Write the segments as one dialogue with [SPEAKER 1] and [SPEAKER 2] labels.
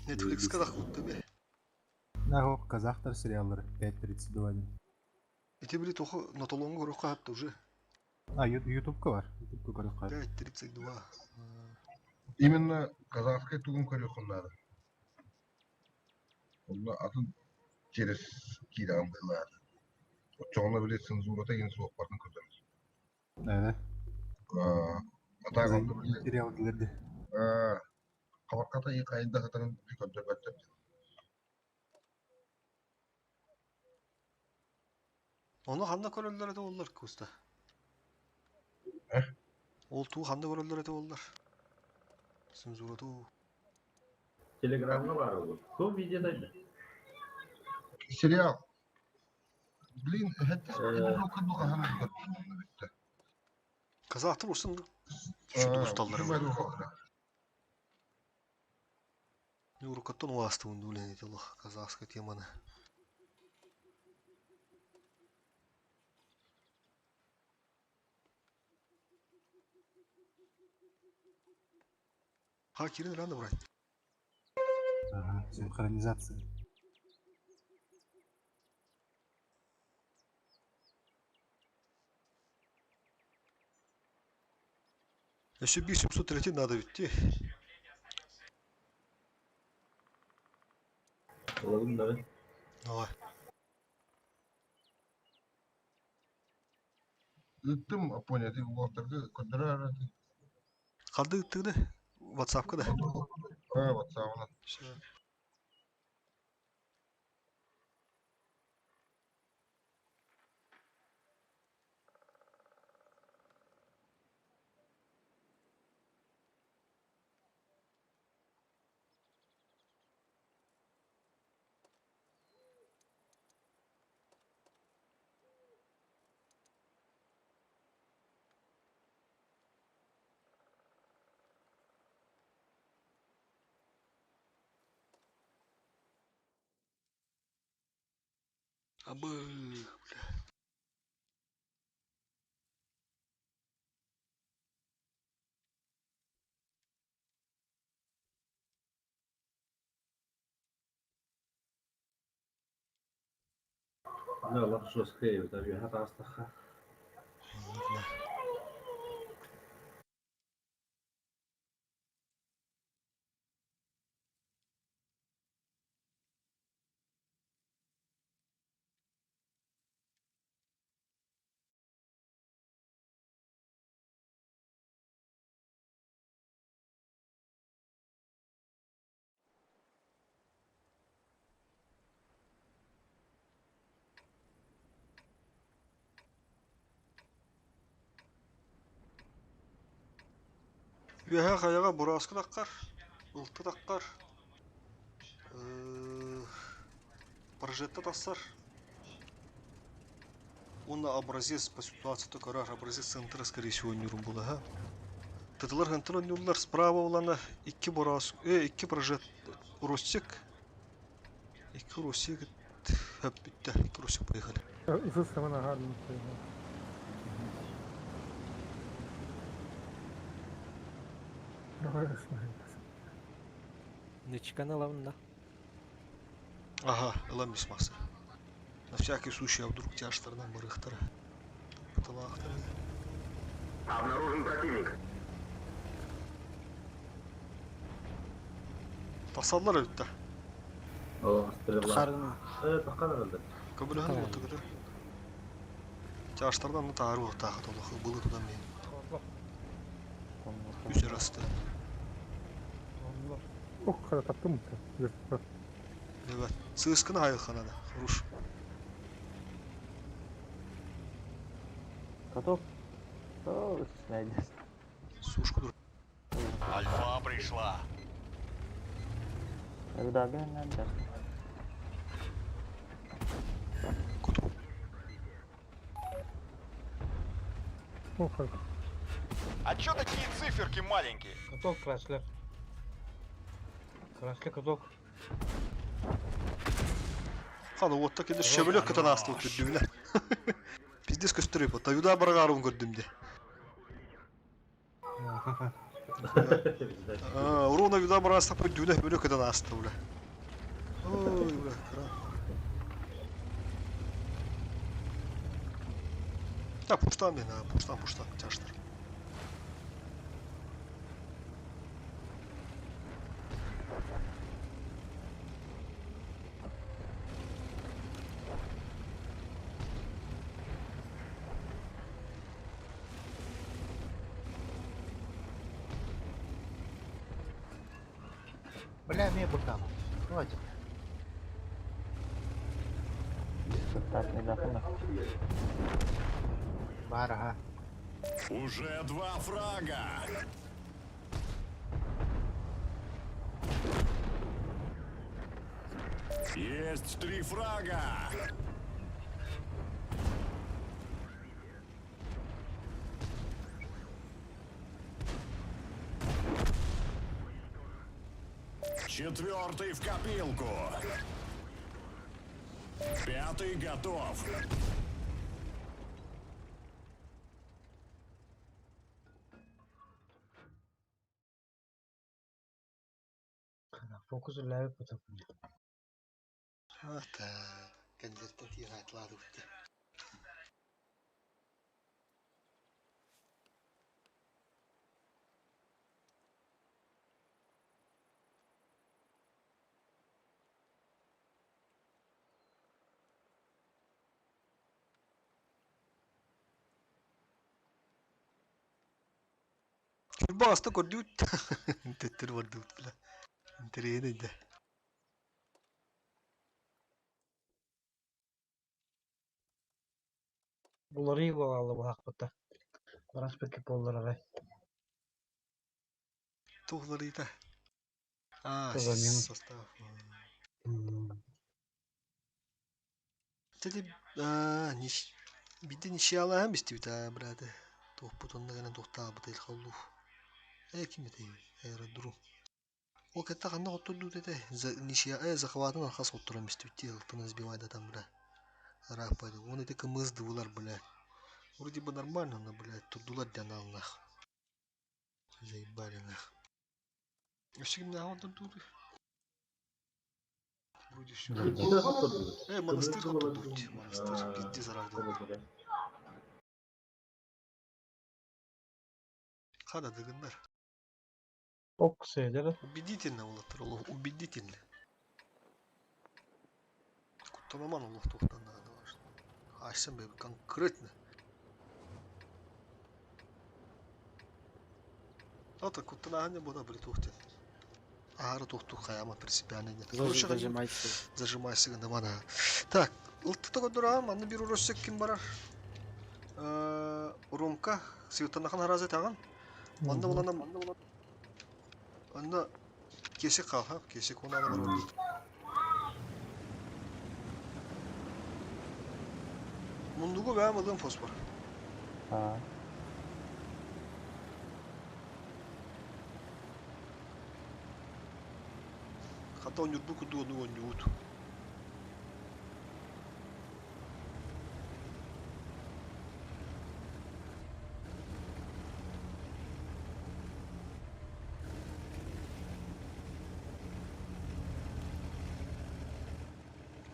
[SPEAKER 1] Netflix'e de kuttu be.
[SPEAKER 2] Нахуй казахтар сериаллары 5:32.
[SPEAKER 1] Эти были только на толонгу рухат уже.
[SPEAKER 2] Ютубка бар. Ютубка көріп қар.
[SPEAKER 1] 5:32.
[SPEAKER 3] Именно казахский тугум көрөкүн надо. Онда атын через кидам было. Чоңна билет цензурата ген соқ бардын көтөрүп.
[SPEAKER 2] Да.
[SPEAKER 3] Ата калды биле.
[SPEAKER 2] Сериал келерди.
[SPEAKER 3] Кабакката эки айында катарын көтөрүп.
[SPEAKER 1] Onu handa köröllere de olurlar ki usta. Oltuğu handa köröllere de olurlar. Cenzurada o.
[SPEAKER 4] Telegram'da var o. Көп видеодaydı.
[SPEAKER 3] Сериал. Блин, это кырдыга хамды көтөрүп битти.
[SPEAKER 1] Kazahtır olsun. Şutu ustalları var. Юркаттан уасты ундулен этилох казахская теманы. Ха, Кирин рано брать.
[SPEAKER 2] Ага, синхронизация.
[SPEAKER 1] Еще 703 надо идти.
[SPEAKER 4] Olalım da.
[SPEAKER 1] Давай.
[SPEAKER 3] Ыттым, Апония, ты уолтарды көтөрөр.
[SPEAKER 1] Қалды үттігді? WhatsApp'қа да.
[SPEAKER 3] WhatsApp-ына.
[SPEAKER 1] Абы, бля.
[SPEAKER 4] Ne Allah şu skriver där vi har tagit.
[SPEAKER 1] Üyehe kayaga buraskı takkar. Iltı takkar. Прожетта тассар. Он образец по ситуации такой раз образец центра скорее всего не румбула, ха. Тытылар хантылар нюллар справа улана икки борас, икки прожет уросчик. Икки уросчик хэп битте, икки уросчик поехали.
[SPEAKER 5] Система гарно.
[SPEAKER 6] Нычкан аламын да.
[SPEAKER 1] Ага, алам бисмасы. На всякий случай, а вдруг тяжтардан барыхтара. Пыталахтар.
[SPEAKER 7] Обнаружен противник.
[SPEAKER 1] Тасаллар өтті.
[SPEAKER 4] O sırlar.
[SPEAKER 6] Қарғын.
[SPEAKER 4] Takan herhalde.
[SPEAKER 1] Көбілігі өтті кідір. Тяжтардан тағыры ортағы толықы бұлы тұдан мен. Üzeri astı.
[SPEAKER 5] Ох, когда таптым.
[SPEAKER 1] Evet. Sığıskını hayıl kanada. Ruş.
[SPEAKER 6] Готов? О, снайдер.
[SPEAKER 1] Сушку dur.
[SPEAKER 7] Альфа пришла.
[SPEAKER 6] Когда надо.
[SPEAKER 1] Kutu.
[SPEAKER 5] Ох, как.
[SPEAKER 7] А чё такие циферки маленькие?
[SPEAKER 5] Каток, крашлер. Крашлер, каток.
[SPEAKER 1] Hadi otta kedir şöbelek kıtan aslı gördüğümle. Bizdes gösteriyor bu. Tayuda barağarım gördüğümde. Уровна вида бараста по дюне бөлөк эден асты бля. Ой, бля, кран. Да, пуштан мен, пуштан, чаштыр.
[SPEAKER 2] Бля, мне быкам. Хватит.
[SPEAKER 6] Так, не дахнув.
[SPEAKER 2] Бар, ага.
[SPEAKER 8] Уже 2 фрага. Есть 3 фрага. Четвертый в копилку. 5-й готов.
[SPEAKER 2] Фокус лайв потом.
[SPEAKER 1] Ата, кандидаттан тиен айтылады бітті. Басты көрдүт. Теттер барды бит бля. Интерейді де.
[SPEAKER 5] Булар iyi bağlı bu hakikaten. Barış peki bollara.
[SPEAKER 1] Тухлары да.
[SPEAKER 5] Тоже минус.
[SPEAKER 1] Состав. Теді, биді неше ала hem істі біті, брады. Тоқ бұтонда ғана тоқта бұтайыл қалу. Кім біті, аэродром. Ол кәтті қанда қоттырду деді. Неше захватын арқас қоттырам істі біті, ылтына сбивайды там, бля. Рапайды. Оны тек мызды бұлар, бля. Вроде бы нормально, но, бля, турдулар дяна нах. Заебали нах. Еще кім нахуй турдуды? Вроде все. Монастырь қоттырдуд. Монастырь, пизде зарарды. Қада дегендар.
[SPEAKER 5] Çok şeyleri.
[SPEAKER 1] Убедительно, Улаттар, ол убедительно. Куттанаман Уллах тоқтан надо важно. Ашсам бе конкретно. Ата куттанахан не бода били тоқтен. Ары тоқту қаяма принципиально нет. Зажимайся гында мана. Так, ылтты көдірам, анны бір уросек кім барар? Ромка, светанахан харазы тағын. Анда боланам. Анда кесек қал, ха? Кесек оны ана бар өндейді. Мұндығы бәм ұлғын фосфор. Хата он юрбу күді оны он юғыд.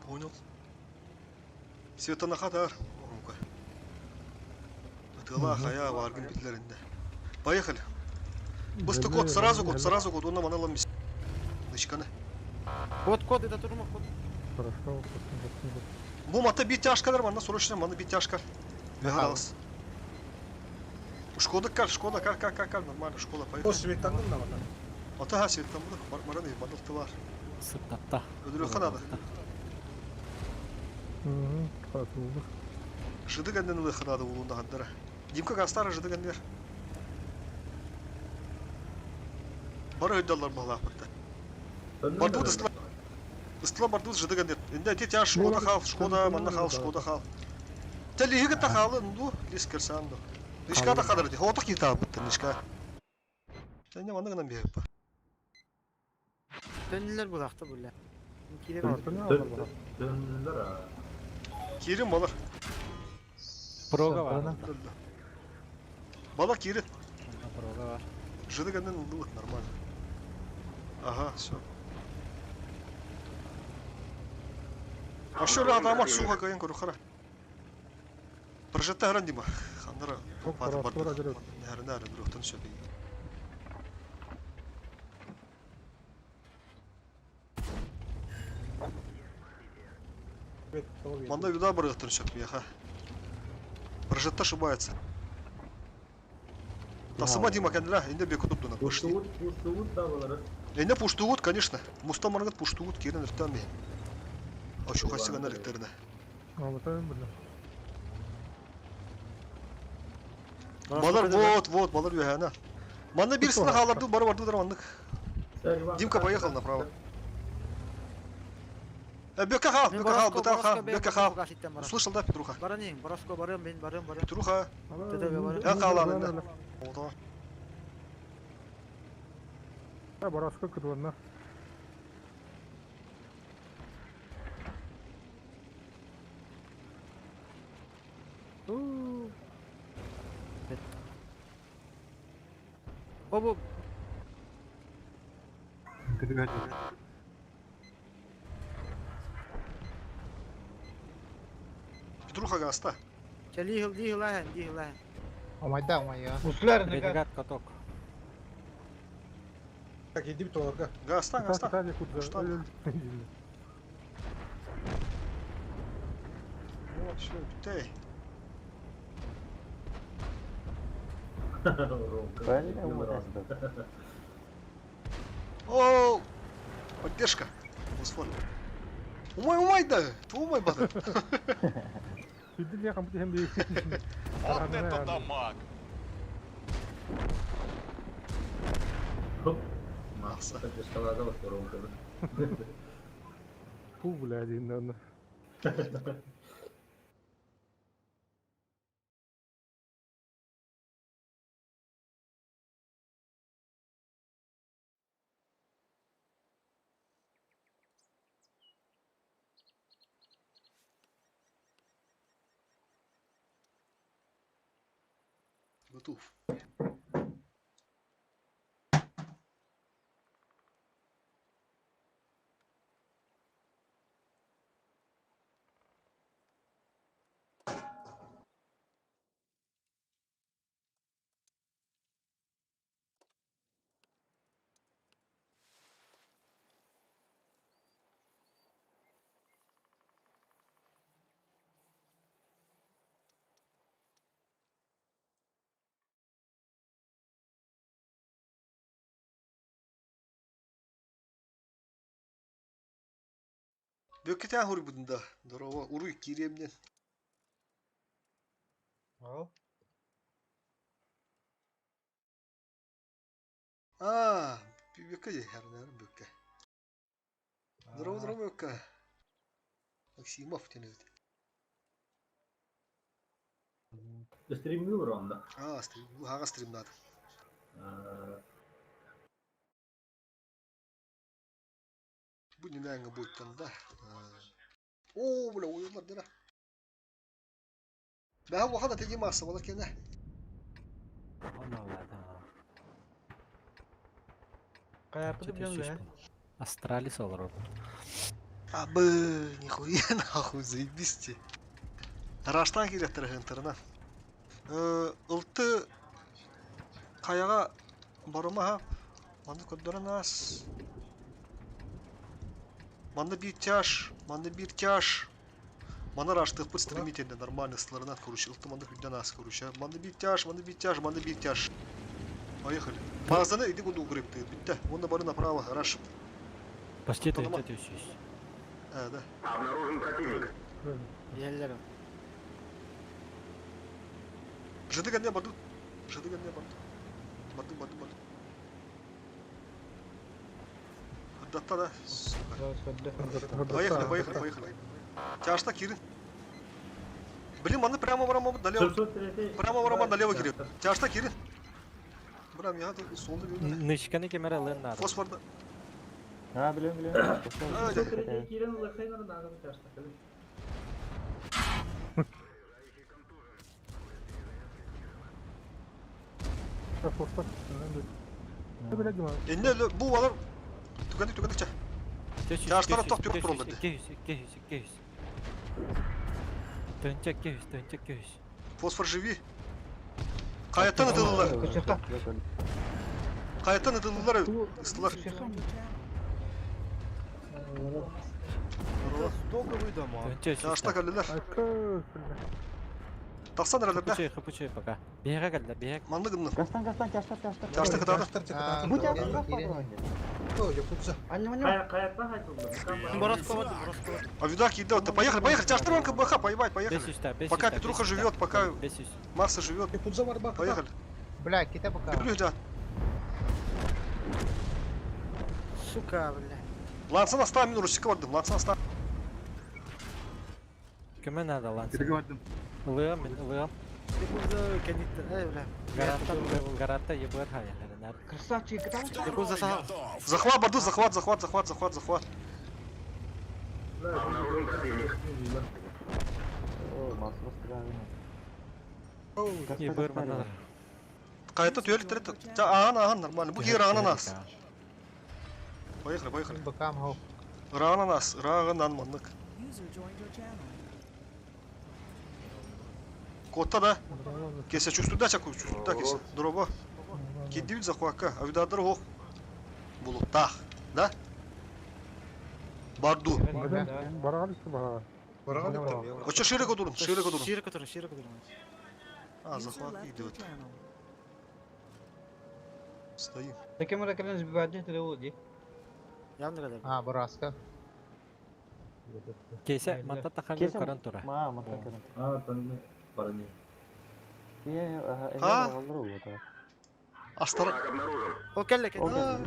[SPEAKER 1] Понял. Светана хатар. Тыла хая варгын битлеринде. Поехали. Быстрый код, сразу код, он нам аналом без. Нычканы.
[SPEAKER 6] Код, это турма, код.
[SPEAKER 5] Хорошо.
[SPEAKER 1] Bu mata bir tyaşkalar var, nasıl uğraşacağım bana bir tyaşkar. Ne halas? Шкода кар, нормально, шкода поехали.
[SPEAKER 5] Светанdım da bana.
[SPEAKER 1] Ата ха светан bu, marani, badıltılar.
[SPEAKER 6] Сыртатта.
[SPEAKER 1] Ödülü kanadı.
[SPEAKER 5] Хорошо oldu.
[SPEAKER 1] Жыды гәнден ылы кanadı улunda хандара. Димка гастара жыды гәндер. Бары өйдалар балақ бітті. Бардуд ыстыла бардуд жыды гәндер. Енді әте тяж Шкода, манна хал. Тәлі егіт тақалы, нду, лес керсанды. Нишка тақадыр де, отық кетап бітті, нишка. Тәне маны ғынан бейіп ба.
[SPEAKER 6] Döndüler bu dakta böyle.
[SPEAKER 4] Döndüler ha.
[SPEAKER 1] Керім балар.
[SPEAKER 6] Proga var.
[SPEAKER 1] Балар кері.
[SPEAKER 6] Proga var.
[SPEAKER 1] Жидыганнан ылдылык нормально. Ага, все. А что рядом амак суха кайын көрі қара. Прожетта гран дима. Хандара. Бады барды. Нәрі бір өқтін сөбей. Манда юда бір өқтін сөбей, аха. Прожетта ошибается. Тасыма дима кәндіра, енді бек ұтып
[SPEAKER 4] Пуштуут да болар.
[SPEAKER 1] Енді пуштуут, конечно. Мустамаргат пуштуут керін үрттән бей. Ашу қайсыған әректерді. Балар вот, балар үйәна. Манда бірісіні қаларды бары барды дұрмандық. Димка поехал направо. Бекка хал. Слышал, да, Петруха?
[SPEAKER 6] Баранин, Бороско барым, мен барым.
[SPEAKER 1] Петруха.
[SPEAKER 6] Тетеге барым.
[SPEAKER 1] Қалан енді. Олда.
[SPEAKER 5] Бороско күтуанна.
[SPEAKER 6] Обу.
[SPEAKER 1] Петруха гаста.
[SPEAKER 6] Лихил лахен.
[SPEAKER 2] Омайда, омайя.
[SPEAKER 5] Услар нега.
[SPEAKER 6] Бегат каток.
[SPEAKER 5] Так, иди битоларга.
[SPEAKER 1] Гаста.
[SPEAKER 5] Штан.
[SPEAKER 1] Вот, все, бітей. Оу! Поддержка. Фосфор. Умай, да! Умай, бада.
[SPEAKER 5] Иди не хам тем би.
[SPEAKER 7] Вот это дамаг!
[SPEAKER 4] Маса. Так эскалатор сторонка.
[SPEAKER 5] Фу, блядь, надо.
[SPEAKER 1] Готов. Бөккете ағыр бұдында. Дұрава ұруй керемнен.
[SPEAKER 2] Ау.
[SPEAKER 1] Бөкке де әрін бөкке. Дұрава бөкке. Максимов тені өте.
[SPEAKER 4] Стримил ронда.
[SPEAKER 1] Аға стрим надо. Bu ne lan boyuttan da. Oo bula oyunlar dene. Ben bu kadar teki masa valla kene.
[SPEAKER 2] Каяпты білем.
[SPEAKER 6] Астралис олар.
[SPEAKER 1] Абы, нихуя нахуй, заебись. Раштан келеттір ғынтырына. Ұлты қаяға барыма ха. Манды көддірін ас. Манда bir тяж. Мана раштық пыт стремительно, нормально, сларнат, короче, ұлты манда хүдден ас, короче. Манда bir тяж. Поехали. Мағазаны иди куду укрепты. Битті. Онда бары направо, раш.
[SPEAKER 6] Почти это есть.
[SPEAKER 1] Да.
[SPEAKER 7] Обнаружен противник.
[SPEAKER 6] Еллерім.
[SPEAKER 1] Жидыганне барды. Барды. Отдатта да. Поехали. Тяжта кирин. Блин, маны прямо налево кирин. Тяжта кирин. Брам, я тут солды görüyorum.
[SPEAKER 6] Нычканы кемера лыннады.
[SPEAKER 1] Фосфорда.
[SPEAKER 6] Білем.
[SPEAKER 4] Кирен лахайнар дагы ташта.
[SPEAKER 1] Enne bu var. Tükendik ça. Çağışlara top yok duruldu.
[SPEAKER 6] 200. Dönecek 200.
[SPEAKER 1] Fosfor живи. Kayattan atıldılar. Kayattan atıldılar. Istılar.
[SPEAKER 2] Стоковый дома.
[SPEAKER 6] Dönecek.
[SPEAKER 1] Çağışta kaldılar. Taksan herhalde.
[SPEAKER 6] Kapıçı baka. Bir yere geldiler bir yere.
[SPEAKER 1] Manlı gınlı.
[SPEAKER 6] Kastan.
[SPEAKER 1] Çağışta kadar.
[SPEAKER 5] Bu
[SPEAKER 4] Kayaktan haytıldı.
[SPEAKER 2] Борозкова.
[SPEAKER 1] А видак еда. Поехали. Çağışta банка баха. Поехали.
[SPEAKER 6] 500.
[SPEAKER 1] Пока Петруха живет, пока
[SPEAKER 6] 500.
[SPEAKER 1] Макса живет. Поехали.
[SPEAKER 2] Бля, кита пока.
[SPEAKER 1] Люди.
[SPEAKER 2] Сука, бля.
[SPEAKER 1] Lansana hasta min Rusika vardım. Lansana hasta.
[SPEAKER 6] Kime nerede lan? Ilığım.
[SPEAKER 2] Якуза кандидат. Бля.
[SPEAKER 6] Garatta yıbır hayalleri nerede?
[SPEAKER 2] Якуза сахал.
[SPEAKER 8] готов.
[SPEAKER 1] Захват, Барду, захват.
[SPEAKER 7] Обнаружен противник.
[SPEAKER 6] Yıbır bana.
[SPEAKER 1] Kayıtta tüyelik tüyelik. Ağan нормально. Bu hier ağan nas. Поехали.
[SPEAKER 2] Бокам хау.
[SPEAKER 1] Rağan nas. Rağan manlık. Котта да. Кесе чувствует чаку, чувствует кесе. Дроба. Кидивит захвака, а видадыр хох. Булуктах, да? Барду. Оча шире кодурун.
[SPEAKER 2] Шире который.
[SPEAKER 1] А, захват идет. Стоим.
[SPEAKER 5] Da kamera kalian sbibadnya tidak wudi.
[SPEAKER 2] Явно когда.
[SPEAKER 5] Ah, beraska.
[SPEAKER 6] Kese mata takan karan tura.
[SPEAKER 4] Tanrı parani.
[SPEAKER 1] Астара.
[SPEAKER 7] Враг обнаружен.
[SPEAKER 2] О, келлек.
[SPEAKER 1] Это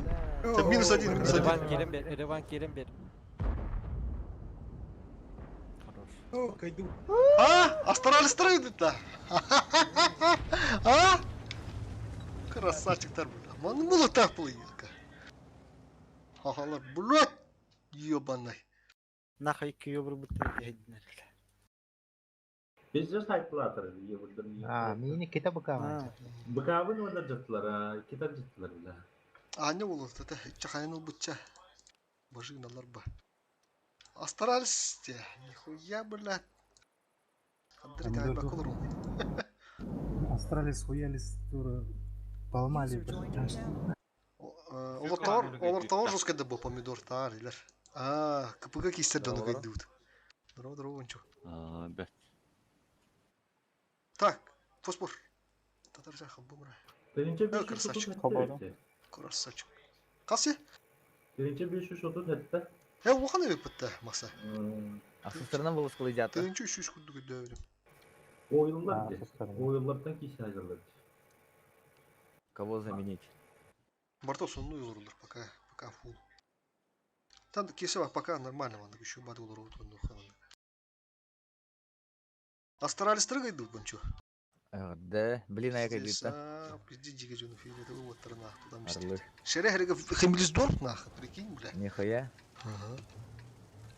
[SPEAKER 1] -1.
[SPEAKER 6] Erevan kirim bir. Хорош.
[SPEAKER 1] Астралис идут, да. А? Красавчиктар, бля. Маны было так плыйка. Хахалар, блядь. Ёбаный.
[SPEAKER 2] Нахуй күйөбүр бүттүр.
[SPEAKER 4] Biz just hayttılar yıldırım.
[SPEAKER 5] Ah, ini kita bekam.
[SPEAKER 4] Bıkabın orada cıttılar. Kita cıttılar bile.
[SPEAKER 1] А не было, это чахайнул быча. Божиналар ба. Астралис, нихуя, блядь. Андрей бакулру.
[SPEAKER 9] Астралис хуялис туры поломали.
[SPEAKER 1] Олар тоже жесткий был помидор, тарилер. КПГ кистерді оны қайдыуды. Здорово, ончу. Так, фосфор. Татар жақын бұмыра.
[SPEAKER 4] Birinci bir
[SPEAKER 1] Красавчик.
[SPEAKER 4] etti.
[SPEAKER 1] Красавчик. Қасы?
[SPEAKER 4] Birinci bir şut etti.
[SPEAKER 1] Оған өп бітті, маса.
[SPEAKER 5] А со стороны было складято.
[SPEAKER 1] Түйінші үшіш күрді күрді өйдім.
[SPEAKER 4] O yıllar bile. O yıllardan kişi ayrılır.
[SPEAKER 5] Кого заменить?
[SPEAKER 1] Бартов сонны ұйылырылыр, пока фул. Там кесі бар, пока нормально, мандық үші бады олар отырынды оқығанды. Астралистері қайды бұнчу?
[SPEAKER 5] Да, блин, а я как будто.
[SPEAKER 1] Пизди жиге жоны фейледі өттірі нақ, тудам істейді. Шере хереге хемилиздор нақ, прикинь, бля.
[SPEAKER 5] Нихуя.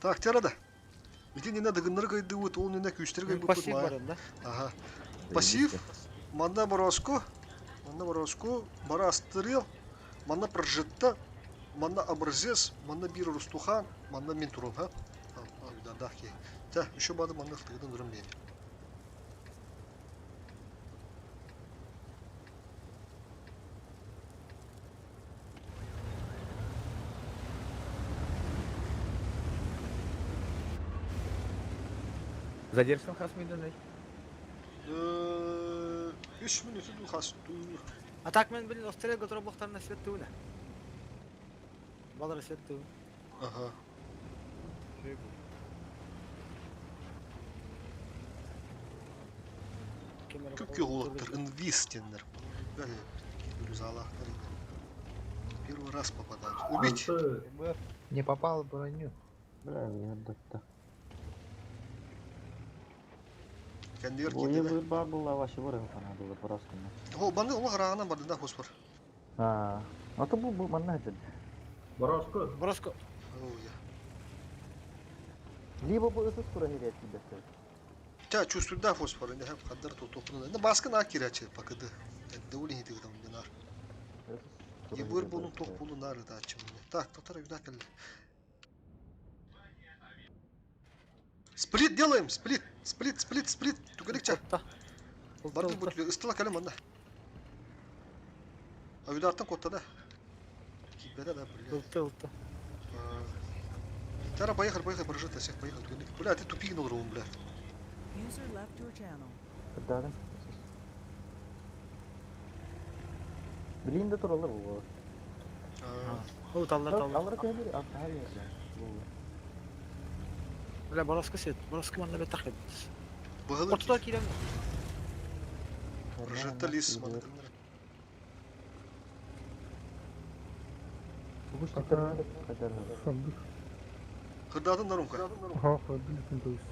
[SPEAKER 1] Так, терада. Ведь не надо гыннары қайды өт, ол нена күштері қайды
[SPEAKER 2] Пассив
[SPEAKER 1] өт.
[SPEAKER 2] бар да?
[SPEAKER 1] Ага. Пассив, манда бараску, бара астрел, манда прожетта, манда образец, манда бир рустухан, манда мен туром, ха? Да, да, хей. Та, еще бады манда қытығыдан дұрым бейді.
[SPEAKER 5] Задержка хасмиданы.
[SPEAKER 1] 3 минут иду хасту.
[SPEAKER 2] А так мен билин острел готура бохтарына свет туна. Балар свет ту.
[SPEAKER 1] Ага. Көпке олаттыр, инвестендер. Первый раз попадают. Убить!
[SPEAKER 5] Не попал в броню.
[SPEAKER 1] Кендер кетеді. Ол банды ола қарағанан барды да фосфор.
[SPEAKER 6] Ата бұл манна айтады.
[SPEAKER 4] Бороско.
[SPEAKER 2] Бороско.
[SPEAKER 6] Либо бұл өсіз құра херет дейді.
[SPEAKER 1] Та чувствует да фосфор, енді қаддар тоқтыны. Енді басқын ақ керечі пақыды. Енді өлі хеті қыдам денар. И выр bunun тох bunu нары да ачым. Так, тотар юда келди. Сплит делаем, сплит. Сплит. Тугеликче.
[SPEAKER 2] Котта.
[SPEAKER 1] Барды будет ыстыла калем анда. А юда артан котта да. Кибеда да, блядь.
[SPEAKER 2] Улта.
[SPEAKER 1] Тара, поехали, прожить всех, поехали. Бля, ты тупикнул рум, бля.
[SPEAKER 10] User left your channel.
[SPEAKER 6] Kırdadım. Bileyim de turalır bu.
[SPEAKER 2] Ол таллар.
[SPEAKER 6] Alır köylü al her yerde.
[SPEAKER 2] Бля, бороска сет. Бороска манна бетахет.
[SPEAKER 1] Бағылы
[SPEAKER 2] Ортуда кирем.
[SPEAKER 1] Прожитта лис, мана.
[SPEAKER 9] Bu kadar.
[SPEAKER 6] Kadar.
[SPEAKER 9] Sandık.
[SPEAKER 1] Кырдадын нарумка.
[SPEAKER 9] Ага, bilirsin то есть.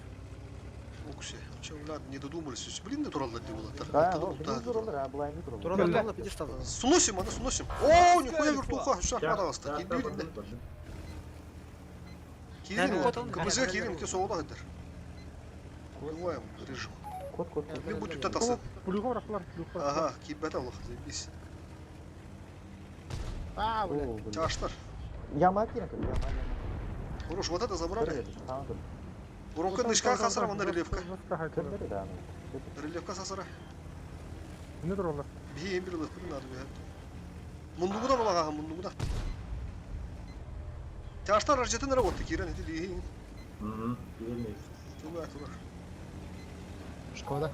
[SPEAKER 1] Окуше. Че, блядь, не додумались. Блин, не туралдар деп олар.
[SPEAKER 6] Ha, o bileyim turalır ha, bu aynı turalır.
[SPEAKER 2] Туралар талла пьедестал.
[SPEAKER 1] Сносим, ана сносим. О, нихуя вертуха. Шах, пожалуйста. Кирин, КБЗ Кирин, ке соғуда қайдар. Қоймаем режим.
[SPEAKER 6] Kod.
[SPEAKER 1] Мен будет татасы.
[SPEAKER 9] Плюхор ахлар, плюхор.
[SPEAKER 1] Ага, кибета олық. Заебись.
[SPEAKER 6] Oo,
[SPEAKER 1] Чаштар.
[SPEAKER 6] Yamak yine kırdı. Yamak.
[SPEAKER 1] Хорош, вот это забрали.
[SPEAKER 6] Tamam.
[SPEAKER 1] Уронка нышка хасара, мана релевка.
[SPEAKER 6] Kırdı da.
[SPEAKER 1] Релевка сасара.
[SPEAKER 9] Ne dururlar?
[SPEAKER 1] Бейін бір лық бірін ады. Мұндығыдан олаға, мұндығыдан. Чаштар аржетін работы, Кирен, это лейін.
[SPEAKER 4] Вернись.
[SPEAKER 1] Тура.
[SPEAKER 5] Шкода.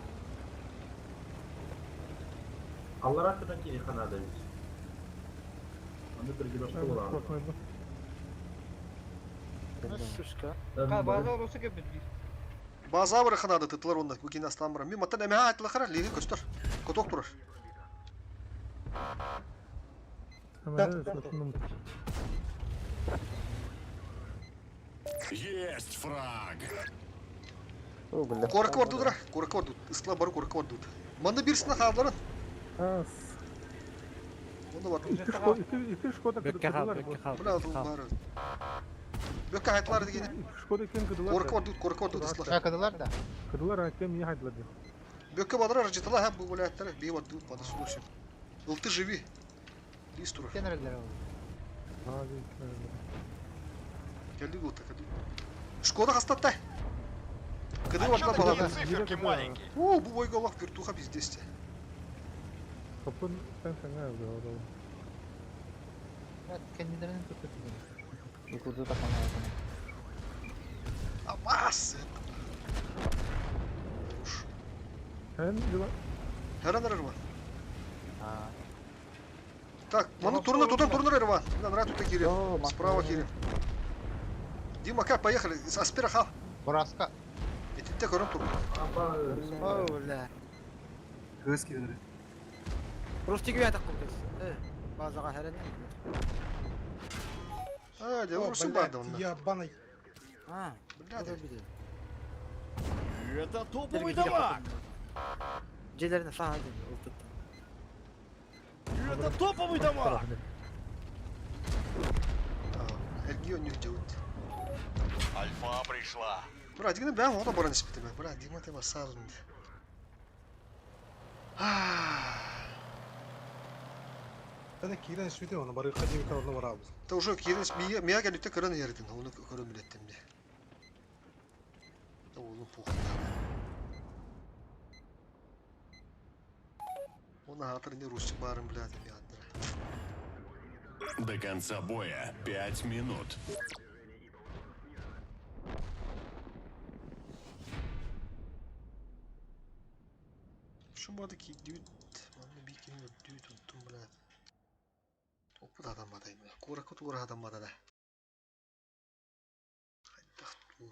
[SPEAKER 4] Аллар артынан келе қанады. Аны бір гидошқа болады.
[SPEAKER 9] Korkmayın.
[SPEAKER 2] Сушка.
[SPEAKER 5] Bazı orası gibi.
[SPEAKER 1] База бір қанады тұтылар онда, көкені астан бұрам. Мен маттан әмі айтылы қара, лейін көстір. Көток тұрар.
[SPEAKER 9] Hemen evet,
[SPEAKER 8] Есть фраг.
[SPEAKER 1] Корак орду дыра, корак орду. Ысла бары корак орду. Манда бірсіне қалдырын.
[SPEAKER 9] Ha,
[SPEAKER 1] Onda var.
[SPEAKER 9] iki Şkoda kırdılar.
[SPEAKER 1] Бля, бұл бары. Бөкке айтылары дегені.
[SPEAKER 9] Şkoda kim kırdılar?
[SPEAKER 1] Корак орду ысла.
[SPEAKER 5] Şakadılar da.
[SPEAKER 9] Kırdılar, hakem iyi haydılar diyor.
[SPEAKER 1] Бөкке бадыра рождетала, һәм бұл валяттары. Бейіп орду, пада сұлушым. Ылты живи. Лиз тұрар.
[SPEAKER 5] Kenarlar oldu.
[SPEAKER 9] Hadi.
[SPEAKER 1] Келді бұл та, келді. Шкода қастаттай. Кыды ордына балады. О, бұл ойға олақ вертуха біздесте.
[SPEAKER 9] Kapın sen nerede o da?
[SPEAKER 5] Evet, kendilerini tutuyor.
[SPEAKER 6] Ikudu da kana yakın.
[SPEAKER 1] Абас!
[SPEAKER 9] Hem diyor.
[SPEAKER 1] Her an Рван.
[SPEAKER 6] Ha.
[SPEAKER 1] Так, маны турна, турна Рван. Надо тут Кирин.
[SPEAKER 6] О,
[SPEAKER 1] Справа Кирин. Дима, как, поехали? Аспира хал.
[SPEAKER 5] Buraska.
[SPEAKER 1] Этите көрін тур.
[SPEAKER 2] Оля.
[SPEAKER 9] Göz gidiyor.
[SPEAKER 2] Просто gibi yatak kurdes. Bazıға herene.
[SPEAKER 1] А, де ұрсын барды онда.
[SPEAKER 9] Ябаный.
[SPEAKER 2] Ha.
[SPEAKER 1] Бля, де.
[SPEAKER 8] Это топовый дамаг.
[SPEAKER 2] Celerine sağa dön. Ultuttu.
[SPEAKER 8] Это топовый дамаг.
[SPEAKER 1] Элгио не делают.
[SPEAKER 8] Альфа пришла.
[SPEAKER 1] Бра, дигне бәң ода баран іспетіме. Бра, дигма те басарынды.
[SPEAKER 9] Sen Kiran işbeti onu, bari kadim kanalına var abi.
[SPEAKER 1] Та уже Кирин, мия gəlükte көрін ердің. Оны көрін білеттім де. Та оны похуй. Оны хатыр не русчик барын біледі мен адыра.
[SPEAKER 8] До конца боя 5 минут.
[SPEAKER 1] Şumadaki ki düğüt. Anne bir kere düğüt unuttum birader. Topu da adammadayım ya. Kura adammadı da. Hayda bu.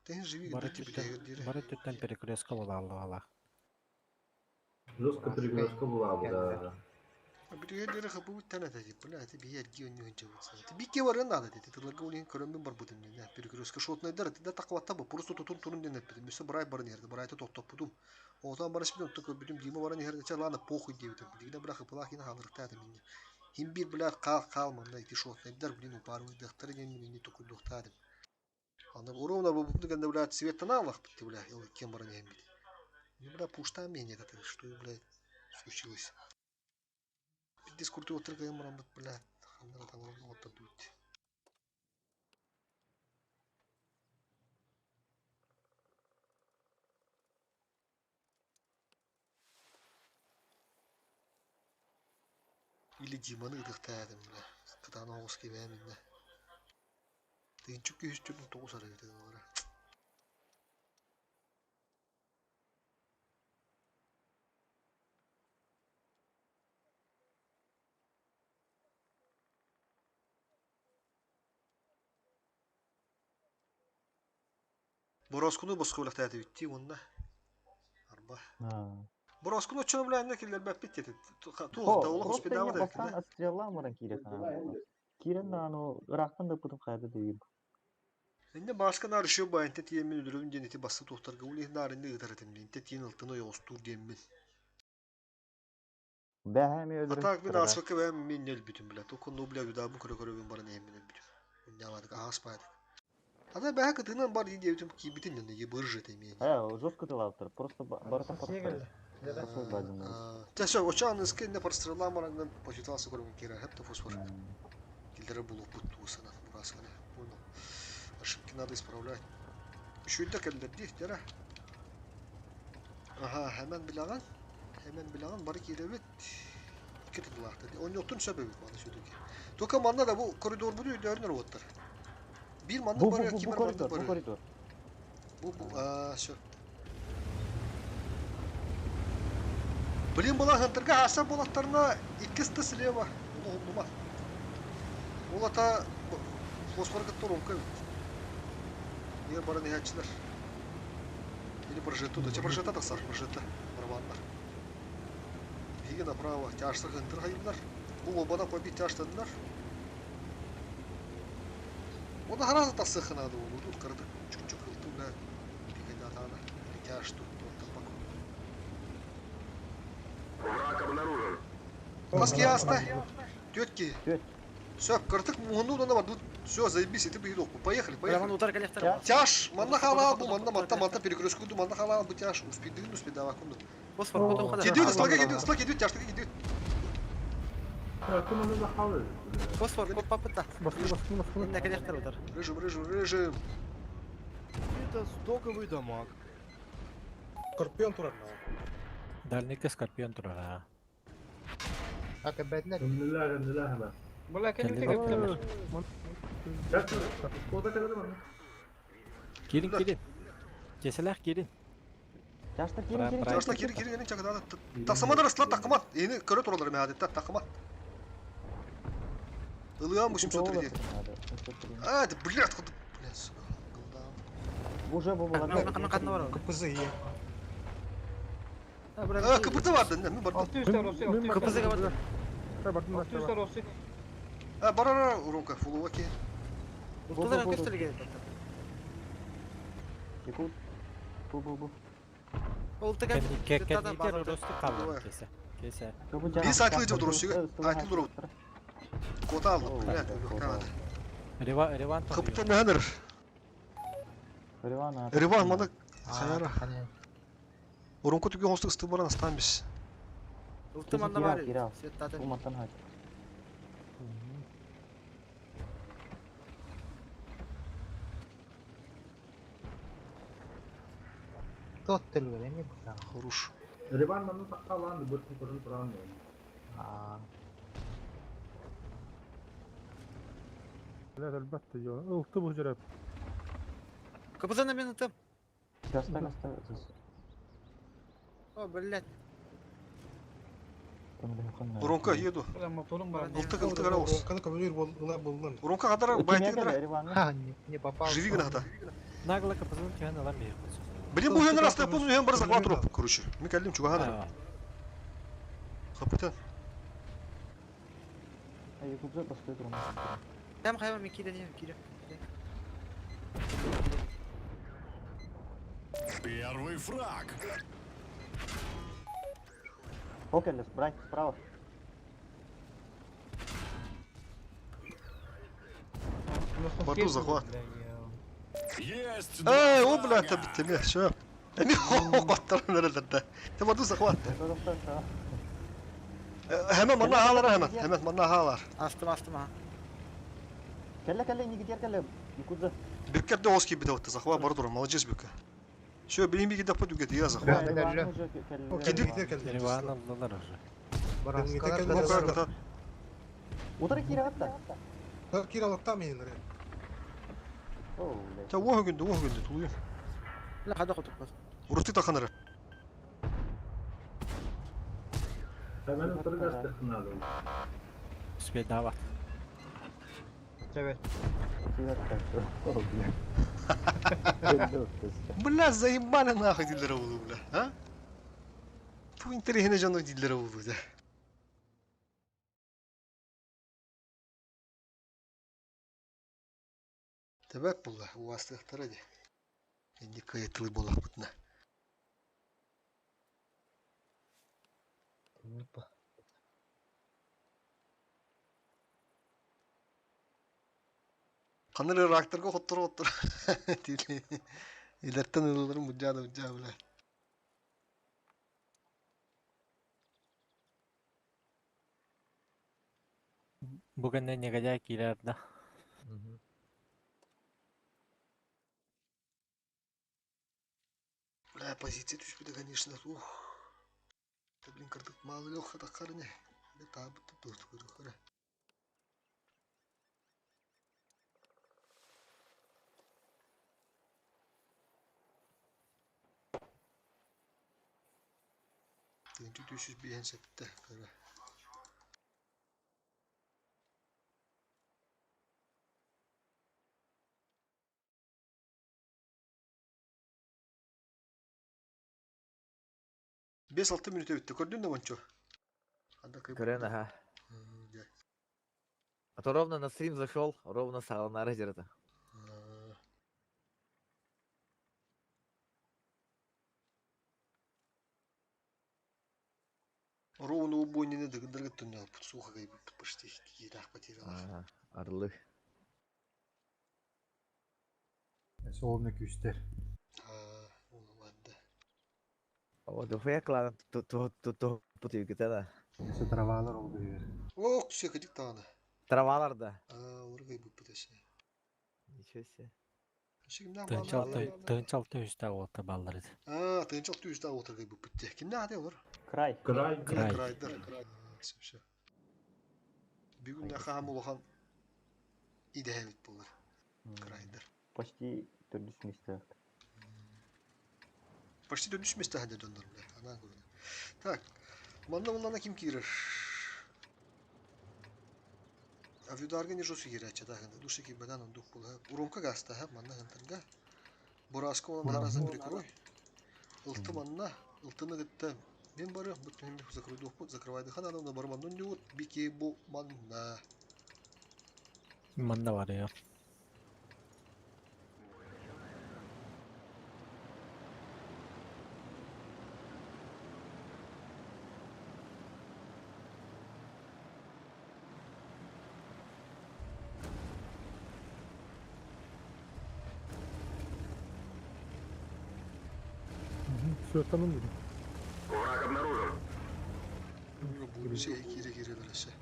[SPEAKER 1] Den живи где-то бля.
[SPEAKER 6] Бары түттен перекреска бола алла.
[SPEAKER 4] Жестко перегрузка была бы, да.
[SPEAKER 1] Биргелері қабу тәне деді. Бля, это бия дию не жауытса. Это бике бар анда деді. Тырлага улин көрөмбен бар будым деді. Перекреска шотный дер. Да тақватта ба. Просто тутун турун денет беді. Месе брай барын ерді. Брайты тоқтап будым. Одан бараш бидем только бидем Дима баран ерді. Ча ланы похуй дейді. Дигде бля хыпылах ина халырықта деді менде. Хим бир бля қал манда ити шотный дер. Блин упару дықтары дені менде только дұқта деді. Анда уровна бұл дегенде бля цветтен аллах бітті бля. Кем баран ем беді. Не бля пушта мене это что бля случилось. дискурты отыргайым мрамбыт, блядь. Хандара таңырын отта дүйт. Или Диманы ыдықтадым, бля. Кытаны оғыз кебәм, бля. Тыгынчук күйіс түрдің тоғыз ара кетеді олара. Бороскуну босқа өліқтәді бітті, онда. Арба. Бороскуну чөне біләніне келдер бәп бітті. Туғында олық ұспедавы да
[SPEAKER 6] Бастан отстреламырын кире санам. Кирен ану Ирактан да путун кайды дейм.
[SPEAKER 1] Энде башка нарышо байынты тиеммен үлірін денеті басы тоқтарға өлі нарынды ұтаратымын. Энте тиен ұлтыны оғыстур дейммен.
[SPEAKER 6] Бәхәме өлірін.
[SPEAKER 1] Атақ мен асфакы бәм мен өл бүтін біләт. Окон обля үдабын көрі-көрі барын емен өл бүтін. Үнне аладық, ағас байдық. Ада бәхі кытынан бар дейін дейтім ки бітін енді ебір жет емейін.
[SPEAKER 6] Жестко тылаптыр. Просто барыта
[SPEAKER 5] Сегел.
[SPEAKER 1] Тәсі, очағын іске енді парстырыламараңдан почиталасы көрген кері әпті фосфор. Келдері бұл бұттуы санат бұрасығына. Понял. Ошибки надо исправлять. Үшүйді кәлдер дейістері. Ага, hemen bilağın bari kirevit. İki tıklaktı. Onun yoktun sebebi bana söyledi. Toka manna da bu koridor buluyor dörner otlar. Bir manna bari kimer manna bari.
[SPEAKER 6] Bu koridor.
[SPEAKER 1] Bu şu. Блин, была хантырга аса болаттарына иккісті слева. Ол олмама. Ол ата фосфорға торомка. Егер бара нехатчылар. Или прожету, да те прожета да сар, прожета. Барабандар. Беги направо, тяжсыр хантыр хайымдар. Бұл обана побить тяжтадылар. Оны харазы тасы хынады ол. Тут кырды. Чук-чук хылты, бля. Бегайда атағана. Тяжту.
[SPEAKER 7] Враг обнаружен.
[SPEAKER 1] Маски ясно. Тетки.
[SPEAKER 6] Тет.
[SPEAKER 1] Все, картык муну на бар. Все, заебись, и ты бегидок. Поехали,
[SPEAKER 2] Бля,
[SPEAKER 1] поехали.
[SPEAKER 2] утар коллектор.
[SPEAKER 1] Тяж, манна халал, бу манна матта перекрестку, манна халал, бу тяж. Успей давай кунду.
[SPEAKER 2] Фосфор, потом хода.
[SPEAKER 1] Кидет, слаг идет, тяж, идет.
[SPEAKER 4] كنا نحاول.
[SPEAKER 2] Фосфор, попыта. Инна коллектор утар.
[SPEAKER 1] Рыжим.
[SPEAKER 8] Это стоковый дамаг.
[SPEAKER 9] Скорпион турар.
[SPEAKER 6] Дальника Скорпион тұра.
[SPEAKER 5] Акабәтлер.
[SPEAKER 4] نلا
[SPEAKER 5] Бұла кәлем тегіп.
[SPEAKER 4] Кода kadar mı?
[SPEAKER 6] Келін. Кеселер келін. Жашта келін.
[SPEAKER 1] Тяжта кири, чакада. Тақсамадар ысла тақымат. Ені көрі туралар мен адетта тақымат. Илыған бұшым сөтірге. Ады, блядь, құды. Блядь, сука.
[SPEAKER 6] Уже бұл
[SPEAKER 2] Қанна қанна бар.
[SPEAKER 9] Кыпызы ие.
[SPEAKER 1] Кыпырты барды, мен бардым.
[SPEAKER 5] 600 Россия.
[SPEAKER 2] Кыпызыға бар.
[SPEAKER 5] 600 Россия.
[SPEAKER 1] Барара, уронка, фулуға ке.
[SPEAKER 2] Ұлтылар көстілге.
[SPEAKER 6] Бұл.
[SPEAKER 2] Ұлтыға.
[SPEAKER 6] Кәккәдіктер ұрысты қалды. Кесе.
[SPEAKER 1] Biz айтылы деп дұрысыға. Айтылы дұру. Кота алды, блядь, өбектен
[SPEAKER 6] Реван.
[SPEAKER 1] Кыпырты мәнір. Реван, маны қаяра. Уронка түге оңыстық істі баран астан біз.
[SPEAKER 2] Ұлты манда бар.
[SPEAKER 6] Бұл маттан хайды.
[SPEAKER 5] Тот тіл не бұта.
[SPEAKER 1] Хорош.
[SPEAKER 4] Rivan bana sağlandı. Bu kurun kuran değil.
[SPEAKER 9] لا البت جو اكتبوا جرب.
[SPEAKER 2] Кыпызына мен ұтым.
[SPEAKER 6] Гаста.
[SPEAKER 2] О, блядь.
[SPEAKER 1] Уронка еду.
[SPEAKER 5] Моторым бар.
[SPEAKER 1] Ылтық қара олыс.
[SPEAKER 9] Каны коммунир болдың.
[SPEAKER 1] Уронка қадара байтегідері.
[SPEAKER 5] Ха, не попал.
[SPEAKER 1] Живи гнахта.
[SPEAKER 6] Нагло капызын түйен алам бейір.
[SPEAKER 1] Блин, бұл үйен расты, бұл үйен бір зақла тұрып. Короче, мен кәлдім чуғаныр. Қапытан.
[SPEAKER 6] Айықылжа басқай тұрмас.
[SPEAKER 2] Там хайва мен кире.
[SPEAKER 8] Первый фраг.
[SPEAKER 6] Окерлес, брать, справа.
[SPEAKER 1] Борду захват.
[SPEAKER 8] Есть.
[SPEAKER 1] О, блядь, это бітті, що? Әме қоқтарын әрелерді. Ты борду захват. Hemen bana ağlar hemen. Hemen bana ağlar.
[SPEAKER 2] Astım ha.
[SPEAKER 6] Kelle ине gidiyor kelle. Yukarıda.
[SPEAKER 1] Bükker de oski bir de otta. Zakva barı durma. Молодец bükker. Şu benim bir gidip bu düğüt ya zakva.
[SPEAKER 9] Gidip gidiyor
[SPEAKER 2] Beni var aldılar orada.
[SPEAKER 9] келді.
[SPEAKER 6] Утра кире атта.
[SPEAKER 9] Киралатта менен.
[SPEAKER 6] Оу.
[SPEAKER 1] Ta o günde tuluyum.
[SPEAKER 2] لا هذا خطوط بس.
[SPEAKER 1] Urustik takanırı.
[SPEAKER 4] Hemen oturup göstersin lazım.
[SPEAKER 2] Спеть давай.
[SPEAKER 5] Evet.
[SPEAKER 1] Бля, заебали нахуй дилера булу бля. А? Ту интерехine жану дилера булу да. Тебек була, у вас тахтара ди. Енді кайытлы болақ бұтына. Қаныры ракторға қоттыр. Илеттен ылылырым бұджады бля.
[SPEAKER 2] Bugün de ne kadar ileride.
[SPEAKER 1] Бля, позиция түшпеді, конечно. Ух. Блин, кырдык малы лёгка таққары не. Табы тұптыр көрі. Түйінті түйсіз бейен сәтті көрі. Бес 6 минут өтті. Көрдің де ончо?
[SPEAKER 2] Көрен, ага. А то ровно на стрим зашел, ровно сало на разерта.
[SPEAKER 1] Ровно убойнені дыргыт түнне алып, суға кайып почти кирақ потерялар.
[SPEAKER 2] Арлы.
[SPEAKER 5] Солны күстер.
[SPEAKER 2] O da fue claro, tu putiu que tá.
[SPEAKER 5] Nese travalar oldu yer.
[SPEAKER 1] Ох, түсі кедік тағаны.
[SPEAKER 2] Travalar da.
[SPEAKER 1] Оры кайып бұтасы.
[SPEAKER 2] Ничего себе.
[SPEAKER 11] Тынчалты үстә оты баллары.
[SPEAKER 1] Тынчал түйісті отыр кайып бұтты. Кімне ады олар?
[SPEAKER 6] Край.
[SPEAKER 1] Крайдар. Бүгін нақағам олған идея бит болар. Крайдар.
[SPEAKER 6] Почти төрдүс месте.
[SPEAKER 1] Почти dönüş müstahede döndür bile. Ana gördüm. Tak. Manda bundan kim girer? Avyudarga ne josu girer çada hende. Duşa ki beden on duk bula. Urumka gasta ha manda hentanga. Borasko olan harazan bir koy. Iltı manna. Iltını gitti. Ben barı bu benim zakırı duk bu zakırvaydı. Kan adamda barı mandan yut. Biki bu manna.
[SPEAKER 11] Manda var ya.
[SPEAKER 5] Все, tamam dedim.
[SPEAKER 7] Враг обнаружен.
[SPEAKER 1] Bu şey girer aşağı.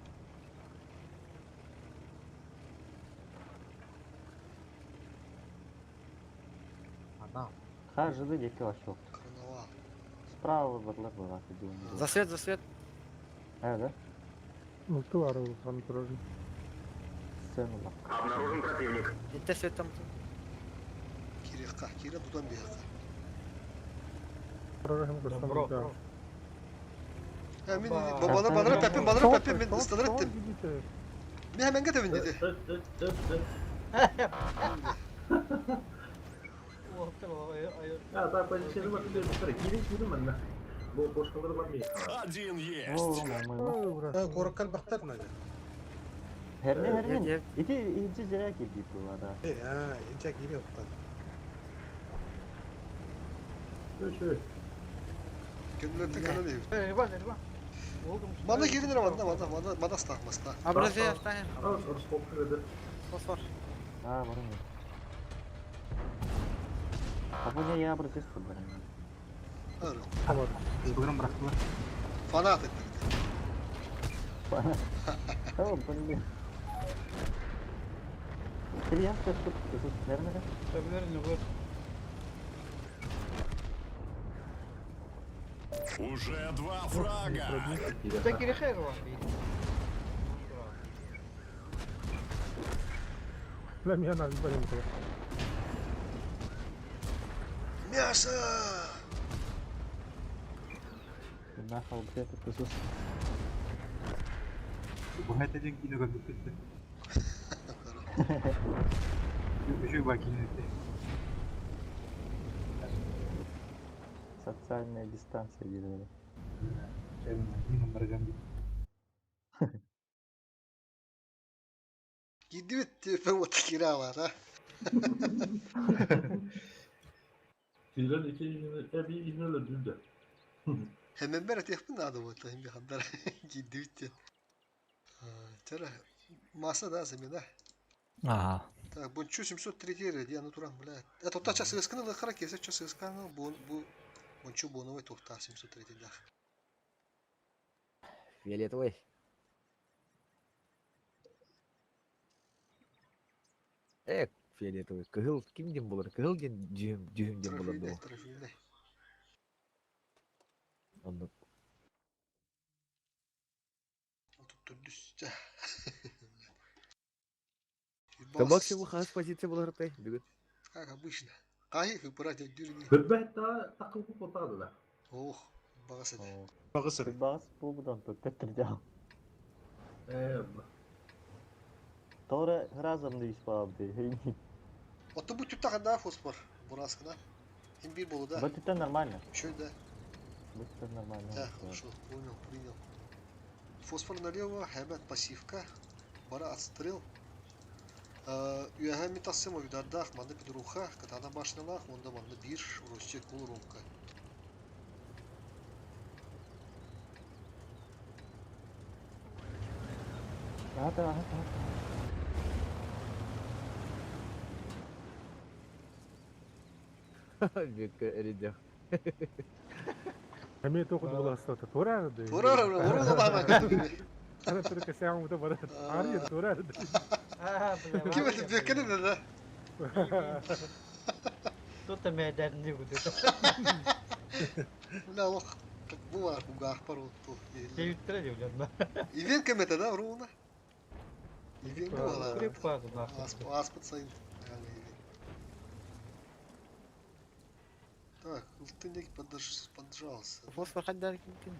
[SPEAKER 5] Adam.
[SPEAKER 6] Каждый дети вообще.
[SPEAKER 1] Karnaval.
[SPEAKER 6] Справа барлар была.
[SPEAKER 2] За свет.
[SPEAKER 6] Да?
[SPEAKER 5] Ultu var o kontrolü.
[SPEAKER 6] Сцену бak.
[SPEAKER 7] Обнаружен противник.
[SPEAKER 2] Gitti свет там.
[SPEAKER 1] Kireka. Kire dudan bir yaka.
[SPEAKER 5] Program kursan.
[SPEAKER 1] Hemen bana pepin ben ıslanır ettim. Ne hemen git evin dedi.
[SPEAKER 4] Ya daha pozisyonu bakıyor. Girin ben. Bu boşkaları var mı?
[SPEAKER 8] Один есть.
[SPEAKER 6] О, нормально.
[SPEAKER 9] Кораккал бактар нага.
[SPEAKER 6] Herне. İki zira gibi bu arada.
[SPEAKER 9] Инчак име октан.
[SPEAKER 4] Şöyle.
[SPEAKER 1] Kendilerine kanal değil.
[SPEAKER 2] Ervan.
[SPEAKER 1] Bana girinir bana stahmasla.
[SPEAKER 2] Образец останем.
[SPEAKER 4] Сколько
[SPEAKER 2] Фосфор.
[SPEAKER 6] Var mı? Kapı ne ya burası sıfır.
[SPEAKER 1] Öyle.
[SPEAKER 5] Tamam. Program bıraktılar.
[SPEAKER 1] Fanat ettirdi.
[SPEAKER 6] Oh, bener. Kirian tutup, nerede?
[SPEAKER 5] Tabii ne var?
[SPEAKER 8] Уже 2 фрага.
[SPEAKER 5] Burada geri hayır var.
[SPEAKER 9] لم ينال بالي
[SPEAKER 1] Мясо!
[SPEAKER 6] Нахал, блядь, это sus.
[SPEAKER 4] وهذا اللي كيلو قبل كده شو باقي
[SPEAKER 6] Социальная дистанция, говорю.
[SPEAKER 1] Gidip telefon kira var ha.
[SPEAKER 4] Filan iki iğneler düzde.
[SPEAKER 1] Hemen beri telefon adı var tabii bir haber. Gidip. Tara masa da zemine.
[SPEAKER 11] Ага.
[SPEAKER 1] Так, бон чё 703 я натурал, блядь. Это та час искана на характере, час искана, бон чё боновый тухта 703 да.
[SPEAKER 2] Фиолетовый. Фиолетовый. Кыгыл кимден болар? Кыгыл ген дюймден болар да.
[SPEAKER 1] Трофейный.
[SPEAKER 2] Онда
[SPEAKER 1] Тут дүстә.
[SPEAKER 2] табак чебу хас позиция болар тай бүгүн.
[SPEAKER 1] Как обычно. Кайы выбирать дюрни.
[SPEAKER 4] Hürmet daha takıldı potadı da.
[SPEAKER 1] Ох, багасы.
[SPEAKER 9] بغسل
[SPEAKER 6] Бас поводан тут теттердял.
[SPEAKER 4] Eyvallah.
[SPEAKER 6] Тора разом да испабды.
[SPEAKER 1] Ото бу тутта да фосфор. Бураскана. Им бир болу да.
[SPEAKER 6] Вот это нормально.
[SPEAKER 1] Чё да?
[SPEAKER 6] Вот это нормально.
[SPEAKER 1] Да, хорошо. Принял. Фосфор налево, хэмэт пассивка. Бара отстрел. Үяһэ митассым уйдардах, манда пидруха, катана башналах, онда манда бир уросчек бул ромка.
[SPEAKER 6] Ата.
[SPEAKER 2] Бек эридя.
[SPEAKER 9] همي تاخذ بلاصتها تورارد
[SPEAKER 1] Турара, уру бана.
[SPEAKER 9] انا ترك ساعه متبرد عاريه تورارد
[SPEAKER 1] Ким это бекене да?
[SPEAKER 5] Тут медан не будет.
[SPEAKER 1] Уна ох, как бува, бугах пару то.
[SPEAKER 5] Девиттер диyorlar.
[SPEAKER 1] Ивен кем это да, уруна? Ивен була.
[SPEAKER 5] Крепко да.
[SPEAKER 1] Аспад сайын. Так, ултынек поджался.
[SPEAKER 2] Фосфор хаддар ким.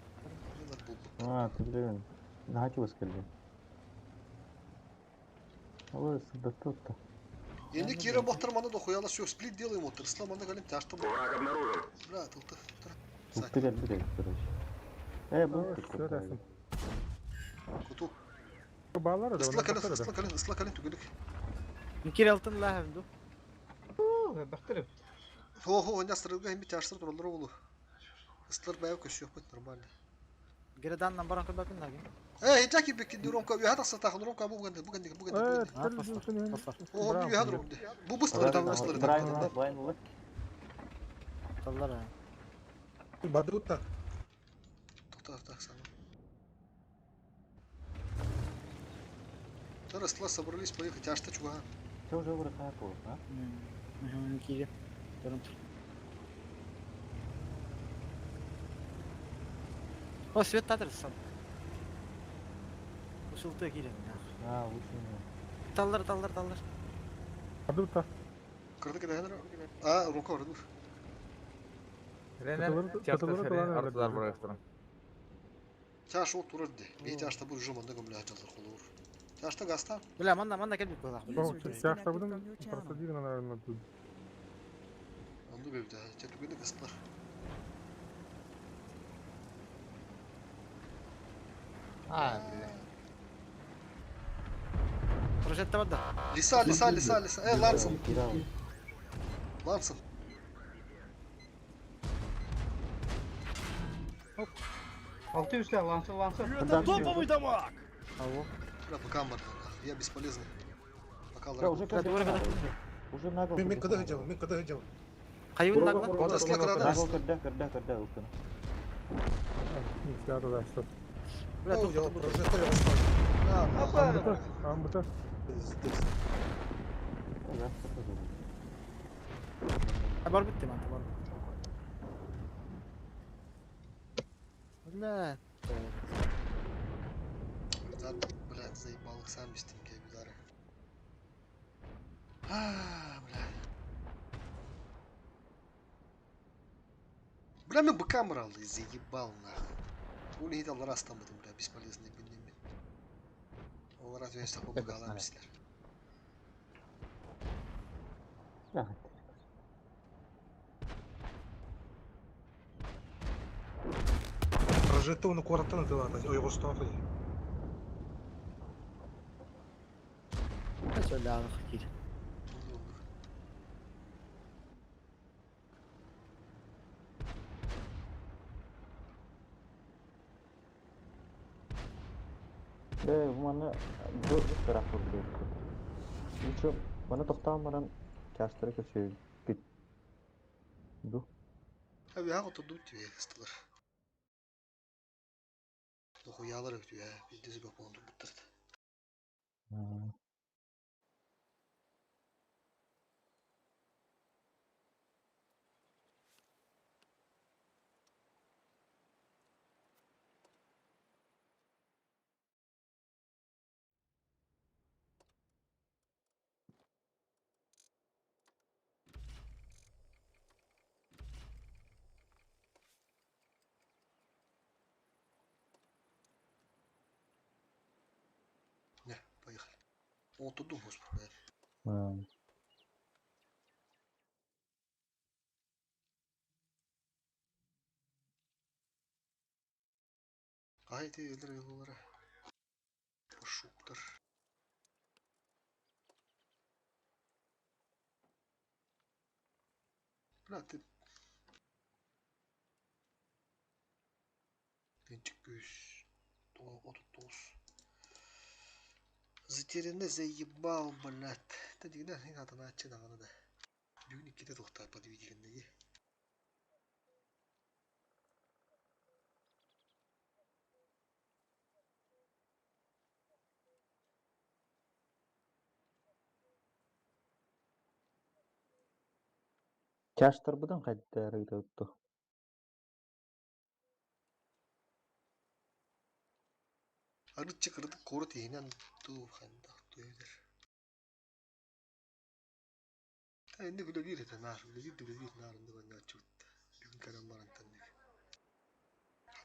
[SPEAKER 6] А, ты, блин. Нахати выскользил. Ой, да тут-то.
[SPEAKER 1] Енді кері боқтырманы да қояла сөз сплит делаем отыр. Исламанда галим тяжты бұл.
[SPEAKER 7] Враг обнаружен.
[SPEAKER 1] Брат, ұлты.
[SPEAKER 6] Вперед, короче. Был такой.
[SPEAKER 1] Куту.
[SPEAKER 9] بالار
[SPEAKER 1] Исла калин түгелік.
[SPEAKER 2] Кир алтын лахымду.
[SPEAKER 5] Бахтырып.
[SPEAKER 1] Хо, он ястырылға хембе тяжтыр тұралыр олу. Ислар бәйі көші yok бұйт нормально.
[SPEAKER 2] Герадан намбаран кылбакын наги.
[SPEAKER 1] Хитаки бекинди ромка, уяхат ақса тақын ромка бұл бұгынды. О, бұл уяхат ромды. Бұл бұстылар там ұстылар.
[SPEAKER 6] Блайнлы.
[SPEAKER 2] Таллар.
[SPEAKER 9] بدوتا
[SPEAKER 1] Так, сама. Зараз Исла собрались поехать, тяжто чуга.
[SPEAKER 6] Ты уже вырахая пол, а?
[SPEAKER 2] Кире. О, свет татырсан. Ушулты кире.
[SPEAKER 6] А, лучше не.
[SPEAKER 2] Таллар.
[SPEAKER 9] بدوتا
[SPEAKER 1] Кырды кеде хэнэр. А, ромка орду.
[SPEAKER 2] Артылар бұрайықтырын.
[SPEAKER 1] Тяж ол турырды. Бей тяжта бұл жоманда көмілі ажалдар қолуыр. Тяжта гаста.
[SPEAKER 2] Бля, манда келбек болақ.
[SPEAKER 9] ساعه بدون تصديق انا مدود
[SPEAKER 1] Онды бейді. Тетугені гастар.
[SPEAKER 5] А, блин.
[SPEAKER 2] Прожетті бадда.
[SPEAKER 1] Лиса. Лансом.
[SPEAKER 6] Кирал.
[SPEAKER 1] Лансом.
[SPEAKER 5] Altı üstte lansa.
[SPEAKER 8] Это топовый дамаг.
[SPEAKER 6] Алло.
[SPEAKER 1] Бля, пока мар. Я бесполезный. Пока
[SPEAKER 6] Да, уже
[SPEAKER 1] ларак.
[SPEAKER 6] уже на гол.
[SPEAKER 9] من كده هجم
[SPEAKER 2] Қайын нагла.
[SPEAKER 1] Вот Исла кырада.
[SPEAKER 6] Кырда.
[SPEAKER 9] ساعه
[SPEAKER 2] Бля,
[SPEAKER 9] Ну,
[SPEAKER 2] тут,
[SPEAKER 9] я
[SPEAKER 2] тут, тут.
[SPEAKER 9] прожитый остой.
[SPEAKER 2] Амбута.
[SPEAKER 9] Пиздец.
[SPEAKER 2] Табар бітті ма, табар. Бля.
[SPEAKER 1] Блядь, заебал их сам без тенге удары. Блядь. Бля, мы быка мрал и заебал нахуй. Улетел раз там это, бля, бесполезный бенемин. Он разве не такой быка мислер.
[SPEAKER 9] Прожитый onu kuarttan atıyorlar. Uygusta atıyor.
[SPEAKER 2] Kaç öyle abi fakir.
[SPEAKER 6] Bu mana dört taraf oluyor. Üçü bana toxtamadan kaçtara köşeye git. Bu.
[SPEAKER 1] Abi ha oturdu diyor istiler. Dokuyalar ötüyor ya. Bir dizi bak onu bitirdi. Не, поехали. Oturdum hoş be. Haydi öldür yollara. Пошуктар. Бля, ты... Тынчик гусь. Отутос. Затерянный заебал, блядь. Да не надо начать, надо. Бюни кида тухта подведенные.
[SPEAKER 6] Kaçtır budan qayda tuttu.
[SPEAKER 1] Arıçı kırdık koru teyinen tu handa tuydur. Endi bile bir ete nar, bile bir narında bana çutta. Bugün kadar var antandık.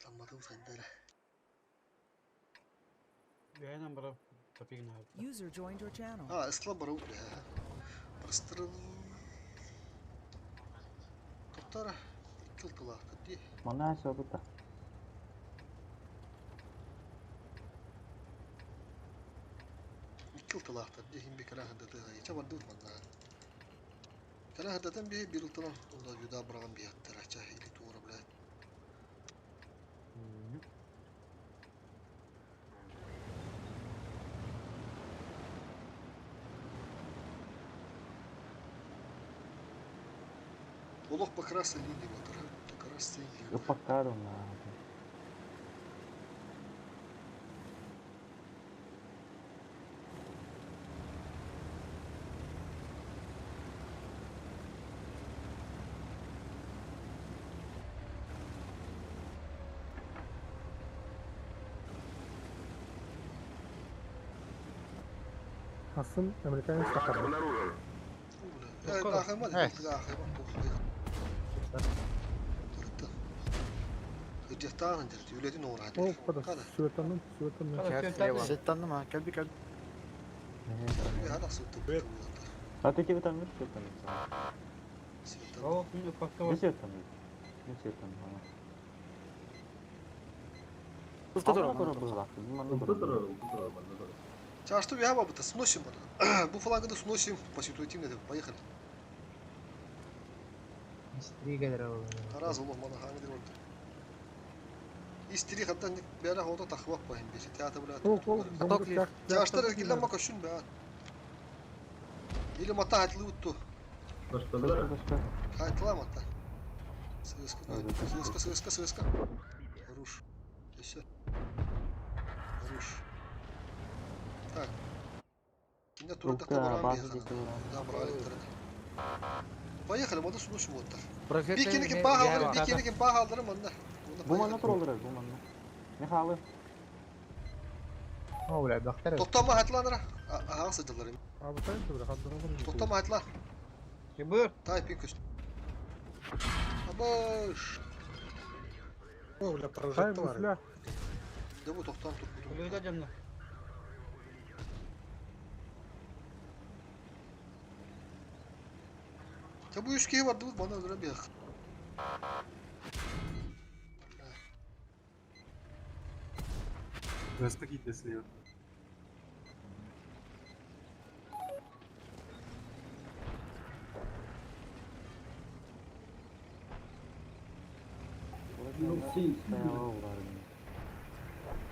[SPEAKER 1] Adammadım sendere.
[SPEAKER 5] Beğenen bırak kapıyı ne
[SPEAKER 10] User joined your channel.
[SPEAKER 1] Ha, ısla barut ya. Bastırıl. Toptara. Kıltıla diye.
[SPEAKER 6] Mana aşağı bu da.
[SPEAKER 1] Kıltıla diye him bir kere handa da. Çabar dur bana. Kere handadan bir ultalan. Onda yuda bırakan bir yattır. Açah ili tuğra bile. Олох покраса линии вот. Покраса линии.
[SPEAKER 6] Ufaklar onlar.
[SPEAKER 2] Hasım Amerika'nın
[SPEAKER 7] Враг обнаружен.
[SPEAKER 1] Gıcıhtan indirdi. Üledin uğra hadi.
[SPEAKER 2] Süvetanım. Süvetanım ha. Gel bir gel.
[SPEAKER 1] Bir hala sıktı.
[SPEAKER 6] Hadi ki bitan bir şey tamam.
[SPEAKER 5] Oh, şimdi ufakta
[SPEAKER 6] Bir
[SPEAKER 5] var.
[SPEAKER 6] şey tamam. Bir şey tamam.
[SPEAKER 2] Usta dur.
[SPEAKER 6] Ama sonra bu vakti.
[SPEAKER 1] Çarşı bir hava bıta. Сносим bunu. Bu flagı da сносим. По ситуативной. Поехали. Раз улов mana hamid oldu. İstiri hatta bir ara hoda takvak bayım bir şey. Teatr bile. Çarşılar erkilen bak şun be. Или мата hatlı uttu. Haytla mata. Sıska. Хорош. Еще. Так. Кине турдакта
[SPEAKER 6] Трубка,
[SPEAKER 1] баран
[SPEAKER 6] база
[SPEAKER 1] бияхан.
[SPEAKER 6] дети баран.
[SPEAKER 1] Да, брали тарады. Поехали, мода сунуш моттар.
[SPEAKER 2] Prefekte
[SPEAKER 1] Бикиники баг алдырым, бикиники баг алдырым онда.
[SPEAKER 6] Bu manna turulur bu manna. Ne halı?
[SPEAKER 5] هو بختار
[SPEAKER 1] Toktama hatlanıra. Aha sıcılarım.
[SPEAKER 9] Abi sen de bırak adını
[SPEAKER 1] Toktama hatlan.
[SPEAKER 5] كبر
[SPEAKER 1] Tayyipin köştü. Abaş.
[SPEAKER 9] ولا بروجكت ولا
[SPEAKER 1] De bu toktan tut.
[SPEAKER 5] كله جنة
[SPEAKER 1] Ya bu üçgeyi vardı bu bana öldüren bir yak.
[SPEAKER 9] Rasta gitti слева.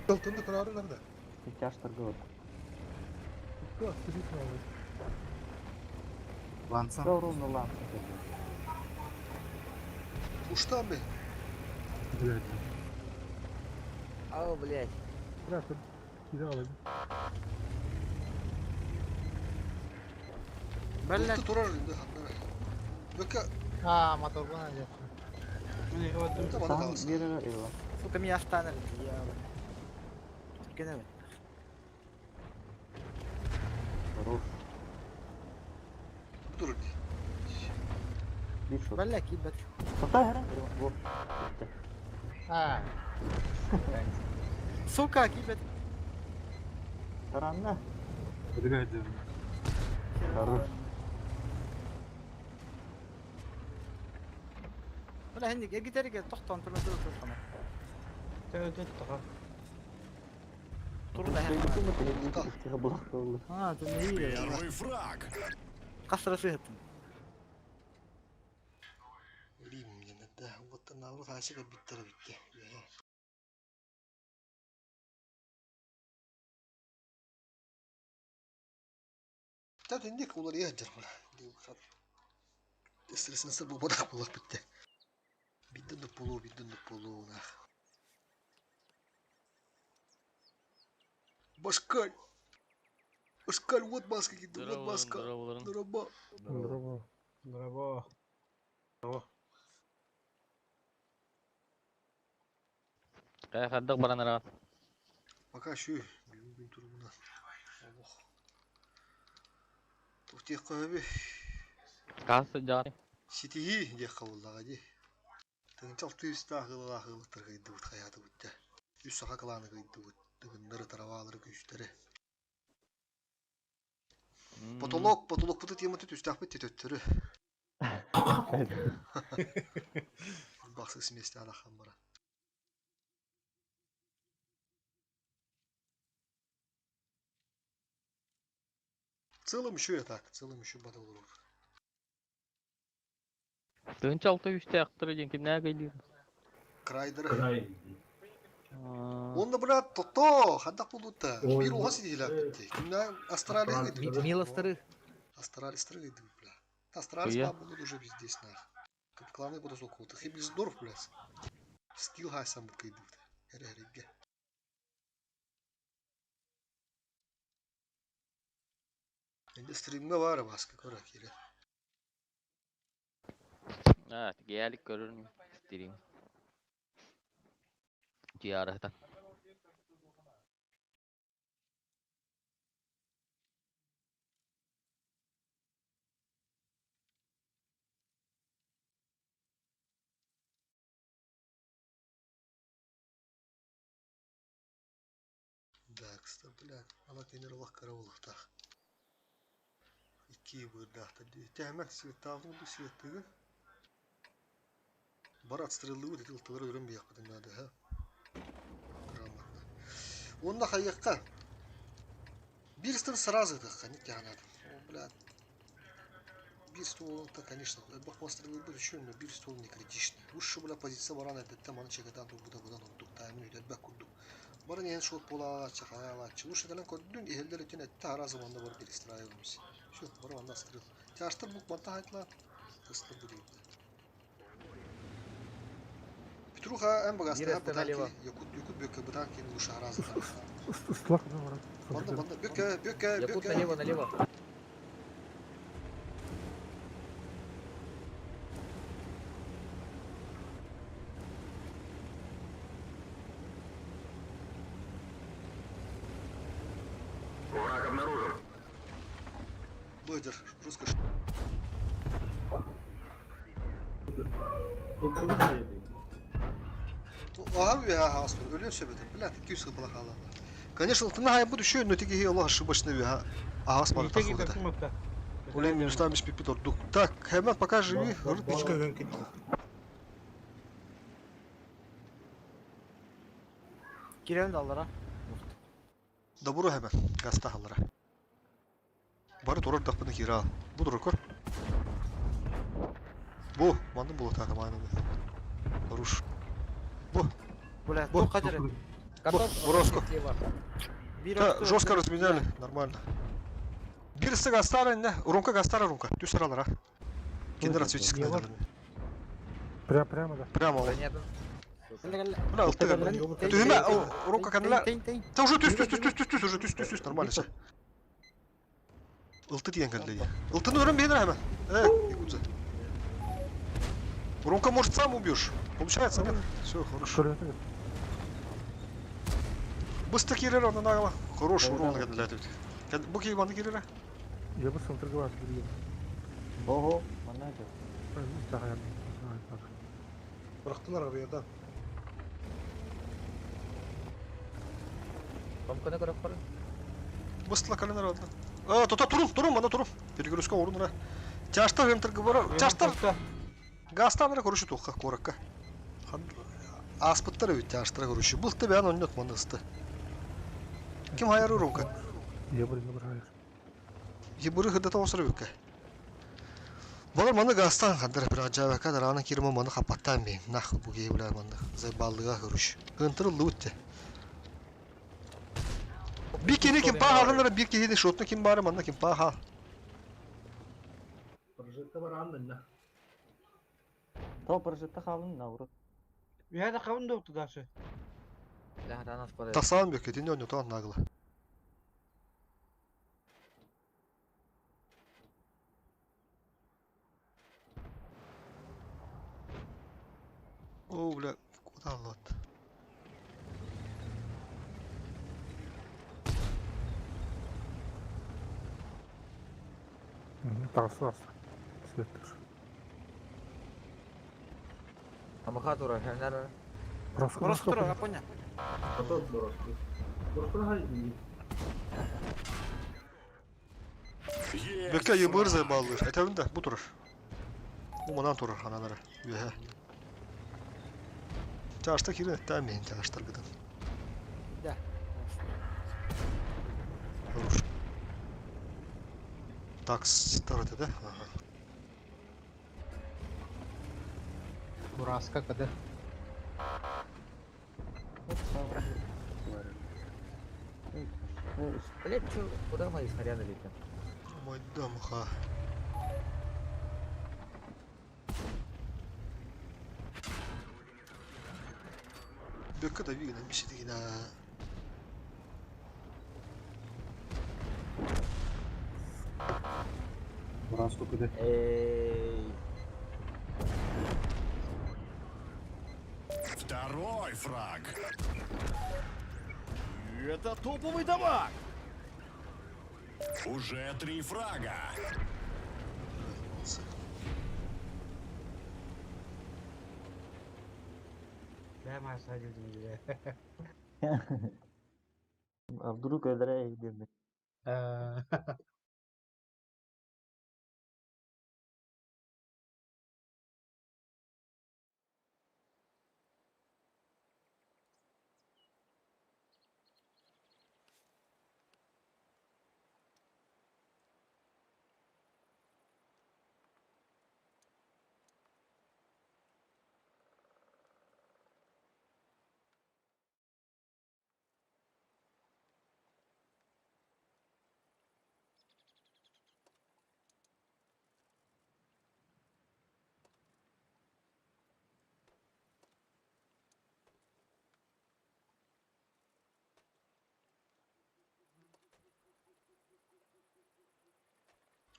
[SPEAKER 9] Altında kararı nerede?
[SPEAKER 6] İhtiyaç targı.
[SPEAKER 9] Yok, sürüsün abi.
[SPEAKER 6] Ровно лампа.
[SPEAKER 1] Uçtan be.
[SPEAKER 9] Блядь.
[SPEAKER 2] Ау, блядь.
[SPEAKER 9] Bırak. Gide alayım.
[SPEAKER 1] Buluttu turar indi hatlara. Yok ya.
[SPEAKER 5] اه ما تبغى نجح
[SPEAKER 1] Tamam
[SPEAKER 6] Sen
[SPEAKER 1] kalsın.
[SPEAKER 6] bir yere eyvah.
[SPEAKER 2] Сука, меня остановили, дьявол. Кинули.
[SPEAKER 6] Ruh.
[SPEAKER 1] Dur.
[SPEAKER 6] Bir şut.
[SPEAKER 2] Блядь, ебать.
[SPEAKER 6] Hatta her an. Bu.
[SPEAKER 5] اه
[SPEAKER 2] Сука, ебать.
[SPEAKER 6] Karanlık.
[SPEAKER 9] Блядь.
[SPEAKER 6] Ruh.
[SPEAKER 2] ولا هنيك اجي ترجع تحت انت ما تقدر Dur da hemen.
[SPEAKER 6] İhtiyar bulak oldu.
[SPEAKER 2] Ha, tümüyle ya.
[SPEAKER 8] Первый фраг.
[SPEAKER 2] Kasra sıhhatım.
[SPEAKER 1] Bileyim yine de. Vatan avlu taşı da bitti bitti. Tabii indik ular yahcar bana. Stresin sır bu badak bulak bitti. Bitti de pulu. Başkan. Başkan вот маска gitti. Вот маска. Дроба.
[SPEAKER 9] Здорово.
[SPEAKER 5] برافو
[SPEAKER 11] Kayakaddık baranlara.
[SPEAKER 1] Пока şu gün turumuna. Allah. Tuhti kahve.
[SPEAKER 11] Kası cani.
[SPEAKER 1] Sitihi diye kavullağa di. Tığınçal tüyüstü ahılı tırgıydı bu hayatı bitti. Üst saka kılanı kıydı bu. Tığınları taravaları güçleri. Potolog bu tut yamı tut üstah bitti töttürü. Baksı smesti alakam bana. Целым еще я так, целым еще батл olur.
[SPEAKER 11] Tığınç altı üstte yaktırıcın kim ne geliyor?
[SPEAKER 1] Крайдер. Он брат то, хадак булутта. Bir oha sidi hilak bitti. Kimden Astralya gidiyor.
[SPEAKER 2] Милостыры.
[SPEAKER 1] Астралия стрелит, бля. Астралия
[SPEAKER 11] Я?
[SPEAKER 1] спам будут уже здесь на. Как главный буду сокол. Ты Хибисдорф, блядь. Скилл хай сам кайдут. Эре-эреге. Endi stream'de var baskı korak yeri.
[SPEAKER 11] Evet, gelik görür müyüm? İstediğim. Ciğareten.
[SPEAKER 1] Да, кстати, блядь. Она тренировала караулов так. İki bırdahtı. Tehmek svetavını bu svettiği. Barat strelliği dedi ıltıları örüm bir yakıdın adı ha. Rahmetli. Onda hayyakka. Bir стол сразу это ходить я надо. Блядь. Bir стол-то, конечно, бах пострелы будет еще, но bir стол не критичный. Лучше, бля, позиция барана, это там она чекадан тут будан оттук таймын үйдет бак курдук. Баран ен шот болачы, хаялачы. Лучше делен көрдүн, эхелдер өтен этте ара заманда бар перестраиваемся. Şu, barı vanda sтрел. Çarştır bu manta haytla. Kıstı bu değil. Труха эм багаста
[SPEAKER 2] Гирес
[SPEAKER 1] бутаки.
[SPEAKER 2] налево.
[SPEAKER 1] Якут бөкө бутаки луша разы.
[SPEAKER 9] Услах, да, враг.
[SPEAKER 1] Банда бөкө
[SPEAKER 2] Якут налево, налево.
[SPEAKER 7] Враг обнаружен.
[SPEAKER 1] Блэдер, русская Ага, я хас, ölüyor söyledi. Блядь, 200 было хала. Конечно, ты на буду еще, но тиги Allah ошибочно виха. Ага, смотри, так
[SPEAKER 5] Итеги
[SPEAKER 1] вот.
[SPEAKER 5] бекмөккө.
[SPEAKER 1] Улей минус там без пипидор. Так, Хэммет, пока живи.
[SPEAKER 9] Бичка гонки.
[SPEAKER 2] Кирен даллара.
[SPEAKER 1] Добру Хэммет, гаста халара. Бары турар дақпыны кира. Бу турар кор. Бу, манды булы так, майны. Руш. Бу,
[SPEAKER 2] Бля,
[SPEAKER 1] Бо,
[SPEAKER 2] тут кадер. Готов?
[SPEAKER 1] Броско.
[SPEAKER 2] Слева. Бир
[SPEAKER 1] Та,
[SPEAKER 2] отстой,
[SPEAKER 1] жестко
[SPEAKER 2] бир
[SPEAKER 1] разменяли,
[SPEAKER 2] отстой.
[SPEAKER 1] нормально. Бирisi гастара, не? Румка гастара румка. Түс аралара. Генерациясыз кайдалар.
[SPEAKER 9] Прямо, да.
[SPEAKER 1] Прямо.
[SPEAKER 2] Понятно.
[SPEAKER 1] Бля, алтыга. Түзіме, румка канала.
[SPEAKER 2] Тейн.
[SPEAKER 1] Та уже түс, уже түс, нормально все. Ылты деген кәлді. Ылтыны өрім бейдір әмі. Якудза. Румка, может, сам убьешь. Получается, нет? Все, хорошо. Быстро кирера, он нагала. Хороший урон кәлді әтіп. Бұ кей банды кирера?
[SPEAKER 9] Я бы сам торговал.
[SPEAKER 6] Ого, мана жок.
[SPEAKER 9] Бырақтылар ғабияда.
[SPEAKER 2] Комканы көріп бары.
[SPEAKER 1] Быстла калинар алды. Тота турум, мана турум. Перегрузка орынына. Чаштар гемтіргі бара. Чаштар. Гастамыра көріші тоққа қораққа. Аспыттар өйт чаштар көріші. Бұлтты бән онын өтманы ұсты. Кім хайары ұрынқа?
[SPEAKER 9] Ебірін бір хайыр.
[SPEAKER 1] Ебірі ғыдата осыры өкке. Балар маны гастан қандар бір ажабы қадар аны керімі маны қапаттан бейін. Нақы бұл кейбілер маны зайбалыға көріш. Ғынтырылды өтті. Bir kere kim paha alınır, bir kere de şutlu kim bari manna kim paha.
[SPEAKER 4] Прожекта бар андын.
[SPEAKER 6] Тоо прожетта калын наурут.
[SPEAKER 5] Üyede kavun da yoktu daşı.
[SPEAKER 2] Лахта нас пора.
[SPEAKER 1] Tasağın bir kere ne oynuyor nagla. О, бля, куда лот?
[SPEAKER 9] Тағысы светтір.
[SPEAKER 2] Амаха тура, хернер.
[SPEAKER 9] Просто
[SPEAKER 2] тура, я понял.
[SPEAKER 4] Потом Бороско. Бороско haydi.
[SPEAKER 1] Bekle yıbır zayballı. Etevin de bu durur. Bu manan durur hanalara. Üye. Çarşıda kirin etmeyin çarşıda gidin.
[SPEAKER 2] Ya.
[SPEAKER 1] Olur. Taks tarafı da.
[SPEAKER 5] Buraska kadar.
[SPEAKER 2] Блять, чё, куда мои снаряды летят?
[SPEAKER 1] Мой дом ха. Бекка да видно, мисити на.
[SPEAKER 9] Браску куди.
[SPEAKER 2] Эй.
[SPEAKER 8] Второй фраг. Это топовый дамаг. Уже 3 фрага.
[SPEAKER 5] Ben masaj edeyim.
[SPEAKER 6] А вдруг öldüreyim demek.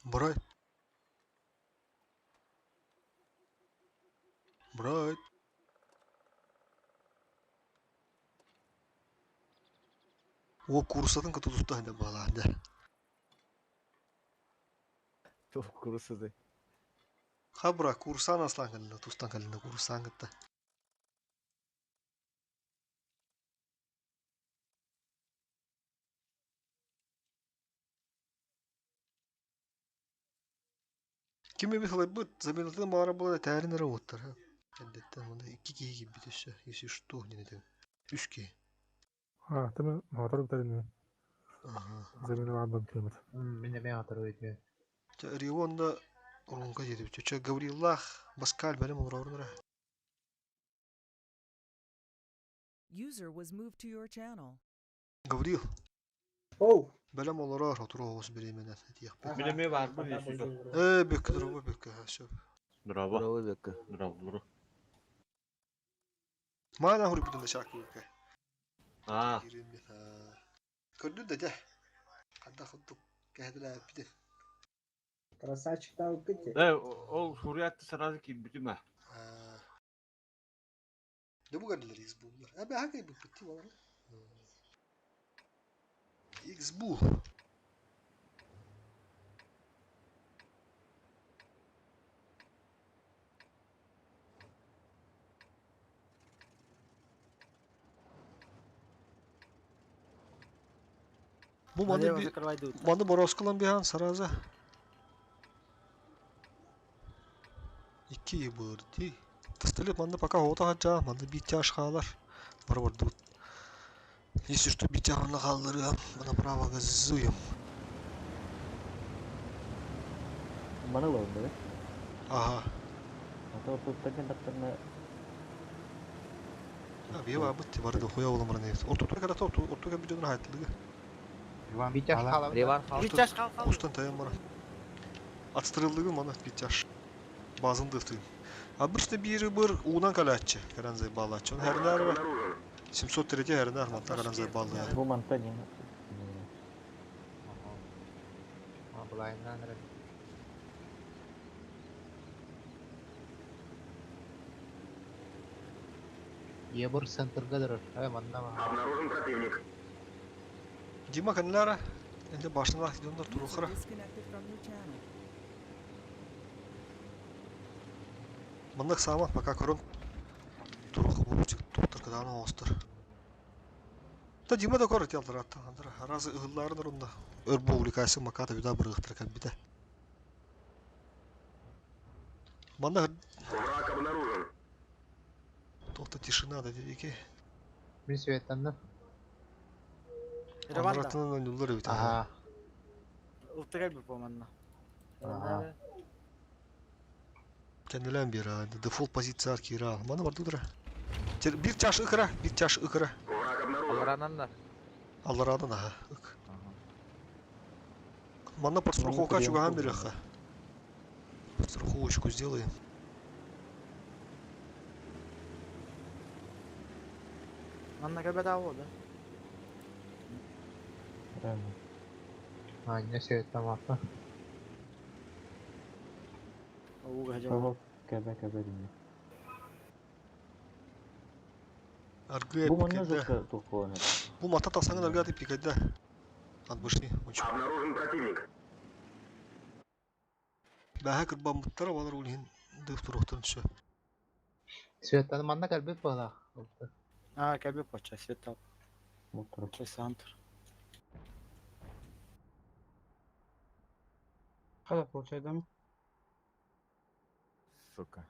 [SPEAKER 1] Брать. Брать. О, курсатын кытутута да баланда.
[SPEAKER 2] Tuh kursu deh.
[SPEAKER 1] Хабра курсан аслан калына, тустан калына курсан кытта. Кими бихлай бут, забилатын мара була тәрин работтар. Кәндеттен монда 2 киги gibi düşse, если что, не надо. 3 ки.
[SPEAKER 9] تمام معترض تاني
[SPEAKER 1] Ага.
[SPEAKER 9] زي ما انا عندهم كلمة
[SPEAKER 4] Мен эме атырып өйтү.
[SPEAKER 1] Рионда урунга жетип, чөчө Гаврилах, Баскаль бәлем урарынра.
[SPEAKER 10] User was moved to your channel.
[SPEAKER 1] Гаврил,
[SPEAKER 5] Оу.
[SPEAKER 1] бәлем оларар, отуруғыз беременен.
[SPEAKER 5] Билеме бар бу Иисус.
[SPEAKER 1] Бекке, дұрова, бекке, сөп.
[SPEAKER 2] Bravo Bekka.
[SPEAKER 1] Мана хури бүтінді шақы бекке.
[SPEAKER 5] Аа.
[SPEAKER 1] Көрді да, қанда құттық кәділі әпіді.
[SPEAKER 5] Красавчик та укыты.
[SPEAKER 6] Ол Хуриятты сразу кибитиме.
[SPEAKER 1] Да bu kadar İzbul. Abi hakikaten bu bitti var. İzbul. Bu
[SPEAKER 2] Надеюсь,
[SPEAKER 1] bana bir
[SPEAKER 2] закрывай дуд.
[SPEAKER 1] bana boros kılan bir han saraza. 2 yıbırdı. Тастелет манда пока хота хаджа, манда битяш халар. Бар тут. Если что битяш на халлары, бана право газуем.
[SPEAKER 6] Mana lo be?
[SPEAKER 1] Ага.
[SPEAKER 6] Atau tuttakin taktarna
[SPEAKER 1] Abi ya bitti vardı hoya olamara ne? Orta kadar orta kadar videonun hayatlığı.
[SPEAKER 4] Битяш кала.
[SPEAKER 2] Реван хал.
[SPEAKER 1] Устан таям бара. Atstırıldığı mana bitiş. Bazında tıym. Обычно бiri bir uğunan kalatçı. Karanzay bağlatçı. Onun her ner var. 703 her ner manta karanzay bağlı.
[SPEAKER 6] bu mantan ya.
[SPEAKER 4] Булайнан. Ебур центрга дырыр. Манда.
[SPEAKER 7] Обнаружен противник.
[SPEAKER 1] Дима kanlara. Ende başına gidiyorlar
[SPEAKER 10] User
[SPEAKER 1] turuklara.
[SPEAKER 10] disconnected from your channel.
[SPEAKER 1] Мандак сама пока корон. Туруху булучик туптар каданы остыр. Та Дима да корот ялдыр атты. Разы ылларыдыр онда. Өр публикасы маката бида бір ықтыр кәлбиде. Манда
[SPEAKER 7] Враг обнаружен.
[SPEAKER 1] тоқта тишина да дедеке.
[SPEAKER 4] Мен светанды.
[SPEAKER 2] Реван да.
[SPEAKER 1] Анратынан ойнулар бит.
[SPEAKER 4] Ага.
[SPEAKER 2] Ультыгай bir поманна.
[SPEAKER 4] Ага.
[SPEAKER 1] Kendilen bir ha. Default pozisiya kira. Mana vardı dura. Bir çaş ıkıra, bir çaş ıkıra.
[SPEAKER 7] Враг обнаружен.
[SPEAKER 2] Аларанан да.
[SPEAKER 1] Алларадан aha. Ык. Mana подстраховка чуган береха. Подстраховочку сделаем.
[SPEAKER 2] Манна кабе да вода.
[SPEAKER 4] Не светам апа.
[SPEAKER 2] Оу гажа.
[SPEAKER 6] Tamam. Kebe dinle.
[SPEAKER 1] Аргы
[SPEAKER 6] Bu mana
[SPEAKER 1] пикайда.
[SPEAKER 6] zıkkı tuğunu.
[SPEAKER 1] Bu mata tasаңын аргады пикайда. Отбышни. Очень.
[SPEAKER 7] Обнаружен противник.
[SPEAKER 1] Бәһә кырбан буттара балар улин дыф турухтан төшө.
[SPEAKER 4] Светанды манда калбек бала.
[SPEAKER 2] А, кабе поча света.
[SPEAKER 6] Motor.
[SPEAKER 2] Чесантр.
[SPEAKER 5] Hala portayda mı?
[SPEAKER 2] Сука.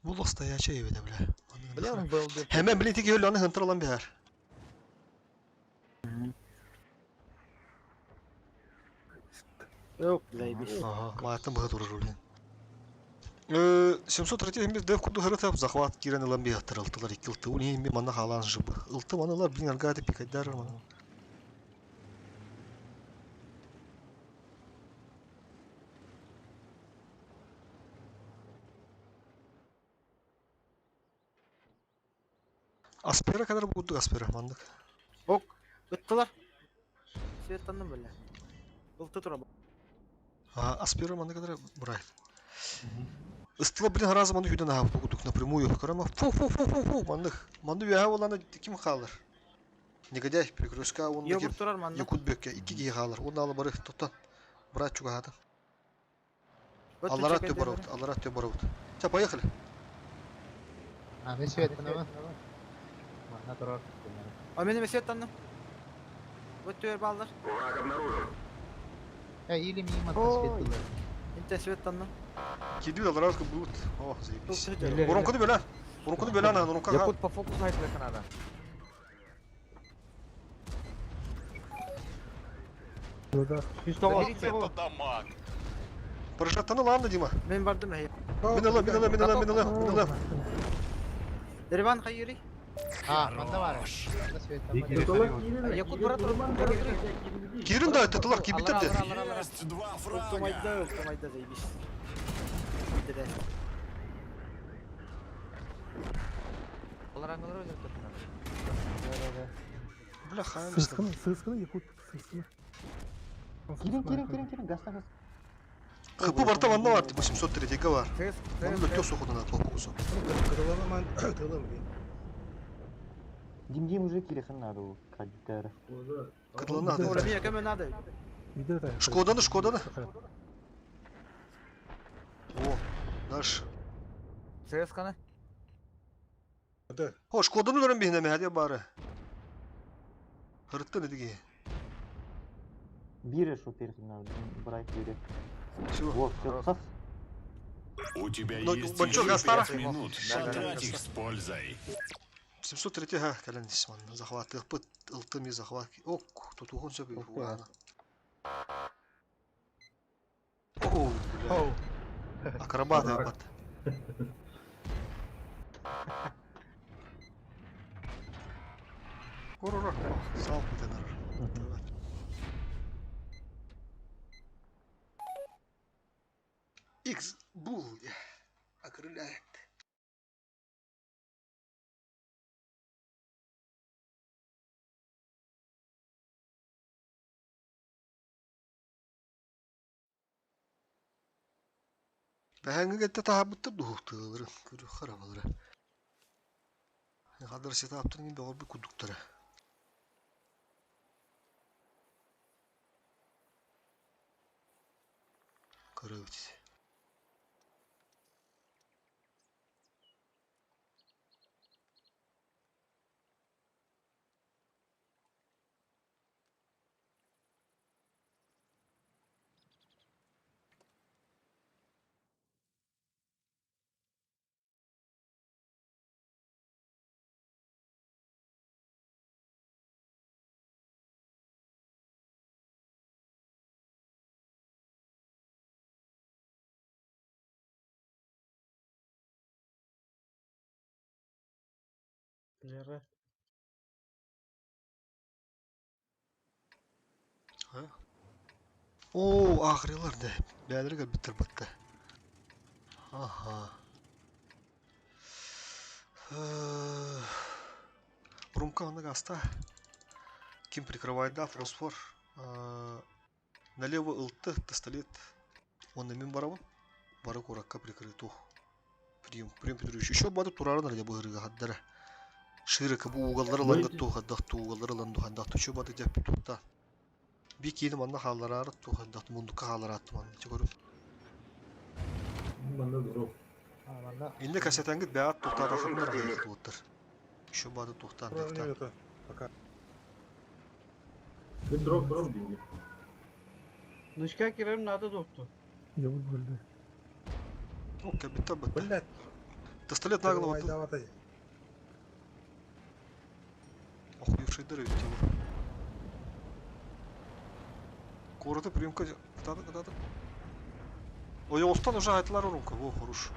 [SPEAKER 1] Бул стояча эбеде биле.
[SPEAKER 2] Білем был деп.
[SPEAKER 1] Hemen bilin teki höllanı hıntır alan bir her.
[SPEAKER 2] Yok bileydi.
[SPEAKER 1] Ага, маятын бұғы тұрыр улин. 731 дев куду хырытап захват кирен ылан бі аттыр ылтылар 2 ылты. Улин ембе мана халан жыбы. Ылты маналар білин аргады пикайдар мана. Аспера kadar bulduk aspera mandık.
[SPEAKER 2] Ok. Öttüler. Svettandım böyle. Iltı tura.
[SPEAKER 1] Ha, аспера mandık kadar buraya. Istıla bilin her zaman hüden ha bulduk напрямую. Karama фу mandık. Mandı ya olana kim kalır? Негодяй перекрестка он
[SPEAKER 2] Yo
[SPEAKER 1] таким
[SPEAKER 2] vurturar mı?
[SPEAKER 1] Yakut bökke 2 giy kalır. Onu alıp barı tutan. Брат чуга hadi. Allah rahat diyor baravut. Allah rahat diyor baravut. Çap поехали.
[SPEAKER 5] А, мен Светанова. Мана тұрар.
[SPEAKER 2] O benim Svettandım. Öttüver ballar.
[SPEAKER 7] Враг обнаружен.
[SPEAKER 5] Или мимо Светанова.
[SPEAKER 2] İnte Svettandım.
[SPEAKER 1] Gidiyor Allah razı bulut. Oh zaybis.
[SPEAKER 5] Eller-
[SPEAKER 1] Воронканы бөлә. Воронканы бөлә ана, воронка.
[SPEAKER 2] Yakut по фокусу айтылы канада.
[SPEAKER 8] Это дамаг.
[SPEAKER 1] Прожаттаны ладно, Дима.
[SPEAKER 2] Ben vardım ya.
[SPEAKER 1] Минала.
[SPEAKER 2] Derivan hayırı.
[SPEAKER 5] А, манда бар. Манда Светанова.
[SPEAKER 4] Тоталар кирен.
[SPEAKER 2] Yakut bura tur.
[SPEAKER 1] Кирин да тытылак кибитер де.
[SPEAKER 8] Есть 2 фрага.
[SPEAKER 2] Ultumayda zaybis. Gitti de. Onlar hangileri öyle tuttular?
[SPEAKER 1] Бля, хайм.
[SPEAKER 6] Кирин, гаста газ.
[SPEAKER 1] Хыпы барта ванда бар, 803 бар.
[SPEAKER 2] Tez.
[SPEAKER 1] Onu da kös okuduğuna topuğusu.
[SPEAKER 9] Кырылаламан тылым бин.
[SPEAKER 6] Дим уже кирехан надо у кадитера.
[SPEAKER 1] Kıtılığına hadi.
[SPEAKER 2] Orada bir yakın adı.
[SPEAKER 1] Шкоданы. О, наш.
[SPEAKER 2] Ses kanı.
[SPEAKER 1] О, Шкоданы дөрен бихнеме hadi бары. Хырытты ne digi.
[SPEAKER 6] Бире шо перехан надо. Брать бире.
[SPEAKER 1] Всё.
[SPEAKER 6] Вот, всё, сас.
[SPEAKER 8] У тебя
[SPEAKER 1] Ну,
[SPEAKER 8] есть
[SPEAKER 1] большой
[SPEAKER 8] еще
[SPEAKER 1] Гастара.
[SPEAKER 8] 5 минут. Потрать их с пользой.
[SPEAKER 1] 703 га, кален дисман. Захват, ылтыми захват. Ок, тут ухон сөбі. О, бля. Акробат yapат. Ора, сал битенер. X бул. Окрыляет. Бәһәңгә гәтә таһабытты дуһтылыр. Күрү харабалар. Хәдер сетаптыр инде бар бу кудуктары. Көрөбүз. Oo, ahırlar da. Bəylərə bitir batdı. Aha. Румка на гаста. Ким прикрывает, да, фосфор. Налево ЛТ, пистолет. Он на мин барабан. Барак уракка прикрыт. Прием петрович. Еще бады турарынар я быгырыга хаддара. Ширыка бу угаллары лангатту хаддакту угаллары ланду хаддакту. Еще бады жап тутта. Bir kiydim anna hallara tuhandat mundukka hallara attım anna çıkarım.
[SPEAKER 4] Manda duru.
[SPEAKER 1] İndi kasetten git beat tuhta da fırlar diye tuttur. Şu badı tuhtan tuhtan.
[SPEAKER 4] Bir drop dinle.
[SPEAKER 5] Дышка кирем надо доктор.
[SPEAKER 1] Окей, bitti bitti.
[SPEAKER 9] Блядь,
[SPEAKER 1] Пистолет на голову.
[SPEAKER 9] давай.
[SPEAKER 1] Охуевший дыры ведь его. Кураты приемка. Куда-то. Ой, устан уже айтылар урумка. Во, хорош.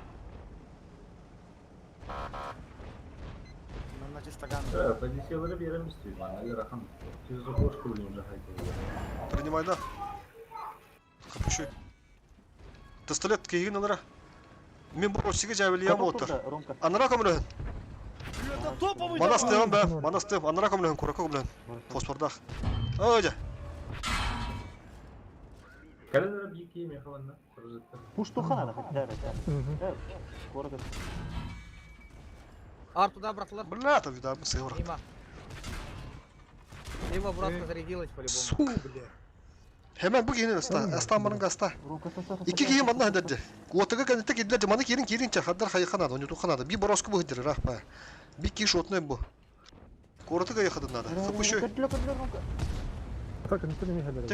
[SPEAKER 2] Bunlar çistagan.
[SPEAKER 4] Позициялары берем istiyor. Ali Rahan. Siz de hoş kılın уже haydi.
[SPEAKER 1] Принимай, да. Капучой. Пистолет кейгин алара. Мен бұл осыға жәвілі ям отыр.
[SPEAKER 6] Ромка.
[SPEAKER 1] Анара көмілі. Mana Stevan be. Mana Stevan. Anlara komlen, kuraka komlen. Fosfordak. Öyle.
[SPEAKER 4] Kalender bir iki yemeği falan da.
[SPEAKER 6] Puştu kanada hatta. Evet. Korada.
[SPEAKER 5] Артуда, братлар.
[SPEAKER 1] Бля, там видно, сыворот.
[SPEAKER 5] Мимо. Либо братка зарядилась по-любому.
[SPEAKER 9] Су, бля.
[SPEAKER 1] Hemen bu giyinin ısta. Aslanmanın gasta. İki giyin bana hadi. Otaga kanıta gidiler. Mana kirin kirin çak. Haddar hayır kanada. Onu kanada. Bir borosku bu hıdır. Rahpa. Bir kiş otne bu. Korota gayı kadın nada. Kapışı. Ya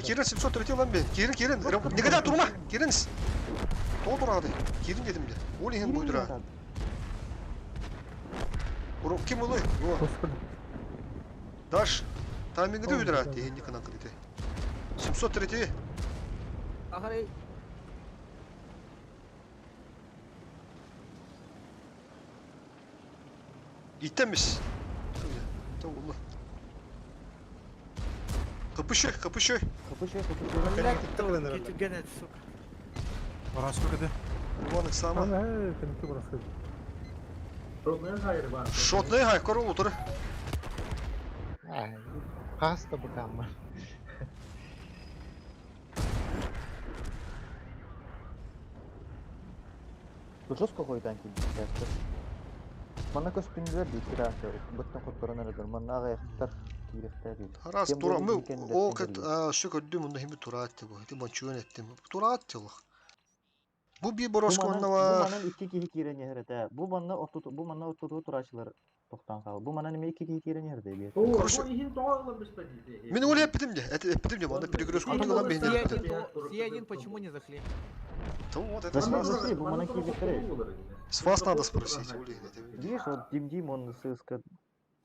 [SPEAKER 1] kirin 730 lan be. Kirin. Ne kadar durma. Kiriniz. Doldur hadi. Kirin dedim ya. Oli hem buydur ha. Bro kim oluyor? Yo. Daş. Timing'i de buydur ha. Diye kanan kırıtı. 730.
[SPEAKER 5] Ахарай.
[SPEAKER 1] İttemiş. Tamam. Kapışı.
[SPEAKER 6] Kapışıyor.
[SPEAKER 2] Кеткен сука.
[SPEAKER 9] Бараску каде?
[SPEAKER 1] Иванок сама.
[SPEAKER 4] Şotlayan hayır var.
[SPEAKER 1] Шотный хай, корол утыр.
[SPEAKER 6] Хаста букамма. Жестко койдан келді. Мана көспінділер дейді кирасы. Бұттың құттырын әрдір. Мана ағаяқтар кейліктер дейді.
[SPEAKER 1] Харас тура. О, şu gördüm onu hem tura attı bu. Hadi maçı yönettim. Tura attı Allah. Bu bir borosku onda
[SPEAKER 6] Bu
[SPEAKER 1] var.
[SPEAKER 6] manın iki kişi kireni herete. Bu manna otutu turaçılar toktan kal. Bu manın iki kişi kireni herete bir.
[SPEAKER 4] Oo,
[SPEAKER 1] Kuruş-
[SPEAKER 4] bu ihin doğalmış da dedi.
[SPEAKER 1] Ben öyle yaptım de. Yaptım de. Bana перегрузку
[SPEAKER 4] Iyi
[SPEAKER 1] oldu lan
[SPEAKER 4] olur,
[SPEAKER 1] benim.
[SPEAKER 4] iyi
[SPEAKER 1] Yaptım.
[SPEAKER 4] olur.
[SPEAKER 5] Си-1 почему не захли?
[SPEAKER 1] Tamam вот это
[SPEAKER 6] Зашли,
[SPEAKER 1] с вас.
[SPEAKER 6] зашли, bu mana кейліктер.
[SPEAKER 1] С вас надо спросить.
[SPEAKER 6] Видишь, вот Дим он сыска.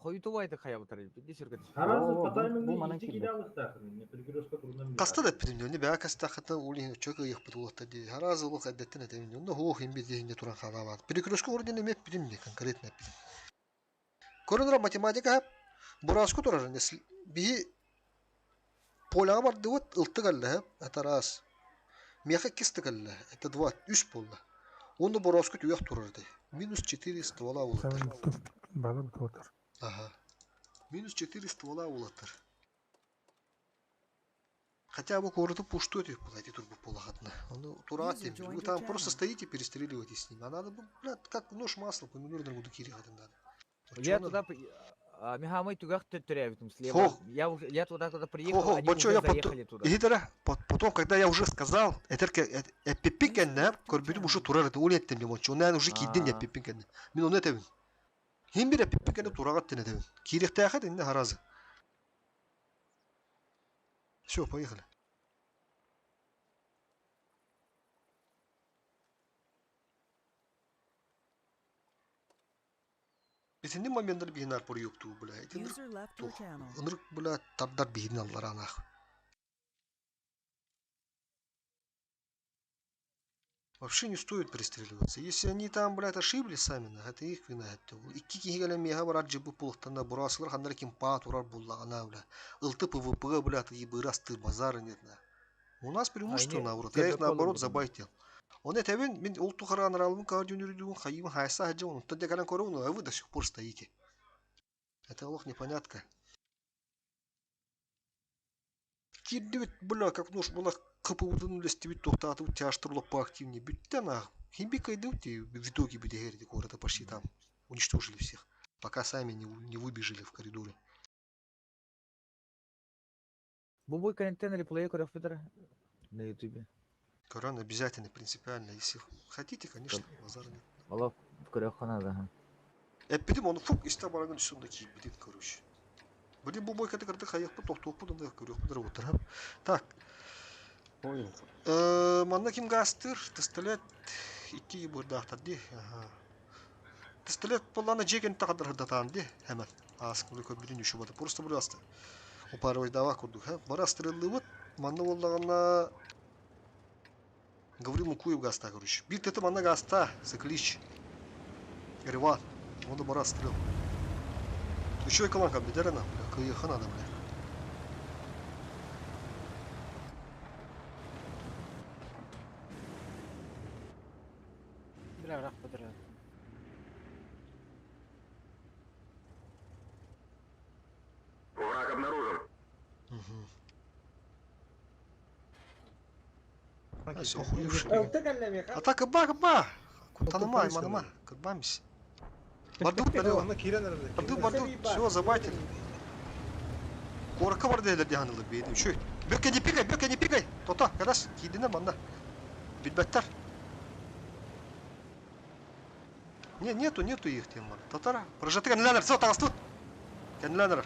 [SPEAKER 5] Хойтувайды хаябытыр. Биди сürgüt.
[SPEAKER 4] Harazı
[SPEAKER 6] Oo, bu
[SPEAKER 4] patayımın
[SPEAKER 6] bana
[SPEAKER 4] iki
[SPEAKER 6] kirli.
[SPEAKER 4] kilo alıstı. Ne pergüroska kurundan bir.
[SPEAKER 1] Kasta da yaptım de. Ne be kasta hatta öyle çok iyi yaptı oldu dedi. Haraz olup adettin edelim. Onda ho hem bir dihinde turan hala var. Перегрузку orada ne yaptım de конкретно yaptım. Коренра математика hep burasku turar. Bir pola var dıvıt ıltı galle hep. Ataraz. Меха кисты galle. Это 2 3 polda. Onda burasku tüyak turardı. Minus 4 ствола ulatır. Ага. Минус 4 ствола улатыр. Хотя бы коротко пуштуете, эти турбо полагатно. Он туратим. Вы там просто стоите, перестреливаете с ним. А надо, блядь, как нож масло по минорному дукире надо.
[SPEAKER 5] Я туда Михамой тугах теттеревитум слева.
[SPEAKER 1] Хох.
[SPEAKER 5] Я туда приехал,
[SPEAKER 1] Хох,
[SPEAKER 5] они
[SPEAKER 1] бачо,
[SPEAKER 5] уже
[SPEAKER 1] я
[SPEAKER 5] заехали туда.
[SPEAKER 1] потом, когда я уже сказал, это пипикенне, корбидум уже турар, это улеттем не мочу. Он уже кидин я пипикенне. Мин он это. Хим бир пипикенне турагат не это. Кирихте ахад инде харазы. Все, поехали. Битинде моменттер бигинар пор юкту, бля.
[SPEAKER 10] User left your channel.
[SPEAKER 1] Ыныр, бля, тардар бигин аллар анах. Вообще не стоит перестреливаться. Если они там, блядь, ошиблись сами, это их вина. Икки кигеле мега барат жибу пулықтанда бурасылар хандар ким паат урар буллағана, бля. Ылты ПВП, блядь, ебырасты базары нет, на. У нас преимущество наоборот. Я их наоборот забайтил. Он это мен ол тухаран ралым кардионеридуун хайым хайса хаджа он тадя калан корон, а вы до сих пор стоите. Это лох непонятка. Киддивит, бля, как нож была капывудын лестивит тохтатып тяжтырлып поактивнее. Бюттен ах. Химбика идете в итоге бедегерди города почти там. Уничтожили всех. Пока сами не выбежали в коридоре.
[SPEAKER 5] Бубой контент или плей корафидер на ютубе.
[SPEAKER 1] Коран обязательно, принципиально. Если хотите, конечно, базар нет.
[SPEAKER 5] Вала в корехана.
[SPEAKER 1] Эпидем он фук из табараган сундуки бедит, короче. Блин, бубой когда хаях поток да корёх подработар. Так. Манна ким гастыр, тестелет икки бурдахтады. Ага. Тестелет полана жеген тагдар датанды. Hemen. Аскылы көбүрүн үшүбады. Просто бурасты. Упарой дава курдук, ха. Барастырылды вот. Манна боллагана Говорил Мукуев гаста, короче. Бит это манна гаста, заклич. Реван. Он до бара стрел. Еще и колонка бедерена, бля, каяха надо, бля.
[SPEAKER 5] Бля, рах подряд.
[SPEAKER 1] Ась охуевший.
[SPEAKER 4] تكلم يا
[SPEAKER 1] Атака ба. Кутаныма, иманыма. Кытбамис. Барды барды.
[SPEAKER 9] Ана кирен эреле.
[SPEAKER 1] Барды. Все, забайтили. Корка бар дейлер диханылы бейдим. Шөй. Бөкке не пикай. Тота, кадас. Кидіне манда. Битбеттер. Нету их тем. Татара. Прожаты канлянер. Все, тагастут. Канлянер.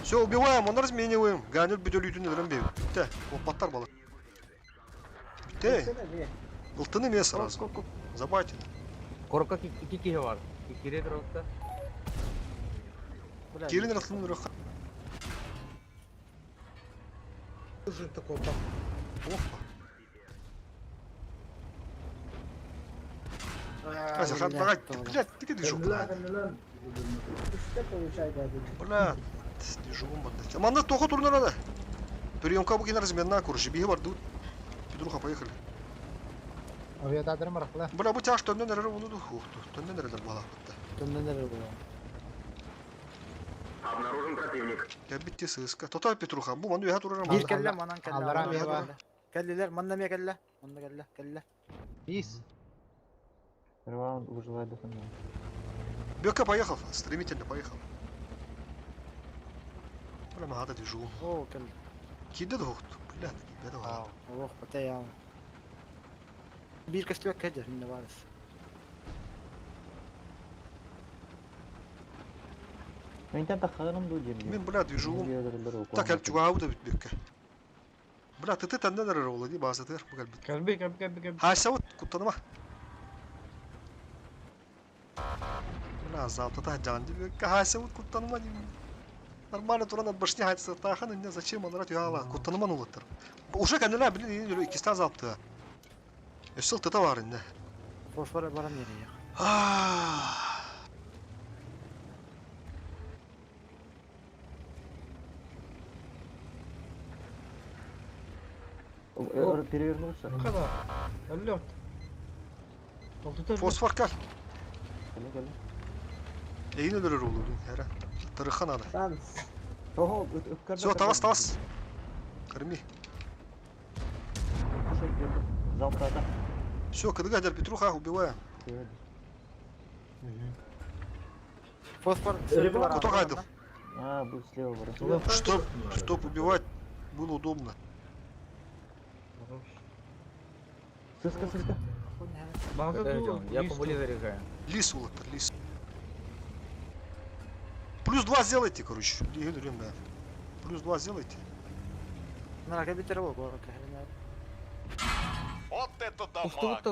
[SPEAKER 1] Все, убиваем, он размениваем. Ганет бедолюту не драмбею. Битте. Опаттар бала. Битте. Ылтыны мен сразу. Забайтили.
[SPEAKER 2] Корка iki kişi var. İkili dropta.
[SPEAKER 1] Кирин ылтыны рöха.
[SPEAKER 9] Уже такой там.
[SPEAKER 1] Опа. Ася, хат багать. Блядь, ты где жук? Блядь. Движугum барды. Манда тоха турнар ада. Приемка бugün разменна куржи. Биги бар тут. Пидруха поехали.
[SPEAKER 5] Aviadadırım maraqla.
[SPEAKER 1] Бля, bu тяж tönden nereye bulundu? Tönden nereler bala hatta.
[SPEAKER 7] Обнаружен противник.
[SPEAKER 1] Ya bitti sığıska. Total Petruha. Bu mandu ya turarım.
[SPEAKER 2] Bir kelle manan kelle.
[SPEAKER 5] Allara
[SPEAKER 2] manan
[SPEAKER 5] bir var.
[SPEAKER 2] kelle. Kelleler manna mı kelle? Manna kelle.
[SPEAKER 5] Biz.
[SPEAKER 6] Раунд выживает до конца.
[SPEAKER 1] Бёка поехал. Стремительно поехал. Бля, мага движу.
[SPEAKER 2] Oo kelle.
[SPEAKER 1] Киде дохт. Бля, беда var.
[SPEAKER 2] Oh patay ya. Bir kesti yok keder ne var?
[SPEAKER 6] انت تخيلهم دول جيم.
[SPEAKER 1] Мен, бля, движу. Так, я чугау да бит бёка. Бля, ты тәнден нерер олы ди база тер. Bu gelbit.
[SPEAKER 5] Kalbi.
[SPEAKER 1] Haysa ут куттаныма. Бля, завтра та жанди бёка. Haysa ут куттаныма ди. Нормально туран от башни haysa тахан не зачем он рат яла. Куттаныма улаттыр. Уже кәнелә билин икистан запты. Өсөл тата бар инде.
[SPEAKER 2] Fosfora baran yeri ya.
[SPEAKER 6] Перевернулся.
[SPEAKER 5] Kadar. Öyle. Oldu
[SPEAKER 1] Fosfor kal.
[SPEAKER 6] Gel.
[SPEAKER 1] Eyin ölür olur her. Tırıkhan ada.
[SPEAKER 6] Ого,
[SPEAKER 1] Все, тавас. Кырми.
[SPEAKER 6] Завтра да.
[SPEAKER 1] Все, когда гадер Петруха убиваем.
[SPEAKER 2] Fosfor.
[SPEAKER 1] Кто гайдов?
[SPEAKER 6] А, будет слева вырос.
[SPEAKER 1] Чтоб убивать было удобно.
[SPEAKER 6] Сыска.
[SPEAKER 2] Я помоли заряжаю.
[SPEAKER 1] Лис улаттыр, лис. Плюс 2 сделайте, короче. Да. Плюс 2 сделайте.
[SPEAKER 2] На ракете его горка.
[SPEAKER 8] Вот это дамаг!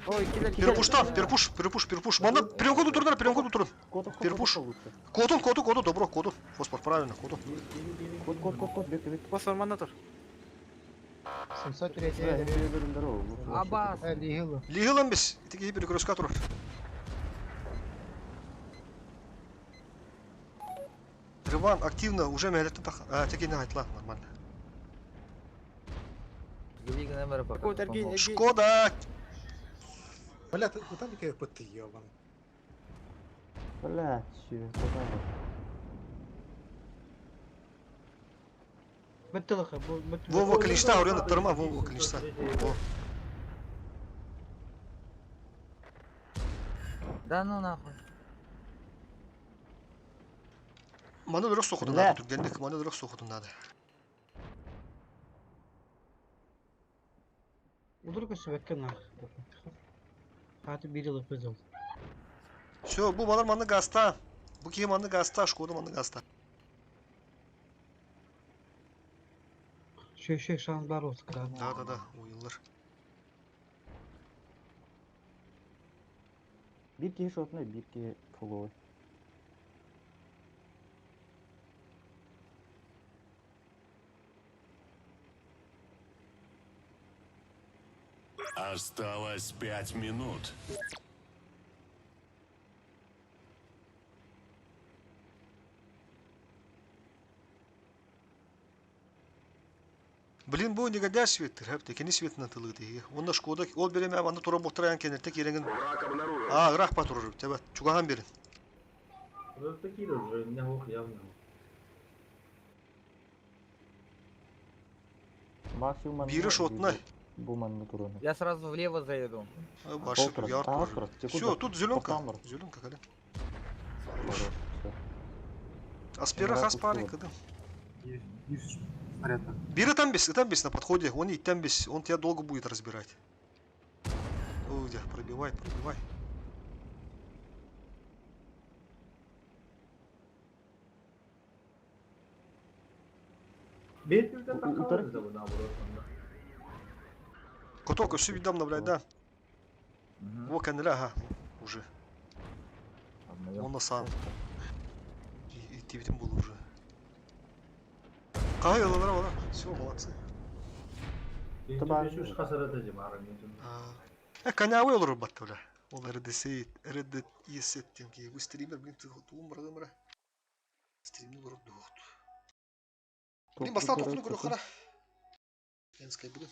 [SPEAKER 2] Ой, киллер.
[SPEAKER 1] Перепуш. Манда, переходу турнар. Перепуш. Коду, добро, коду. Фосфор, правильно, коду.
[SPEAKER 6] Код, бег.
[SPEAKER 2] Fosfor manna tur.
[SPEAKER 5] 703.
[SPEAKER 6] Перевернул дорогу.
[SPEAKER 5] Абас. Лигило.
[SPEAKER 1] Лигилан без. Итеги перекрестка турар. Рыван активно уже мелетен так. Теги не айтла, нормально.
[SPEAKER 2] Какой торги?
[SPEAKER 1] Шкода.
[SPEAKER 9] Бля, ты там какая ПТ, ёбан.
[SPEAKER 6] Блядь, чё,
[SPEAKER 5] Беттелха.
[SPEAKER 1] Во, клинчта, урена тырма, во, клинчта. Во.
[SPEAKER 2] Да ну нахуй.
[SPEAKER 1] Мана дұрық соқудun надо, түргендік, мана дұрық соқудun надо.
[SPEAKER 5] Удурка сөбеккен Хаты bir yıl öpüz oldu.
[SPEAKER 1] Все, bu манар маны гаста. Bu кие маны гаста, Шкода маны гаста.
[SPEAKER 5] Şey şans var olsun kral.
[SPEAKER 1] Да, oyunlar.
[SPEAKER 6] Bir kişi şotuna, bir kişi full.
[SPEAKER 8] Осталось 5 минут.
[SPEAKER 1] Блин, bu негодяй светтер, hep tekeni svetine tılığı diye. Onda Şkoda, ol bereme, anda tora bohtarayan kenette kerengin.
[SPEAKER 7] Враг обнаружен.
[SPEAKER 1] Grak paturur, tebe, çugahan berin.
[SPEAKER 4] Вот такие же, не ох, явно.
[SPEAKER 6] Максимум
[SPEAKER 1] Бири шотна.
[SPEAKER 6] Бу манны тураны.
[SPEAKER 2] Я сразу влево заеду.
[SPEAKER 1] Башы
[SPEAKER 6] Толтырып,
[SPEAKER 1] яр
[SPEAKER 6] тағы
[SPEAKER 1] тоже.
[SPEAKER 6] тұрады. Тек
[SPEAKER 1] Все,
[SPEAKER 6] куда?
[SPEAKER 1] тут зеленка.
[SPEAKER 6] Тоқтам бар.
[SPEAKER 1] Зеленка, кәлем.
[SPEAKER 6] Всё.
[SPEAKER 1] Аспера
[SPEAKER 6] Мрак
[SPEAKER 1] хаспары,
[SPEAKER 6] устроен.
[SPEAKER 1] кәдім.
[SPEAKER 9] Есть. Понятно.
[SPEAKER 1] Бири там без на подходе. Он и там без. Он тебя долго будет разбирать. Ой, да, пробивай.
[SPEAKER 4] Бетюльden takalırız da buna burasında.
[SPEAKER 1] Коток, все видам наблюдать, да? Во, канеля, ага. Уже. Он на сам. И ты видим был уже. Кага yollara var ha. Все, молодцы.
[SPEAKER 4] Бетюльden şu hasar atacağım arayın.
[SPEAKER 1] Конявый olur battı öyle. Onları Red есеттен ki bu streamer benim tuğum bırakımıra. Streamini görüp doğdu. Benim bastan topunu görüyor kara. Ben skaybilim.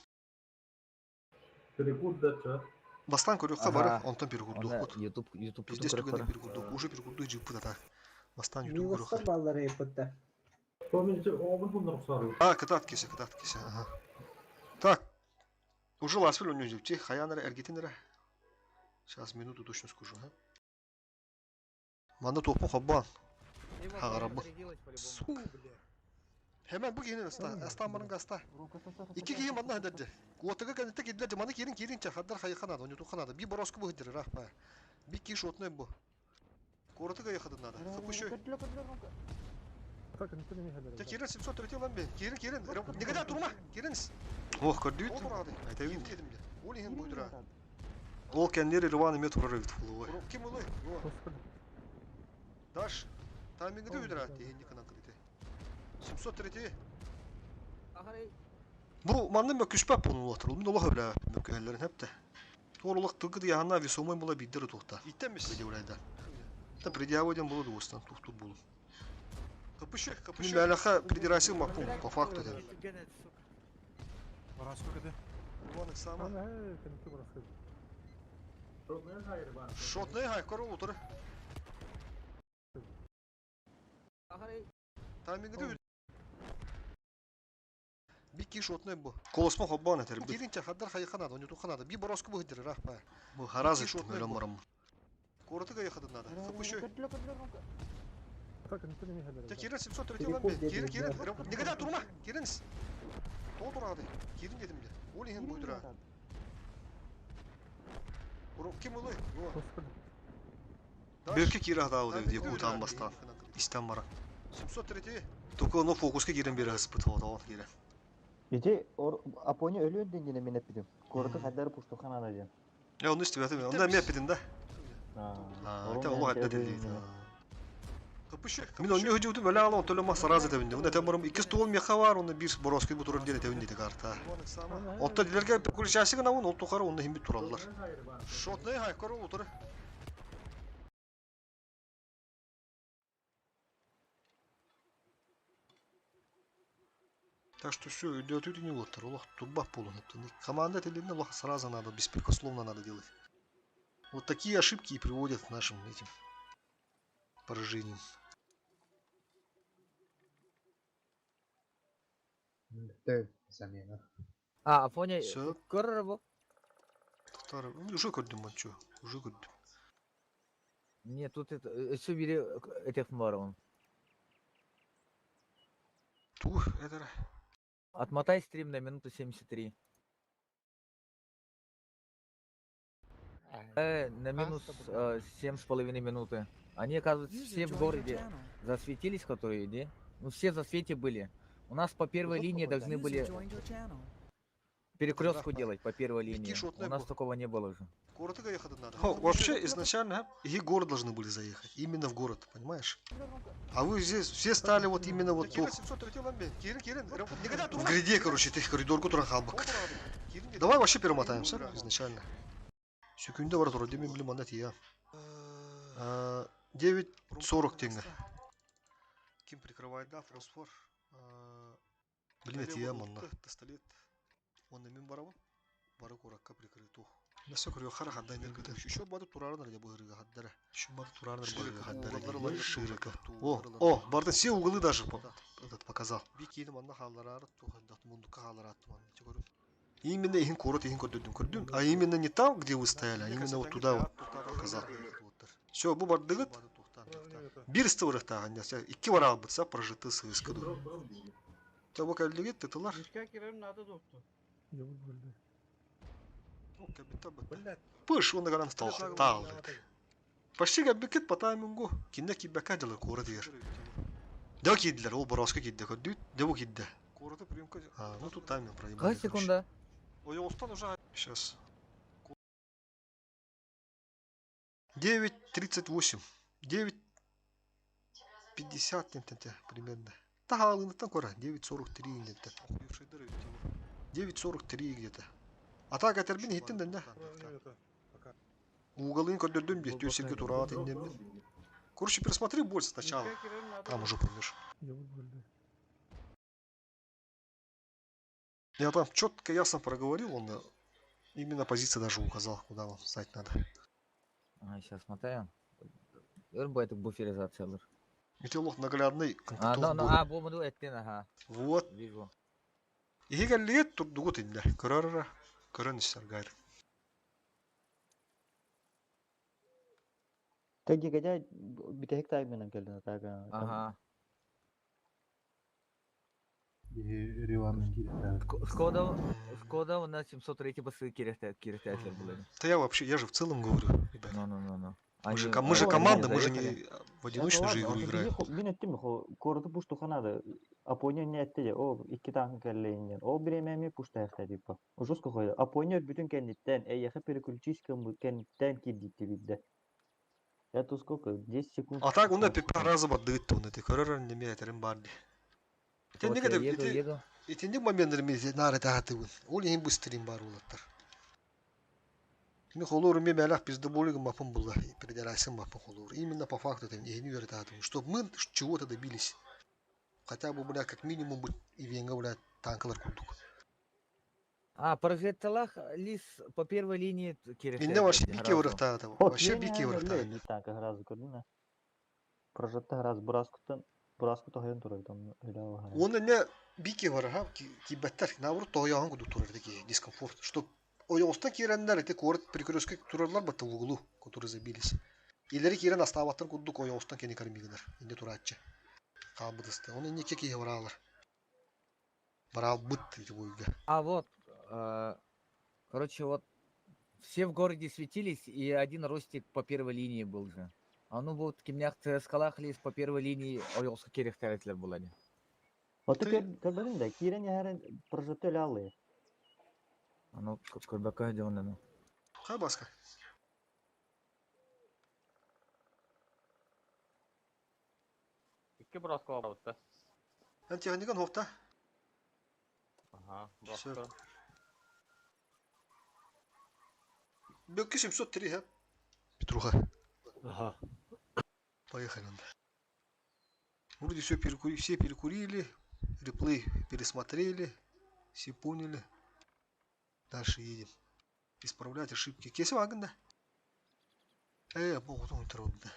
[SPEAKER 4] Перекурда çat.
[SPEAKER 1] Бастан көрөк
[SPEAKER 2] Ага.
[SPEAKER 1] бары, онтон перегурдук
[SPEAKER 2] Оны
[SPEAKER 1] бут.
[SPEAKER 2] YouTube
[SPEAKER 1] Здесь
[SPEAKER 2] көріп
[SPEAKER 1] түгенде
[SPEAKER 2] бара.
[SPEAKER 1] перегурдук, уже перегурдук жип бут ата. Бастан ютуб көрөк.
[SPEAKER 5] баллары yapıttı.
[SPEAKER 4] Помните, oğlum bunları sarıyor.
[SPEAKER 1] А, катат кесе, ага. Так. Уже ласфил у него жипти, хаянара эргетинера. Сейчас минуту точно скажу, а. Манда топун хаббан. Хагарабы. Hemen bu giyinin astan gasta. İki giyin manna hederdi. Kuotaga kanıta gidiler manna kirin çakadlar hayıkanadı, onu tukanadı. Bir borosku bu hedirir rahpa. Bir kişi otne bu. Kuotaga yakadınladı. Kapışı. Ya kirin 730 lan be. Kirin. Ne kadar durma. Kiriniz. Oh gördüğüt. Aytayım dedim ya. Ol ihin buydur ha. Ol kendileri rıvanı met vurur futbolu. Kim olu? Daş. Timing'i de ödür ha. Diyen yıkanan kılıydı. 730. Bu mandım yok küspap bunu oturul. Min Allah öyle mükemmellerin hep de. Doğruluk tıgı diye hanna bir somay bula bildirir tohta. İttemiş. Böyle oraydan. Da предъяводен было dostan тут булу. Kapışı. Min məlaka придирайся мапу по факту да.
[SPEAKER 9] Раскуда?
[SPEAKER 1] Дуанык сама.
[SPEAKER 4] Şotnaya hayır var.
[SPEAKER 1] Шотный хай корол отыр. Таймингде өд. Бики шотный bu. Колосма хоббан этер. Киринче хаддар хайханады, onu туханады. Bir borosku bu hedirir rahpa. Bu haraz ettim öyle maram. Korotыга yakadınladı. Kapışı. Ya kirin 730 lan be. Kirin. Ne kadar durma. Kiriniz. Doldur hadi. Kirin dedim ya. Ol ihin buydur ha. Kim olu? Belki kira daha oluyor diye utanmastan. İstem var. 730. Только onu fokuska giren bir hıspıt oldu o giren.
[SPEAKER 6] Gece Aponi ölüyor dengine min epidim. Kordu kadar pushtokan alacağım.
[SPEAKER 1] Ya onu istiyor. Onda mı yapedin de?
[SPEAKER 6] Ha.
[SPEAKER 1] Tamam o halde değil. Min onu hücudu böyle alan tolma saraz edebindi. Onda tamaram iki stol meka var onu bir boroski bu turun diye edebindi de karta. Otta dilerge kulişası gına onu otokara onu himbi turallar. Şot ne hay korol otur. Так что все, идет и не вот, ролах труба полная. Команда телевизора лох сразу надо, беспрекословно надо делать. Вот такие ошибки и приводят к нашим этим поражениям.
[SPEAKER 4] Замена.
[SPEAKER 2] Афоня
[SPEAKER 1] Всё.
[SPEAKER 2] көрір бұл?
[SPEAKER 1] Уже көрдім мен, чё? Уже көрдім.
[SPEAKER 2] Не, тут все бери этих бар он.
[SPEAKER 1] Тух, это...
[SPEAKER 2] Отмотай стрим на минуту 73. На минус 7,5 минуты. Они, оказывается,
[SPEAKER 10] User
[SPEAKER 2] все в
[SPEAKER 10] joined your
[SPEAKER 2] городе
[SPEAKER 10] channel.
[SPEAKER 2] засветились, которые, да? Ну, все в засвете были. У нас по первой линии должны
[SPEAKER 10] User
[SPEAKER 2] были
[SPEAKER 10] joined your channel.
[SPEAKER 2] перекрестку делать по первой линии.
[SPEAKER 1] шотный
[SPEAKER 2] У нас
[SPEAKER 1] был.
[SPEAKER 2] такого не было уже.
[SPEAKER 1] Город ехать надо. Вообще, изначально, и город должны были заехать. Именно в город, понимаешь? А вы здесь все стали вот именно вот тут. В гряде, короче, ты коридор, который халбак. Давай вообще перемотаемся изначально. Секунда var sonra demin bilim anlat ya. 9.40 тенге. Kim прикрывает, да, фосфор. Блин, это я, манна. Пистолет. Он на мин барабан. Бары коракка прикрыту. Nasıl kuruyor? Kara haddan nerede? Şu badı turarlar ya bu hırga haddara. Şu badı turarlar bu hırga haddara. Широко. О, барды все углы даже этот показал. Бикини манна халларары тухадат мундука халларат манна чекору. Именно ихин корот ихин көрдүм. А именно не там, где вы стояли, а именно вот туда вот показал. Все, бу бардыгыт. Бир стывырыктаган нерсе, 2 барал бытса прожиты сыскыду. Таба калдыгыт тытылар.
[SPEAKER 5] Мишка кирем надо доктор.
[SPEAKER 1] Ну, кабита быт. Пыш оны гаран талды. Почти кабикет потаймынгу. Кинде кибека дылы корот дер. Да киддилер, ол бороска кидде көрдүт. Дебу кидде. Короты приемка. А, ну тут тайминг проебали.
[SPEAKER 2] Какая секунда?
[SPEAKER 1] Ой, устал уже. Сейчас. 9:38. 9:50 примерно. Тахалын там кора. 9:43 где-то. 9:43 где-то. А так атербин хиттен да. Уголын көрдөрдүм бе. Тюсерге турат индем. Короче, пересмотри больше сначала.
[SPEAKER 5] Мишка кирем надо.
[SPEAKER 1] Там уже поймешь. Я там четко, ясно проговорил, он именно позиция даже указал, куда вам встать надо.
[SPEAKER 2] Сейчас смотрим. Будет буферизация.
[SPEAKER 1] Это лох наглядный
[SPEAKER 2] А,
[SPEAKER 1] контактов был.
[SPEAKER 2] бомбу эттен, ага.
[SPEAKER 1] Вот.
[SPEAKER 2] Вижу.
[SPEAKER 1] И галет тут дугут инде. Көрөр саргайр.
[SPEAKER 6] Таги гадя битек таймынан келден тага.
[SPEAKER 2] Ага.
[SPEAKER 4] Риван.
[SPEAKER 2] Скода у нас 703 басы кирехтатель были.
[SPEAKER 1] Да я же в целом говорю, ребят.
[SPEAKER 2] Ну.
[SPEAKER 1] Мы же команда, мы же не в одиночную же игру играем.
[SPEAKER 6] Мен еттим хо корду пушту ханада. Апоня не этте о 2 танк келленен. О бремеми пушта эхте дип. Ужуско койду. Апоня бүтүн кендиттен эйяха переключичкам кендиттен кидитти бидде. Это сколько? 10 секунд.
[SPEAKER 1] А так он пипа раза бадыт он это көрөр не метрин барди. Это не гаде
[SPEAKER 2] Еду.
[SPEAKER 1] эти не моменты ми нары тахты бу. Ол эң быстрым бар улаттар. Мен холор мен мэлах bizde болыгы мапын булла. Федерация мапын холор. Именно по факту это не верит атом, чтобы мы чего-то добились. Хотя бы, бля, как минимум и венга, бля, танкалар курдук.
[SPEAKER 2] А, прожекталах лис по первой линии кирехтатель.
[SPEAKER 1] Инде вообще бике урыхта атам. Вообще бике урыхта.
[SPEAKER 6] Не танк гразы көрдүн. Прожетта граз Buraskı hayın turaydı tam öyle var.
[SPEAKER 1] Он не бике варха кибеттер наоборот тоян куду турарды ки дискомфорт, что оёстан киреннер эти корт перекрёстке турарлар бата в углу, которые забились. Илери кирен оставаттан куду оёстан кени кармигдер. Инде туратчы. Калбыдысты. Он не кеки варалар. Барал быт эти буйга.
[SPEAKER 2] А вот, короче, вот все в городе светились, и один ростик по первой линии был же. А ну вот кимнях скалах лис по первой линии оёлска керехтеретлер был они.
[SPEAKER 6] Вот ты көрбөдүң да кирен яһарын прожетте эле алды.
[SPEAKER 2] А ну көрбөккө жонуну.
[SPEAKER 1] Хабаска.
[SPEAKER 11] İki brasko aldı.
[SPEAKER 1] Антиханиган хофта.
[SPEAKER 11] Aha,
[SPEAKER 1] Всё.
[SPEAKER 11] brasko.
[SPEAKER 1] Белки 703, а? Петруха.
[SPEAKER 9] Ага.
[SPEAKER 1] Поехали. Вроде все перекурили, реплей пересмотрели, все поняли. Дальше едем. Исправлять ошибки. Кеси вагонда? Богу трудно.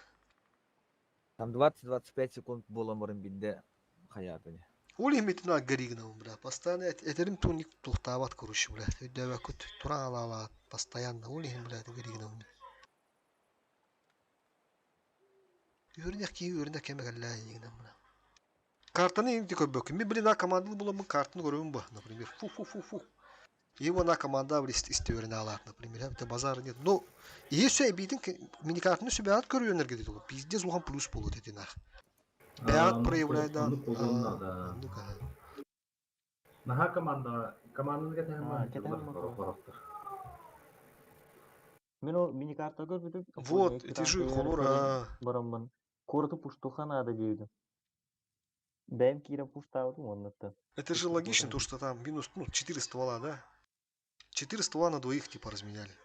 [SPEAKER 2] Там 20-25 секунд было морымбидде хаятыне.
[SPEAKER 1] Оли метна гаригна, бля. Постоянно этерим туник тухтават, короче, бля. Дэвакут туралала постоянно. Оли, бля, это гаригна. Үйренек кемегелле егенем бля. Картаны инде көбөк. Мен биле на командалы буламын, картаны көрөм бу, например. Фу. Его на команда истеверне алат, например. Это базар нет. Но если битин мини картаны сөбәт көрүнөр геди. Пиздец улган плюс болот эти нах. Бәят проявляет да.
[SPEAKER 4] Наха команданын кетем
[SPEAKER 6] Мен о мини карта көрбөдүм.
[SPEAKER 1] Вот, эти же холора.
[SPEAKER 6] Барамын. Корду пуштуханада дейди. Бэм кира пуштаудым оннатта.
[SPEAKER 1] Это же логично, то что там минус 4 ствола, да? 4 ствола на двоих типа разменяли.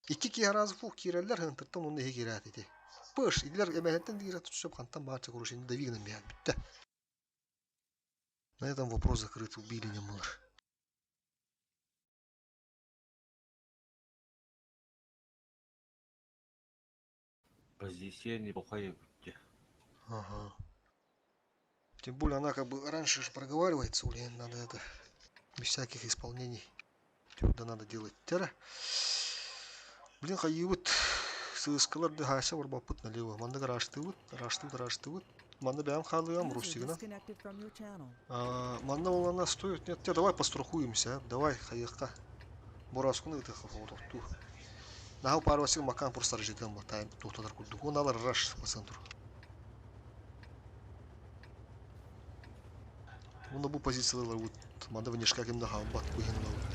[SPEAKER 1] И кики разы фух киреллер хантыртан оны хегерат эти. Пыш, идилер эмелеттен дигер тушып хантан барча корушени давигнан биян битте. На этом вопрос закрыт, убили не мылыр.
[SPEAKER 9] Позиция неплохая.
[SPEAKER 1] Ага. Тем более она как бы раньше же проговаривается, блин, надо это без всяких исполнений. Тюрда надо делать. Тера. Блин, хайывыт. Сыскаларды хайса барбапыт налево. Манда раштывыт. Манда бян халыам
[SPEAKER 10] User
[SPEAKER 1] рустигна.
[SPEAKER 10] disconnected from your channel.
[SPEAKER 1] Манда волна стоит. Нет, давай пострахуемся. Давай, хайыхка. Бораскуны это хафоту. Нахал пару сил макан просто ржитым матаем. Тухтадар кулду. Он алар раш по центру. Он на бу позиции ловут. Манда внешка кем нахал бат куин ловут.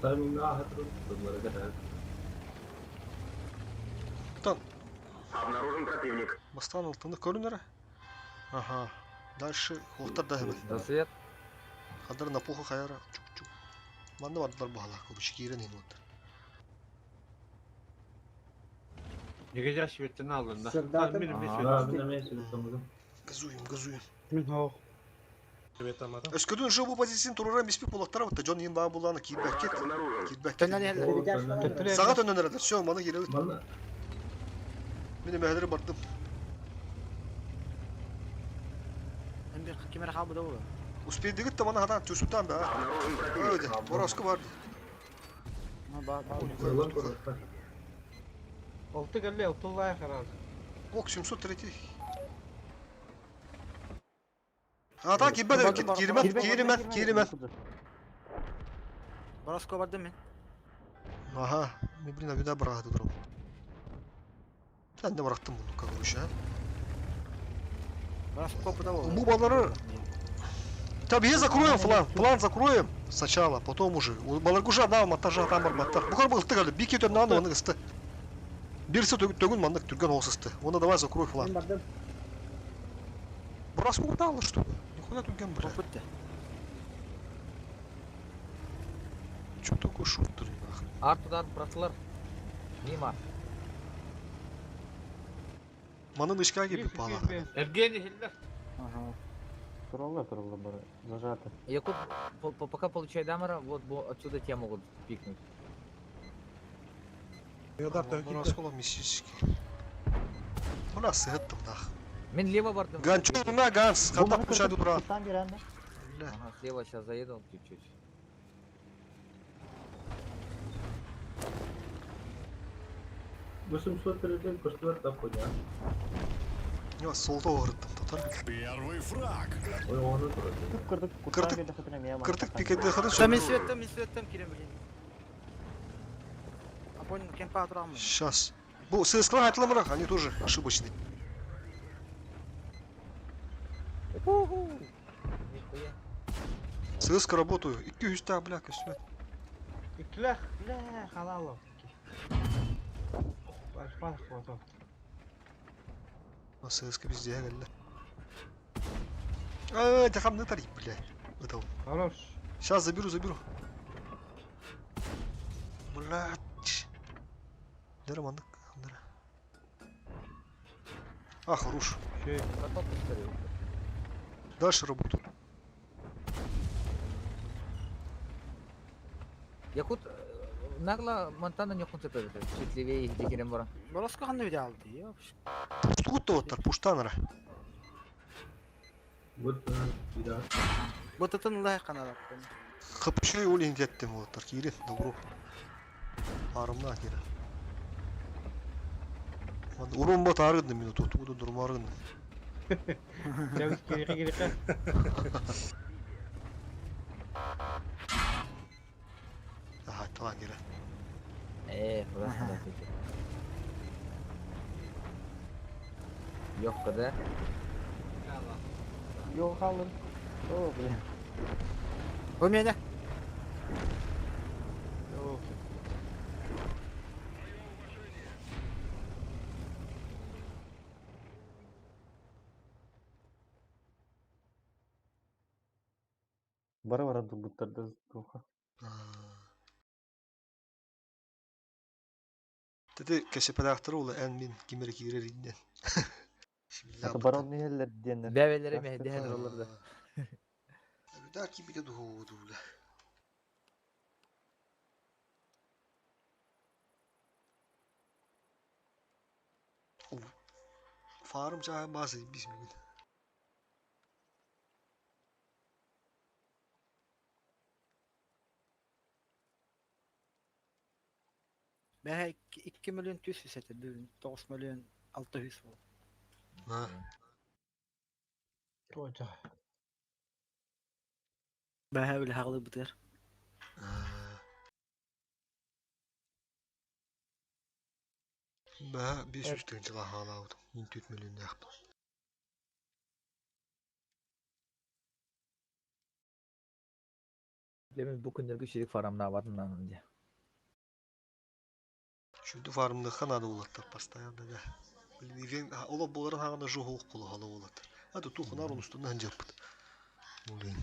[SPEAKER 4] Тайминг ахатру, bunları kadar.
[SPEAKER 1] Там.
[SPEAKER 7] Обнаружен противник.
[SPEAKER 1] Бастан алтыны көрінері. Ага. Дальше холтар да хебе.
[SPEAKER 2] Рассвет.
[SPEAKER 1] Хадар на пуху хаяра. Чук-чук. Манда вардар бахала. Көбіші кейрен ен вот.
[SPEAKER 11] Егер шветтен алдın da.
[SPEAKER 5] Sırdatım.
[SPEAKER 11] Benim bir
[SPEAKER 4] Aa, bir de ben söylüyorum.
[SPEAKER 1] Газуем.
[SPEAKER 5] О,
[SPEAKER 9] Светомата.
[SPEAKER 1] Өскөдүн жыл бұл позициясын тұрыран беспек болақтар бітті. Жон ең бағы боланы кейдбәк кет.
[SPEAKER 7] Обнаружен.
[SPEAKER 1] Кейдбәк
[SPEAKER 2] Төннен
[SPEAKER 1] кет.
[SPEAKER 2] елді.
[SPEAKER 1] Сағат önön herhalde. Все, bana geliyor.
[SPEAKER 4] Bana
[SPEAKER 1] Benim mehleri bardım.
[SPEAKER 2] Ben bir kamera kabı da olur.
[SPEAKER 1] Успей дегit de bana hadan tüsüpten be ha.
[SPEAKER 7] Обнаружен противник.
[SPEAKER 1] Öyle. Borosku vardı.
[SPEAKER 4] koyulan koyulan.
[SPEAKER 5] oltu geldi, oltullaya karar.
[SPEAKER 1] Bok 703. Ha da gibi de girmen.
[SPEAKER 2] Barasko var değil mi?
[SPEAKER 1] Aha. Ne bileyim bir daha bıraktı durum. Ben de bıraktım bunu kavuruş ha.
[SPEAKER 2] Barasko da olur.
[SPEAKER 1] Bu baları tabii ya закроем план закроем сначала, потом уже. Баларгужа да, монтажа там бар баттар. Bu kadar ылты geldi. Bir kez önüne onu ıstı. Birisi tөгün mandık türgen olsızdı. Onu давай закрой флан. Burası kуда алды что? Нихуя türgen бля.
[SPEAKER 2] Bitti.
[SPEAKER 1] Что такое шутер?
[SPEAKER 2] Artıdan bıraktılar. Mimar.
[SPEAKER 1] Manın ışığa gibi bağlı.
[SPEAKER 11] Evgeni Hiller.
[SPEAKER 2] Ага.
[SPEAKER 6] Туралла бары. Зажаты.
[SPEAKER 2] Якут пока получает дамара, вот отсюда тебя могут пикнуть.
[SPEAKER 1] Burası olan misişki. Burası hıttım da.
[SPEAKER 2] Мен лево бардым.
[SPEAKER 1] Ганчурна ганс. Хатап кuşadı dura.
[SPEAKER 6] Там беренде.
[SPEAKER 2] Ага, слева сейчас заеду чуть-чуть.
[SPEAKER 4] Başım suat verirken koştular da koyuyor.
[SPEAKER 1] Ya solda ağırıttım tatar.
[SPEAKER 8] Первый фраг.
[SPEAKER 4] O onu koyuyor.
[SPEAKER 6] Kırdık.
[SPEAKER 1] Kırdık.
[SPEAKER 6] Bir de hatırına miyam.
[SPEAKER 1] Kırtık pikette kadar
[SPEAKER 2] Там
[SPEAKER 1] sonra.
[SPEAKER 2] светом кирем блин. А понял, кемпа отрамы.
[SPEAKER 1] Сейчас. Bu sesler hatırlamarak hani тоже ошибочный.
[SPEAKER 2] Нихуя.
[SPEAKER 1] Сыска работаю. 200 та бля космет.
[SPEAKER 5] İkileh, halal ol. Başmak foto.
[SPEAKER 1] А сыска везде geldi. Это хамный тариф, бля. Это он.
[SPEAKER 5] Хорош.
[SPEAKER 1] Сейчас заберу. Блядь. Дерманок. А, хорош.
[SPEAKER 5] Şey,
[SPEAKER 2] Потом повторю.
[SPEAKER 1] Дальше работаю.
[SPEAKER 2] Якут нагло Монтана не хунтып это. Чуть левее где кирем бара. Бarasko ханны виде алды.
[SPEAKER 1] Тут вот пуштанара.
[SPEAKER 4] Bu bir daha.
[SPEAKER 2] Вот это лай канал.
[SPEAKER 1] Хапчой улин деттим вот таркири. Добро. Арымна кире. Урун бат арыдым мен тут буду durmarın.
[SPEAKER 5] Çabuk geri.
[SPEAKER 1] Aha tamam gire.
[SPEAKER 2] Просто да. Yok kadar.
[SPEAKER 6] Yok alın. Oo bile.
[SPEAKER 2] У меня.
[SPEAKER 6] Бара дубуттарды туха.
[SPEAKER 1] Dedi keşepedaktarı ola en min kimere girer inden.
[SPEAKER 6] Ata baron ne heller diyenler.
[SPEAKER 2] Beveleri mi hediye olur da.
[SPEAKER 1] Так и бедет году, бля. Фарм жаа мазы бисмигин.
[SPEAKER 5] Бәһә 2 миллион 200 әтә, 9 миллион 600 бол.
[SPEAKER 1] Ha.
[SPEAKER 9] Ojá.
[SPEAKER 5] Бәһә белә хагылы битер.
[SPEAKER 1] Бә 500 тыгын жыла халауд. 4 миллион яқты.
[SPEAKER 2] Demin bu günlerge şerik faramna avadından önce.
[SPEAKER 1] Шүді фармды ханады олаттар постоянно да. Блин, ола боларын хагана жоғылық болу халы олаттар. Ады тухынар он үстінен жаппыд. Блин.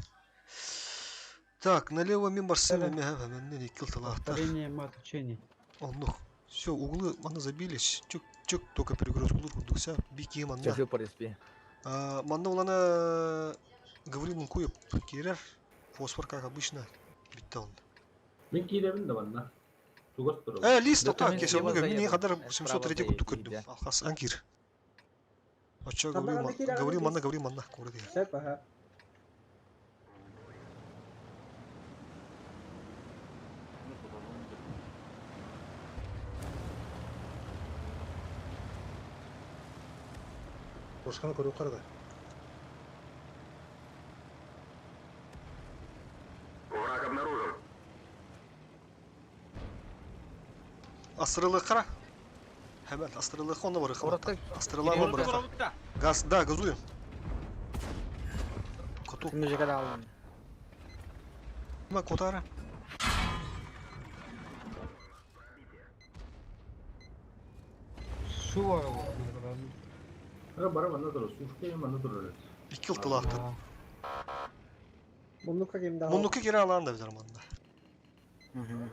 [SPEAKER 1] Так, налево мимо Арсена Мегаваменный килл талахтар.
[SPEAKER 5] Повторение матчений.
[SPEAKER 1] Он, ну, все, углы мана забились. Чук, только перегруз углы кудукся. Бики манна.
[SPEAKER 2] Çözü paraspi.
[SPEAKER 1] Манна улана говорил куеп кирер. Фосфор, как обычно. Битта он.
[SPEAKER 4] Мен кейлерім де банда. Тугас тұру.
[SPEAKER 1] Лист
[SPEAKER 2] Документ
[SPEAKER 1] так, если
[SPEAKER 2] слева
[SPEAKER 1] он мне
[SPEAKER 2] заеду,
[SPEAKER 1] кадар
[SPEAKER 2] справа
[SPEAKER 1] 703
[SPEAKER 2] заедет,
[SPEAKER 1] куту
[SPEAKER 2] да.
[SPEAKER 1] Алхас Анкир. А чё
[SPEAKER 4] Там надо кидать,
[SPEAKER 1] говорил
[SPEAKER 4] надо
[SPEAKER 1] манна, курди.
[SPEAKER 4] Сәп, аха.
[SPEAKER 9] Бошканы көріп қарады.
[SPEAKER 7] Враг обнаружен.
[SPEAKER 1] Астрелы қара. Hemen астрелы қонда бар қара.
[SPEAKER 2] Orada
[SPEAKER 1] Астрелы бар
[SPEAKER 11] Orada
[SPEAKER 1] қара.
[SPEAKER 11] orada.
[SPEAKER 1] Газ, да, газуем. Коту,
[SPEAKER 5] Müzik alın.
[SPEAKER 1] ма котара.
[SPEAKER 5] Su var o.
[SPEAKER 4] Бара банда тұру. Сушке банда тұру.
[SPEAKER 1] 2 yıl tılaqtı.
[SPEAKER 5] Bunlukka kimde
[SPEAKER 1] Мұндыққа кері алан да бізер манда.
[SPEAKER 5] Hı hı.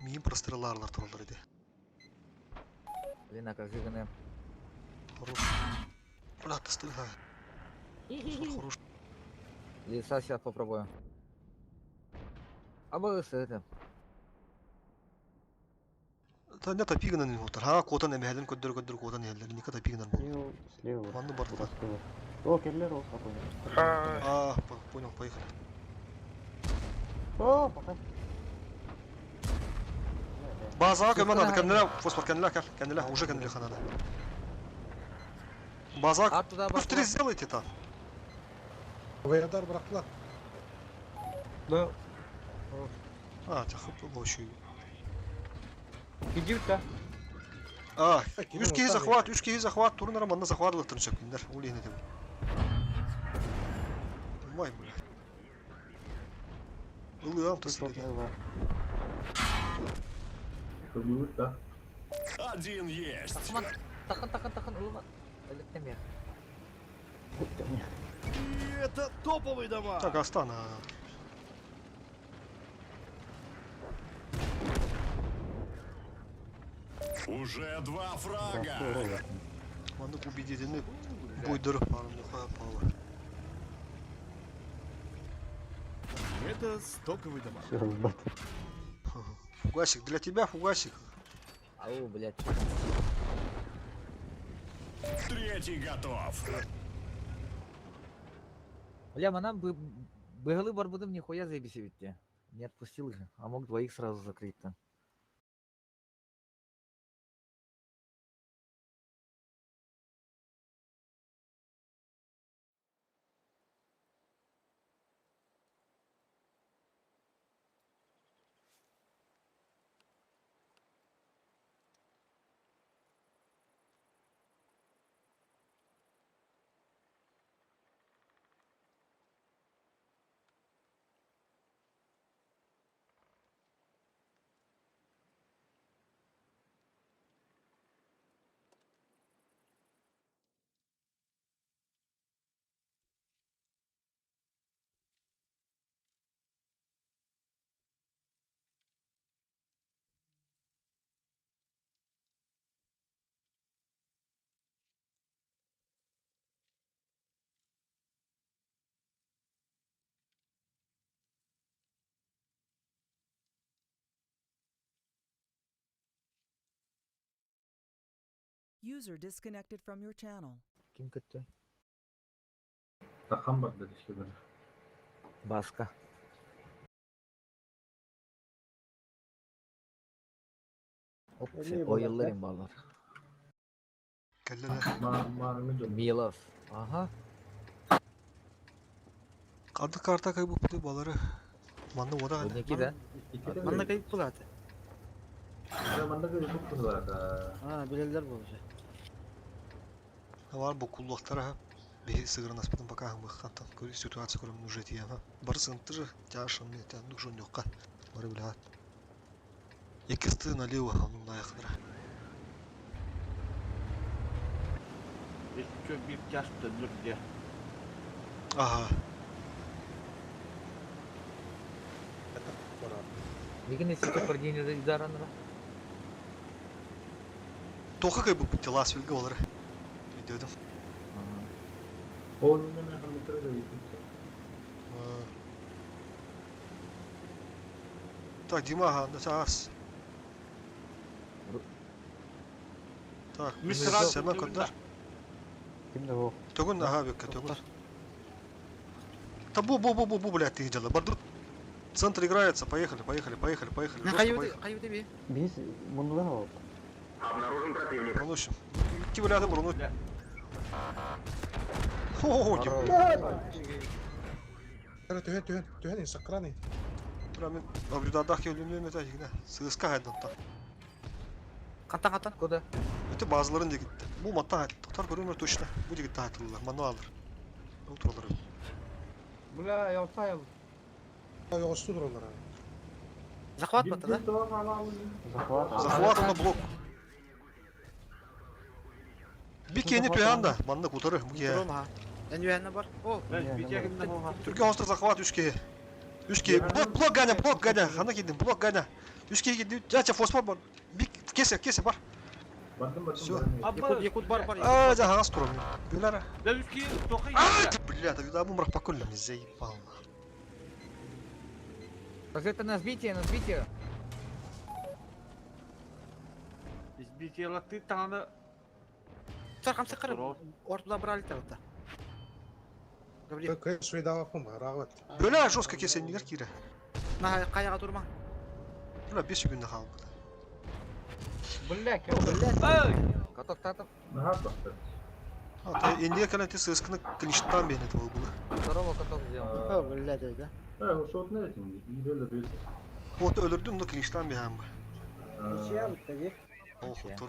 [SPEAKER 1] Миім простреларлар тұралар еді.
[SPEAKER 2] Блин, а как же гане.
[SPEAKER 1] Хорош. Бля, ты стыга. Хорош.
[SPEAKER 2] Леса сейчас попробую. А бы с этим.
[SPEAKER 1] Та не тапигынан не отыр. Ха, котан әмәлін көддір котан елдер. Неке тапигынан бұл.
[SPEAKER 6] Слева, слева.
[SPEAKER 1] Манны барды да.
[SPEAKER 6] Слева. О, келдер ол, апойня.
[SPEAKER 1] А, понял, поехали.
[SPEAKER 6] О, пока.
[SPEAKER 1] Базаға көмін ады, кәнілі, фосфор кәнілі, уже кәнілі ханада. Базаға,
[SPEAKER 2] А туда
[SPEAKER 1] быстрее сделайте там.
[SPEAKER 9] Ваядар бырақтылар.
[SPEAKER 5] Да.
[SPEAKER 1] А, тяхып было еще.
[SPEAKER 5] Gidiyor da.
[SPEAKER 1] А, үш кейі захват, турнара манна захватылы тұрыншақ кендер, олейіне деп. Умай, бля. Улы ам тәсіледі.
[SPEAKER 4] Көрмейміз да.
[SPEAKER 8] Один есть.
[SPEAKER 2] Тахан, улыбат. Электем я.
[SPEAKER 8] Это топовый дамаг.
[SPEAKER 1] Так, Астана.
[SPEAKER 8] Уже 2 фрага.
[SPEAKER 1] Маннык убедительный бойдырып барымдыға пауыр.
[SPEAKER 8] Это стоковый дамаг.
[SPEAKER 6] Все, разбат.
[SPEAKER 1] Фугасик, для тебя фугасик.
[SPEAKER 2] Ау, блядь.
[SPEAKER 8] Третий готов.
[SPEAKER 2] Бля, манам быгалы бар будем нихуя заебись ведь. Не отпустил же. А мог двоих сразу закрыть-то.
[SPEAKER 10] User disconnected from your channel.
[SPEAKER 2] Kim kötü?
[SPEAKER 4] Takan bak dedi işte böyle.
[SPEAKER 2] Başka. Hop, o yılların bağlar.
[SPEAKER 1] Kelleler.
[SPEAKER 4] Marını dön.
[SPEAKER 2] Milov. Aha.
[SPEAKER 1] Kadı karta kaybı bu baları. Manda oda hadi.
[SPEAKER 2] Öndeki de.
[SPEAKER 4] İki de
[SPEAKER 5] Manda kayıp buladı.
[SPEAKER 4] Zamanda böyle çok kız var da.
[SPEAKER 5] Ha bileler bu olacak.
[SPEAKER 1] Var bu kulluklara ha. Bir sigara nasipten bakalım bakatan. Köri situasiya kurum nujeti ya ha. Barı sıntırı yaşın ne tan nujun yok ka. Barı bilat. Екісті налево, onun ayakları.
[SPEAKER 11] Еще биг тяжко нигде.
[SPEAKER 1] Aha.
[SPEAKER 2] Bir gün eski koordinatör idaranıra.
[SPEAKER 1] Тоқы кай бұл бітті Лас-Вега олары. Video'da.
[SPEAKER 4] Onun ne anlatırı da yıkıntı.
[SPEAKER 1] Так, Дима, ага, на тягас. Так, Семен Кондар.
[SPEAKER 6] Kimde o?
[SPEAKER 1] Төгін, ага, бекке, төгін. Та бу, блядь, ты дела. Бардур. Центр играется, поехали. Жестко поехали.
[SPEAKER 5] Kayıp bir.
[SPEAKER 6] Biz bunu da o.
[SPEAKER 7] Обнаружен противник.
[SPEAKER 1] Бронущим. İki блядь, брону. О, Дима.
[SPEAKER 9] Tühen sakrani.
[SPEAKER 1] Прям наблюдадах я ölümlüğüm öte yine. Sığıska haydan ta.
[SPEAKER 5] Katan.
[SPEAKER 2] Koda.
[SPEAKER 1] Öte bazıların da gitti. Bu matta hayat. Tutar görünür точно. Bu da gitti hayatlılar. Manu alır. Otururlar.
[SPEAKER 2] Bula yapayım.
[SPEAKER 9] Yavaştı dur onlara.
[SPEAKER 5] Захват batı da.
[SPEAKER 1] Захват на блок. Bir kendi piyanda. Manna kurtarır. Bu ya.
[SPEAKER 5] Durun ha. En güvenli var. O.
[SPEAKER 11] Ben bir tek
[SPEAKER 1] Türkiye monster захват 3K. 3K. Blok Gaня. Hana gidin. Blok Gaня. 3K gidin. Caca fosfor var. Bir kese var.
[SPEAKER 4] Baktım.
[SPEAKER 5] Yakut var.
[SPEAKER 1] Aa, за газ туром. Бюлара.
[SPEAKER 11] Да виски только
[SPEAKER 1] Бля, да вида бумрах по колям заебал.
[SPEAKER 2] Разведка на сбитие.
[SPEAKER 11] избитие латы тана.
[SPEAKER 5] Sarkam sıkarım. Ortada brali tarafta. Gabriel.
[SPEAKER 9] Köy suyu dava yapma. Rağbet.
[SPEAKER 1] Бюля жестко kesenler kire.
[SPEAKER 5] Nah kayağa durma.
[SPEAKER 1] Bula 5 günde kaldı.
[SPEAKER 2] Bula ki. Katok tatok.
[SPEAKER 4] Rahat baktı.
[SPEAKER 1] Hatta indiye kanatı sızkını kliştan beni de oldu.
[SPEAKER 2] Здорово, katok сделал.
[SPEAKER 5] O böyle dedi.
[SPEAKER 4] O şort ne için? İyi böyle bir.
[SPEAKER 1] O öldürdüm de kliştan bir hem. Oh, dur.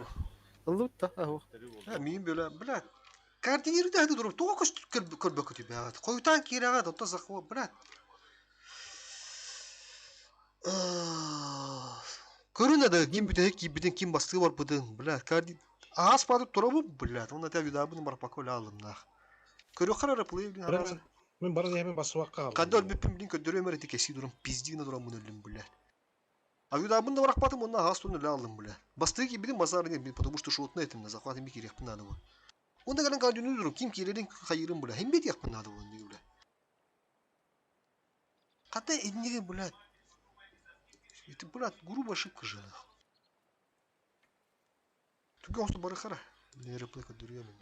[SPEAKER 5] Lut da. O.
[SPEAKER 1] Ha, miyim böyle, bля. Kardineri de hadi durup, toğa koş kırbe kötü bir ağat. Koyutan kire ağat, o da zakva, bля. Körüne de kim bütün kim bastığı var bıdın, bля. Kardin. Ağız padı duru bu, bля. Ona da vida bunu marpak öyle aldım nah. Körü karar play bir arazı.
[SPEAKER 9] Ben bana hemen basıvak kaldım.
[SPEAKER 1] Kadar bir pimlin ködürü mereti kesi durum, pizdiğine durum bunu öldüm, bля. Vida bunu da bırakmadım, ondan ağız tonu öyle aldım, bля. Bastığı gibi bir mazarı ne, потому что şutna ettim, zakvatım bir kere yapın adı bu. Onda gelen kardiyonu durup, kim kirerin hayırın, bля. Hem bir yapın adı bu, diyor, bля. Hatta edinleri, bля. Это, брат, грубо ошибка же. Тут просто барахара. Не реплика дурьями.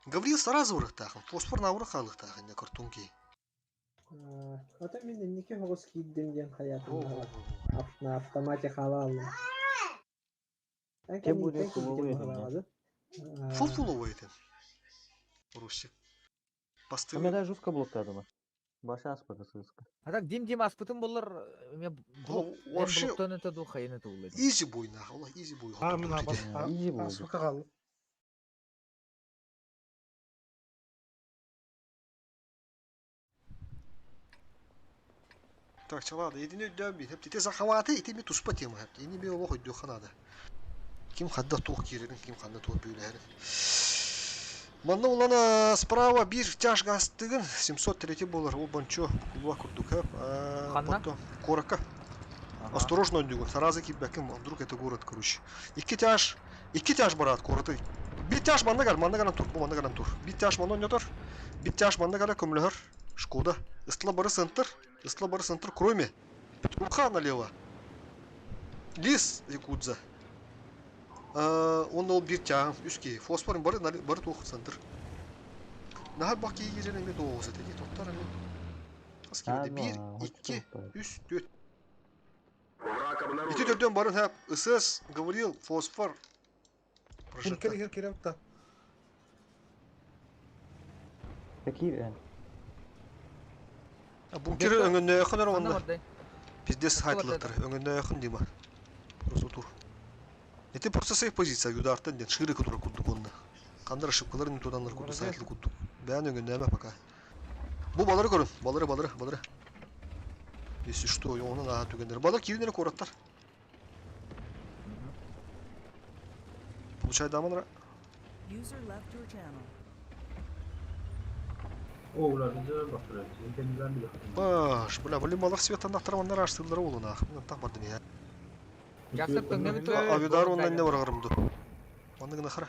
[SPEAKER 1] Гаврил сразу урахтахан. Фосфор на урахалыхтахан на картунки.
[SPEAKER 4] Ата мен неке хогос кидденген хаятымда. На автомате халалым.
[SPEAKER 6] Kim bu ne kulağı yedin ya?
[SPEAKER 1] Фулфулово это. Русик. Посты.
[SPEAKER 6] Ama da жестко blokladı mı? Başa aspadı sızkı.
[SPEAKER 2] А так Дим аспытым болар.
[SPEAKER 1] Вообще
[SPEAKER 2] Блоктон это духа, я это улыбаюсь.
[SPEAKER 1] изи бой нахуй. Allah изи бой.
[SPEAKER 9] Ha mına bas.
[SPEAKER 6] İyi bu.
[SPEAKER 9] Basıvak kaldı.
[SPEAKER 1] Так, чалады, едине дәмби. Хеп тете захаваты, ите ми туспа тема хеп. Ини ми олох өйдө ханады. Ким хадда тух кирин, ким хадда тух бөйләрин. Манна улана справа bir тяж гастыгын 703 болар. Ол банчо кулва курдук хеп. Потом корака. Осторожно өндүгүн. Саразы кибеким, вдруг это город, короче. Iki тяж барат кораты. Bir тяж манна гана тур, манна гана тур. Bir тяж манна өндүтөр. Bir тяж манна гана көмлөр. Шкода. Ыстла бары центр кроме Петруха налево. Лис Якудза. Он ол бир тягым үске. Фосфорын бары тоқ центр. Нахал баки егерен еме тоғыз етеге тоқтар еме. Аскерде бир, икки, үс, төт.
[SPEAKER 7] Враг обнаружен.
[SPEAKER 1] Ити төрден барын хап, СС, говорил, фосфор.
[SPEAKER 9] Кир киремта.
[SPEAKER 6] Какие yani?
[SPEAKER 1] Бункер өңгөнне якын
[SPEAKER 2] Ана
[SPEAKER 1] оронда.
[SPEAKER 2] бардай.
[SPEAKER 1] Пиздец хайтлаттар, өңгөнне якын дима. Просто тур. Эти просто сейф позиция юдартан ден ширы кутура курдук онда. Кандар ошибкаларын туданлар курду сайтлы курдук. Бән өңгөнне эме пока. Бу балары көрүн, балары. Если что, онун ага түгендер. Балар киринере кораттар. Получай даманра.
[SPEAKER 10] User left your channel.
[SPEAKER 4] O ularni joy bastırıyor. Kendilerini de.
[SPEAKER 1] Баш, бля, балар светан нахтармандар аштылар олуна. Мен так бардым я.
[SPEAKER 2] Жақсып көңгемін
[SPEAKER 1] Авидар ондан не барарымды. Ондан гына хара.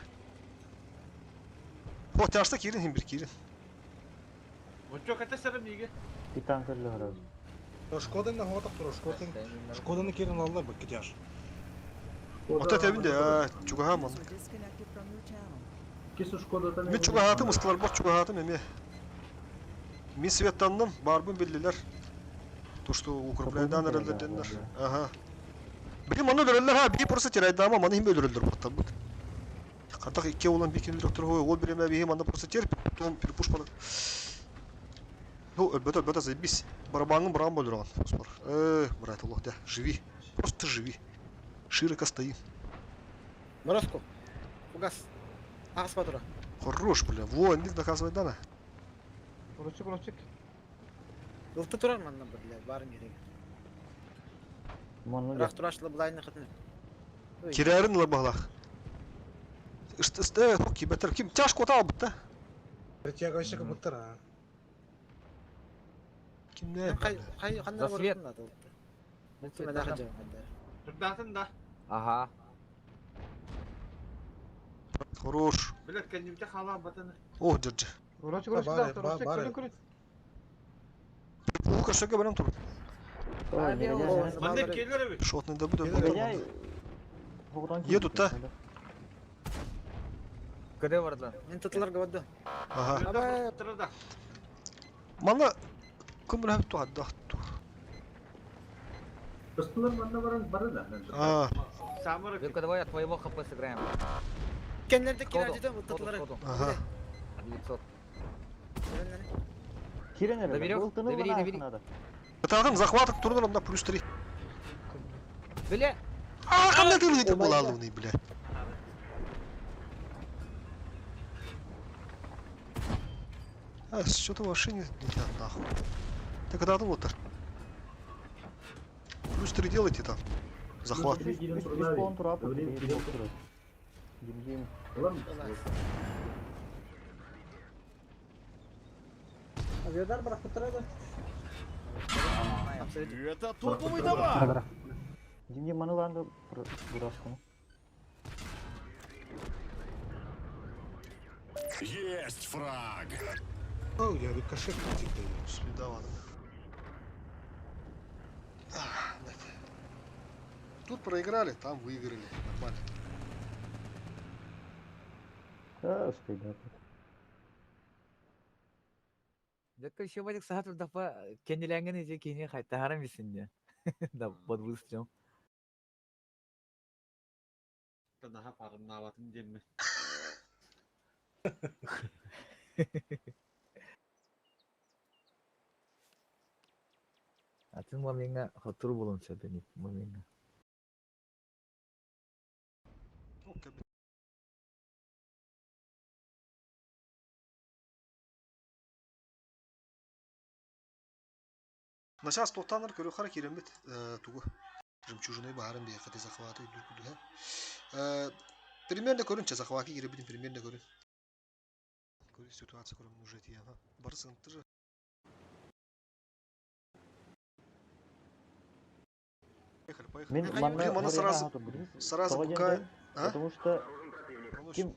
[SPEAKER 1] О, тяшта кирин хим бир кирин.
[SPEAKER 11] Очо ката сарым иге.
[SPEAKER 6] Bir tankerli var abi.
[SPEAKER 9] Шкодан на хотак тур, Шкодан кирен алды бак кетяш.
[SPEAKER 1] Ота тебинде, чугахам он.
[SPEAKER 10] User disconnected from your channel.
[SPEAKER 4] Kesi Şkoda'da
[SPEAKER 1] Мен чугахатым ыстылар бар чугахатым эме. Мен светтанным, барбын белдилер. То, что укрепляйдан эрелдендер. Ага. Билим аны өлөрөлөр, ха, би просто терайдама, маны хим өлөрөлдөр баттан бут. Картак икке улан бекин директор хой, ол биреме бихим аны просто терп, потом перепуш балык. Ну, өлбөтө заебись. Барабанын баран бөлөргөн. Фосфор. Брат, Аллах, да, живи. Просто живи. Широко стоим.
[SPEAKER 5] Морозко. Угас. Ағыс батыра.
[SPEAKER 1] Хорош, бля. Во, ник доказывает дана.
[SPEAKER 9] Урочек.
[SPEAKER 5] Ылты тұрар манна бірле, барын керек.
[SPEAKER 6] Манlı
[SPEAKER 5] Бірақ тұрашылы бұлайны қытын.
[SPEAKER 1] Кирәрин лабалах. Ішті, хоки, бәтір. Ким тяжко отал бұт, да?
[SPEAKER 9] Притягивайся как будто ра.
[SPEAKER 1] Ким не?
[SPEAKER 5] Қандай
[SPEAKER 2] Засвет.
[SPEAKER 5] көретін ады ұлтты. Бұлты мәді ақы жауғандар.
[SPEAKER 11] Турдатын да.
[SPEAKER 2] Ага.
[SPEAKER 1] Хорош.
[SPEAKER 11] Білет кәндімте қала батаны.
[SPEAKER 1] О, держи. Лука, шага барам тур.
[SPEAKER 6] Ой, не гоняй.
[SPEAKER 11] Мандеп келер өбі.
[SPEAKER 1] Шотный да буде.
[SPEAKER 6] Не гоняй. Hoğdan
[SPEAKER 1] Едут, да?
[SPEAKER 2] Көре барды.
[SPEAKER 5] Мен тұтыларға өдді.
[SPEAKER 1] Ага.
[SPEAKER 5] Абай.
[SPEAKER 11] Тұрда.
[SPEAKER 1] Мана кім біліп туады.
[SPEAKER 4] Kıstılar bana varın da.
[SPEAKER 1] А,
[SPEAKER 11] Самыры.
[SPEAKER 2] Вилка, давай от твоего хп сыграем.
[SPEAKER 5] Кендерді
[SPEAKER 2] Сходу,
[SPEAKER 5] келер жеден
[SPEAKER 2] сходу,
[SPEAKER 5] тұтылары.
[SPEAKER 2] сходу.
[SPEAKER 1] ага.
[SPEAKER 2] 900.
[SPEAKER 6] Kiren nerede?
[SPEAKER 2] Доберём,
[SPEAKER 6] Болтыны
[SPEAKER 2] добери,
[SPEAKER 6] бana
[SPEAKER 2] добери.
[SPEAKER 6] надо.
[SPEAKER 1] Тағын захваток турнир онда плюс 3.
[SPEAKER 2] Бля,
[SPEAKER 1] А, қандай ты летел балаловный, бля. А, что-то вообще не летят нахуй. Так это один лотар. Плюс 3 делайте там. Захват.
[SPEAKER 6] Üst kontur abi. Gideceğim.
[SPEAKER 4] Ulan
[SPEAKER 5] Авиадар бірақ тұтырады.
[SPEAKER 8] Это топовый товар.
[SPEAKER 6] Gideceğim manılandı burası.
[SPEAKER 8] Есть фраг.
[SPEAKER 9] О, я рикошет тикаю.
[SPEAKER 1] Следовато. Тут проиграли, там выиграли. Нормально.
[SPEAKER 6] Ha, uspaydı.
[SPEAKER 2] Дека еще вадик сағат дафа кенделенген еже кейіне қайта харам есінде. Да, под выстрел.
[SPEAKER 11] Daha parın navatın gelme.
[SPEAKER 2] Атын моментга хотур болунса бени моментга.
[SPEAKER 1] На сейчас тотаныр көрі қара керемет тугу. Жемчужиной барын бия қаты захваты дүркуду. Примерно көрінче захваты керебеден примерно көрін. Көрі ситуация көрін уже тияма. Барсыңты же.
[SPEAKER 6] Мен
[SPEAKER 1] сразу букаем.
[SPEAKER 6] Потому что Дим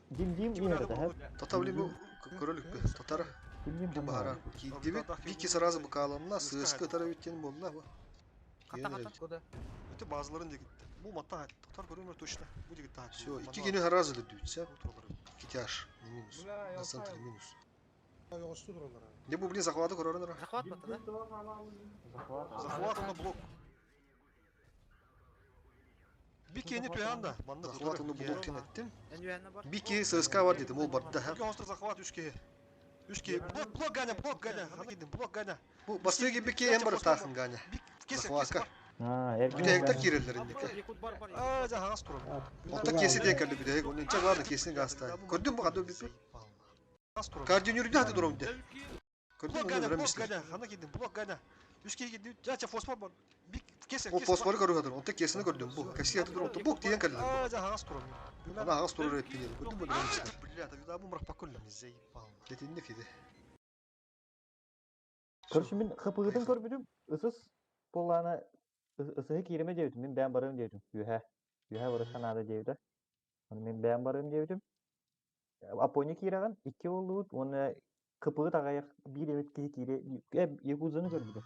[SPEAKER 6] именно да.
[SPEAKER 1] Татавлим көрөлүк бе. Татара.
[SPEAKER 6] Дим
[SPEAKER 1] Бара. Девит вики сразу букалымна сыскы тарабеттен болна бу.
[SPEAKER 2] Хата. Куда?
[SPEAKER 1] Это базаларын дегит. Бу матта тотар көрөмөр точно. Бу дегит та. Всё, 2 кені разылы дүйт, 2 тяж минус. На центре минус.
[SPEAKER 9] Yokuştu dururlar.
[SPEAKER 1] Не бу блин захваты көрөрөнөр.
[SPEAKER 2] Захват бата, да?
[SPEAKER 1] Захват на блок. Bir keni tüyanda. Manda захват onu blok kenettim.
[SPEAKER 5] En güvenli var.
[SPEAKER 1] Bir keni SSK var dedim. Ol barda. Bir keni захват 3 keni. 3 keni. Blok ganya. Hadi gidin blok ganya. Bu bastığı gibi bir keni hem barı takın ganya. Захватка.
[SPEAKER 6] Ha,
[SPEAKER 1] Bir de hektar kirellerindeki.
[SPEAKER 5] Yakut var.
[SPEAKER 1] Aa, ca has durum. Orta kesi denk geldi bir de. Onun içe vardı kesin gazda. Gördün mü kadar bir? Kardiyonun yürüdü hadi durum de. Gördün mü? Öğrenmişsin. Hadi gidin blok ganya. 3 keni gidiyor. Caca fosfor var. Bir kesin. O fosforu görüyordun. Onun tek kesini gördüm bu. Kesi hadi durum. Bok diyen geldi. Aa, ca has durum. Ana has durum etti. Gördün mü? Öğrenmişsin. Billah da bu mırah pakulla mizey. Dediğin ne kedi?
[SPEAKER 6] Көрші мен қыпығыдың көрбедім, ысыз болғаны ысығы кереме деудім, мен бән барым деудім, үйе бары санады деуді. Мен бән барым деудім. Апония кереген, 2 олуыд, оны қыпығы тағаяқ, бір емет кеге кере, екі ұзыны көрбеді.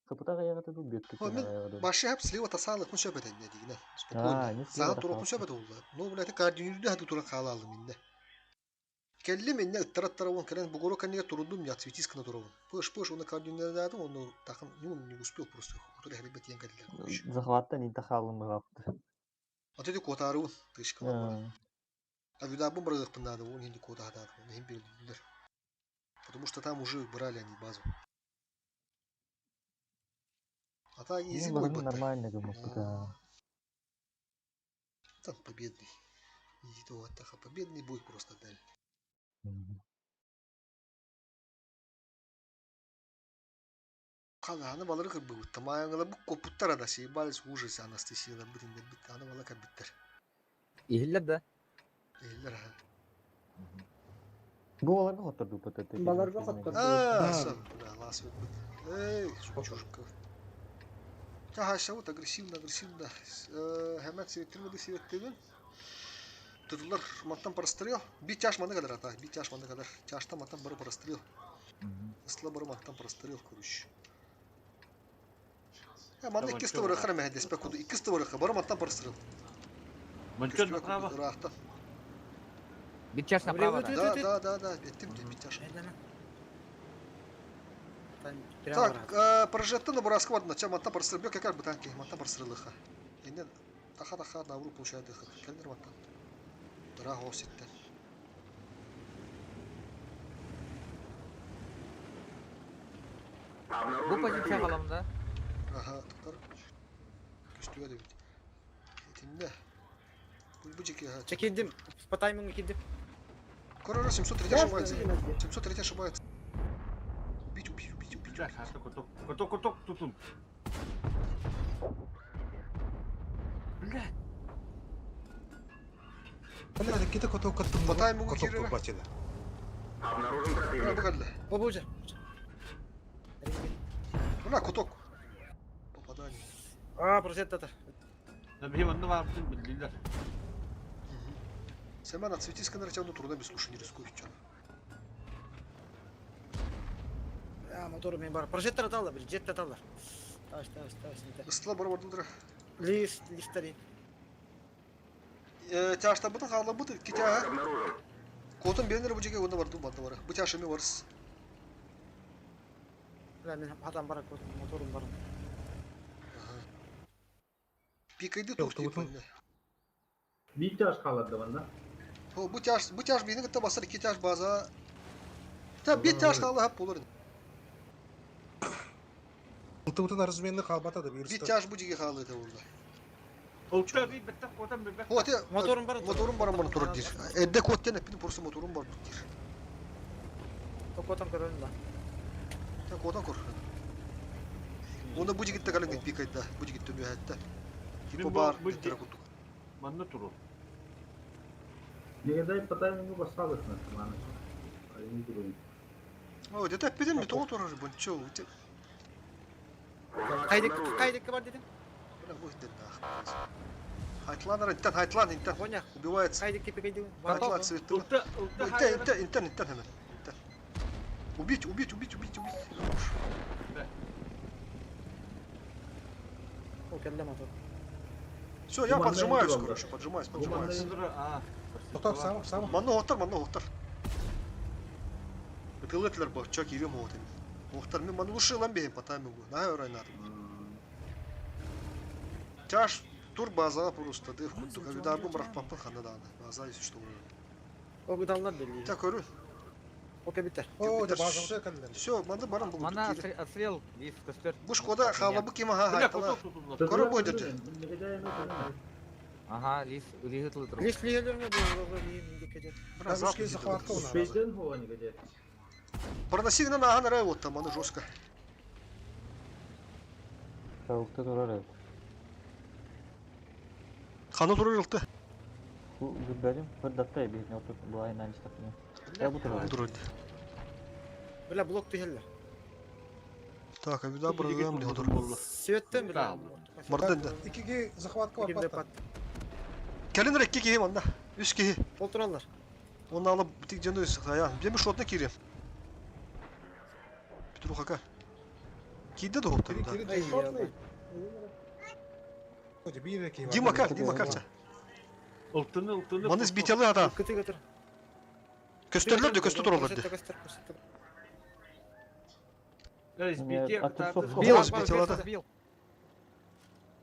[SPEAKER 6] Қыпы тағаяқ атыды, бөткі
[SPEAKER 1] Мен başı hep silivata sağlık mı söhbet edin dediğine. Spokojno. Sağlık durup mu söhbet oldu. Ne bu bileti kardiyonürde hadi duran kala aldım inne. Kellim inne ıttarat tarafın kelen bu goro kanıya turundum ya Svitiskana turundum. Пыш, onu kardiyonürde adım onu takım не успел просто. Otur heribet yen geldiler.
[SPEAKER 6] Захваттан инта халым қалыпты.
[SPEAKER 1] Atedi kotarı тышкан. А вида бум брыгых пындады, он hindi кота хадады. Оны hem belirlediler. Потому что там уже брали они базу. А так изи бой был.
[SPEAKER 6] Нормально гумыпты.
[SPEAKER 1] Там победный. И то атаха победный бой просто дали. Қаланы балары кырбы бұтты. Майаңылы бұқ көпіттар ада сей балыс ужасы анастасияда бітіндер бітті. Аны бала кәбіттер.
[SPEAKER 2] Ehiller de.
[SPEAKER 1] Eylер ха.
[SPEAKER 6] Bu olarga hottırdı bu patates.
[SPEAKER 4] Balarga hottırdı.
[SPEAKER 1] Ааа, сам. Лас вет бит. Эй, чужка. Тахашавут агрессивно. Hemen seyrettirmedi. Tutulur mattan parastırıyor. Bir çaş manda kadar hata. Bir çaş manda kadar. Çaşta mattan barı parastırıyor. Isla barı mattan parastırıyor kuruş. Ya manda ikisi de bırakır mı heddes pekudu. İkisi de bırakır. Barı mattan parastırıyor.
[SPEAKER 11] Mançon направо.
[SPEAKER 1] Bıraktı.
[SPEAKER 2] Bir час направо, да?
[SPEAKER 1] Да. Ettim de bir çaş.
[SPEAKER 5] Так,
[SPEAKER 1] Так, прожектор на Бураску вот начал матан парастырıyor. Как бы танки. Матан парастырıyor. Yine taha navru получает их. Келдер матан. Дырақ осетті.
[SPEAKER 2] Bu позиция қаламда.
[SPEAKER 1] Ага, тұқтар. Күстіге де бейді. Етімді. Бұл жеке ага.
[SPEAKER 5] Çekildim. По таймингу kildim.
[SPEAKER 1] Корора 703 ошибается. 703 ошибается. Убить.
[SPEAKER 11] Да, шашты коток tutun.
[SPEAKER 9] Hadi kita kotok kattım.
[SPEAKER 1] Batay mı bu
[SPEAKER 9] Kotok
[SPEAKER 1] kirene?
[SPEAKER 9] bahçede.
[SPEAKER 7] Обнаружен
[SPEAKER 1] Buna
[SPEAKER 7] противник.
[SPEAKER 1] bu kadar.
[SPEAKER 5] Побуже.
[SPEAKER 1] Buna kutok. Попадание.
[SPEAKER 5] Прожектор.
[SPEAKER 11] Benim önünde var bütün bildiler.
[SPEAKER 1] Семен, отсветись, когда тебя трудно без слушай, не рискуй, чё.
[SPEAKER 5] Motorum benim var. Prожектör atarlar bir. Jet atarlar. Taş.
[SPEAKER 1] Isıtla bana vardılar.
[SPEAKER 5] Listleri.
[SPEAKER 1] Çarşıda bıtık ağla bıtık. Git ya.
[SPEAKER 7] Обнаружен.
[SPEAKER 1] Kotun birine bu cege onda vardı banda var. Bu çarşıda varız.
[SPEAKER 5] Benim adam var. Motorum var.
[SPEAKER 1] Pikaydı
[SPEAKER 9] Yok,
[SPEAKER 1] tuhtu
[SPEAKER 9] tutun.
[SPEAKER 1] yapın.
[SPEAKER 4] Bir taş kalırdı bana.
[SPEAKER 1] Bu çarş birine gitti basar 2 çarş baza. Tabi bir çarş kaldı hep olur.
[SPEAKER 9] Iltı arızmenli kalbatadı bir
[SPEAKER 1] Bir çarş bu cege kaldı da orada.
[SPEAKER 11] Olçular bir betten kodan bir bek.
[SPEAKER 1] Hote
[SPEAKER 5] Motorum var.
[SPEAKER 1] motorum var bana tur dir. Edde kotten hep bir porsu motorum var dir.
[SPEAKER 5] Tokotam körün lan.
[SPEAKER 1] Ta kodan kor. Onda bu cege gitti kalın git pikaydı. Bu cege gitti hatta. Tipo bar
[SPEAKER 11] bu
[SPEAKER 1] bir kutu.
[SPEAKER 11] Manna turu.
[SPEAKER 4] Yeğday patayımı basalık nasıl bana. Ayını durayım.
[SPEAKER 1] O dede hep mi to oturur bu çoğu.
[SPEAKER 5] Kaydık var dedim.
[SPEAKER 1] Bırak bu hidden. Haytlan inten.
[SPEAKER 5] Konya.
[SPEAKER 1] Убивается.
[SPEAKER 5] Kaydık tipi kaydık.
[SPEAKER 1] Haytlan цветы. Интен hemen. Убить.
[SPEAKER 5] kelle motor.
[SPEAKER 1] Все, я
[SPEAKER 4] Гуманная
[SPEAKER 1] поджимаюсь,
[SPEAKER 4] игра,
[SPEAKER 1] короче, поджимаюсь.
[SPEAKER 9] Тоқтап, сам.
[SPEAKER 1] Манны оттар. Бытылытлар бо, чок ирем отын. Оттар, мен маны лучше лам бейм, потому что на орайнар. Чаш тур база просто дыв кутту. Когда арбу брак папа ханаданы. База есть что.
[SPEAKER 5] O gıdallar belli.
[SPEAKER 1] Так көрү.
[SPEAKER 5] Okey biter.
[SPEAKER 9] О, да база кәлләр.
[SPEAKER 1] Все, манды барам бу.
[SPEAKER 2] Мана отстрел есть костер.
[SPEAKER 1] Буш кода халабы кима ха
[SPEAKER 11] Бля,
[SPEAKER 1] хайтала.
[SPEAKER 11] коток tutuldu.
[SPEAKER 1] Көрө бу дерде.
[SPEAKER 2] Ага, лис лигитлы друг.
[SPEAKER 5] List liyelerine doğru liyin dikkat et.
[SPEAKER 1] Biraz
[SPEAKER 9] Там захватка у нас.
[SPEAKER 4] Шпейден хо они где?
[SPEAKER 1] Проносигна на хан рай вот там, маны жестко.
[SPEAKER 6] Тауыкта турар.
[SPEAKER 1] Ханы турар жылты.
[SPEAKER 6] Bu gübberim fırdatta bir ne otur bu ayın aynı takımı. Ya bu turar.
[SPEAKER 1] Турар.
[SPEAKER 5] Böyle blok değiller.
[SPEAKER 1] Так, а вида продам не готов.
[SPEAKER 5] Sivetten bile.
[SPEAKER 11] Tamam.
[SPEAKER 1] Марден да.
[SPEAKER 9] 2-2 захватка var
[SPEAKER 5] Birinde
[SPEAKER 9] patlar.
[SPEAKER 5] pat.
[SPEAKER 1] Келин рекки кием анда. Үс ки.
[SPEAKER 5] Oturarlar.
[SPEAKER 1] Onu alıp bitik canı üstü ya. Bir şotuna kireyim. Bir dur haka. Kide de hopta da.
[SPEAKER 5] Ay ya.
[SPEAKER 9] Hoca bir yere ki.
[SPEAKER 1] Дима карта.
[SPEAKER 11] Ultunu.
[SPEAKER 1] Mani zbityalı adam.
[SPEAKER 5] Kötü götür.
[SPEAKER 1] Kösterler de köstü dururlar de.
[SPEAKER 5] Göster.
[SPEAKER 11] Разбитие.
[SPEAKER 6] Atıl
[SPEAKER 11] так,
[SPEAKER 6] sok
[SPEAKER 11] так.
[SPEAKER 6] sok.
[SPEAKER 1] Бил,
[SPEAKER 5] Bak,
[SPEAKER 1] сбитяла,
[SPEAKER 5] bak,
[SPEAKER 1] да.
[SPEAKER 5] bil.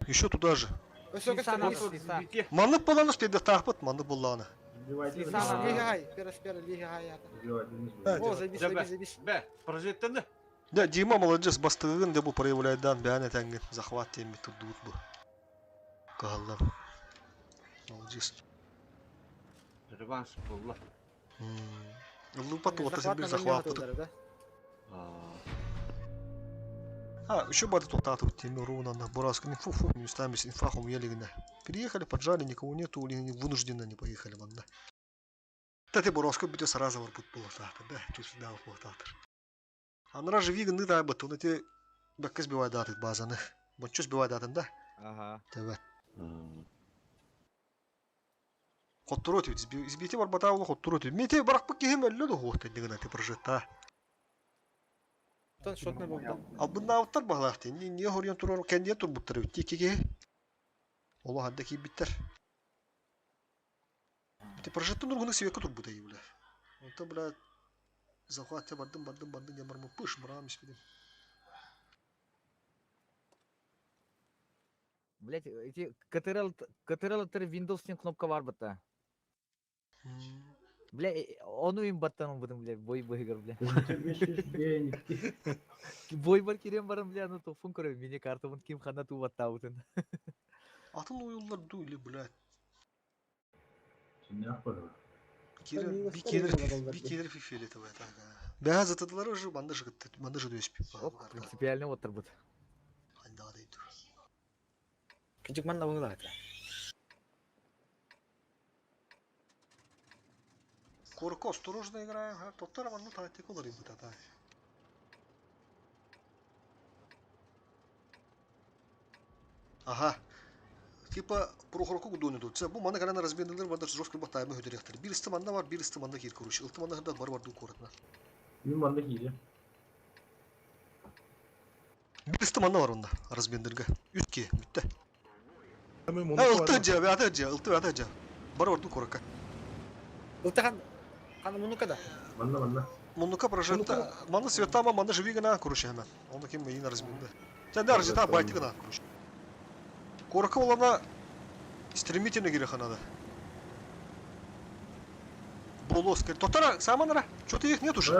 [SPEAKER 1] Еще туда же.
[SPEAKER 5] Ösök göster.
[SPEAKER 2] Sana-
[SPEAKER 11] Разбитие.
[SPEAKER 1] Manlık bulanı spede tahpıt manlık bulanı.
[SPEAKER 4] Сбивайте.
[SPEAKER 2] Лисана.
[SPEAKER 5] Лиги гай. Перес лиги гай.
[SPEAKER 4] Сбивайте.
[SPEAKER 9] Да,
[SPEAKER 5] О, забис.
[SPEAKER 11] Бе, прожеттенді.
[SPEAKER 1] Да, Дима молодец, бастыгын да bu проявляйдан бән этәнгін. Захват теми tudut bu. Кагаллар. Молодец.
[SPEAKER 11] Реванш болды.
[SPEAKER 1] Ылы патуата
[SPEAKER 5] Захват
[SPEAKER 1] bir
[SPEAKER 5] на
[SPEAKER 1] захват.
[SPEAKER 5] дальнего да?
[SPEAKER 1] А, еще бады тухтату теми ровно Бураскин фу не устамись инфахом елегина. Переехали, поджали, никого нету, или вынужденно не поехали, ладно. Ты Бураско бите сразу ворпут полотата, да, тут сюда полотатыр. А на же виган да бату, на те бакка сбивает даты базаны. Вот что сбивает даты, да?
[SPEAKER 2] Ага.
[SPEAKER 1] Evet. Хоттурот избите бар батау хоттурот. Мете барак пак кем әлле дә хот дигән те прожекта.
[SPEAKER 5] Тон шотны болды.
[SPEAKER 1] Ал бунда уттар баглахты. Не хорьян турар кенде тур буттар. Тикеге. Ола хадда ки биттер. Те прожекта нургыны севекке тур бута юле. Онта бля захватта бардым ямармы пыш брам испедем.
[SPEAKER 2] Блять, эти КТРЛ Windows кнопка var бата. Бля, onu им баттан будем, бля, бой игр, бля. Бой бар кирем барам, бля, ну тофун көрөм, мене картамын ким хана ту баттабытын.
[SPEAKER 1] Атын oyunlar duyle bля.
[SPEAKER 4] Не охотно.
[SPEAKER 1] Bir kelir fifeli tabi taka. Beyaz atıdılar уже banda жыгытты, banda жыды өспеп.
[SPEAKER 2] Ок, принципиально отыр бут.
[SPEAKER 1] Анда дейду.
[SPEAKER 5] Küçük man da bunu da.
[SPEAKER 1] Корко осторожно играем, а топтар манну тактик olur bu tata. Ага. Типа прохорку гудону тут. Бу мана карана разбендилер банда жестко батаймы хөдөректер. Биристи манда бар, биристи манда кир көрүш. Илти манда да бар ду коратна.
[SPEAKER 4] Мен манда хире.
[SPEAKER 1] Биристи манда бар онда разбендирге. Үтке бүтті.
[SPEAKER 9] Мен
[SPEAKER 1] Илти жа. Бар ду коракка.
[SPEAKER 5] Ultahan. Kanı bunu kadar.
[SPEAKER 4] Манда.
[SPEAKER 1] Мунука прожекта. Манда светама, манда живи гана көрүш hemen. Онда ким мейин разбенди. Sen de arjita байты гана көрүш. Коракка олана стремительно кире ханада. Болоскер. Тоттара, саманара. Что-то их нет уже.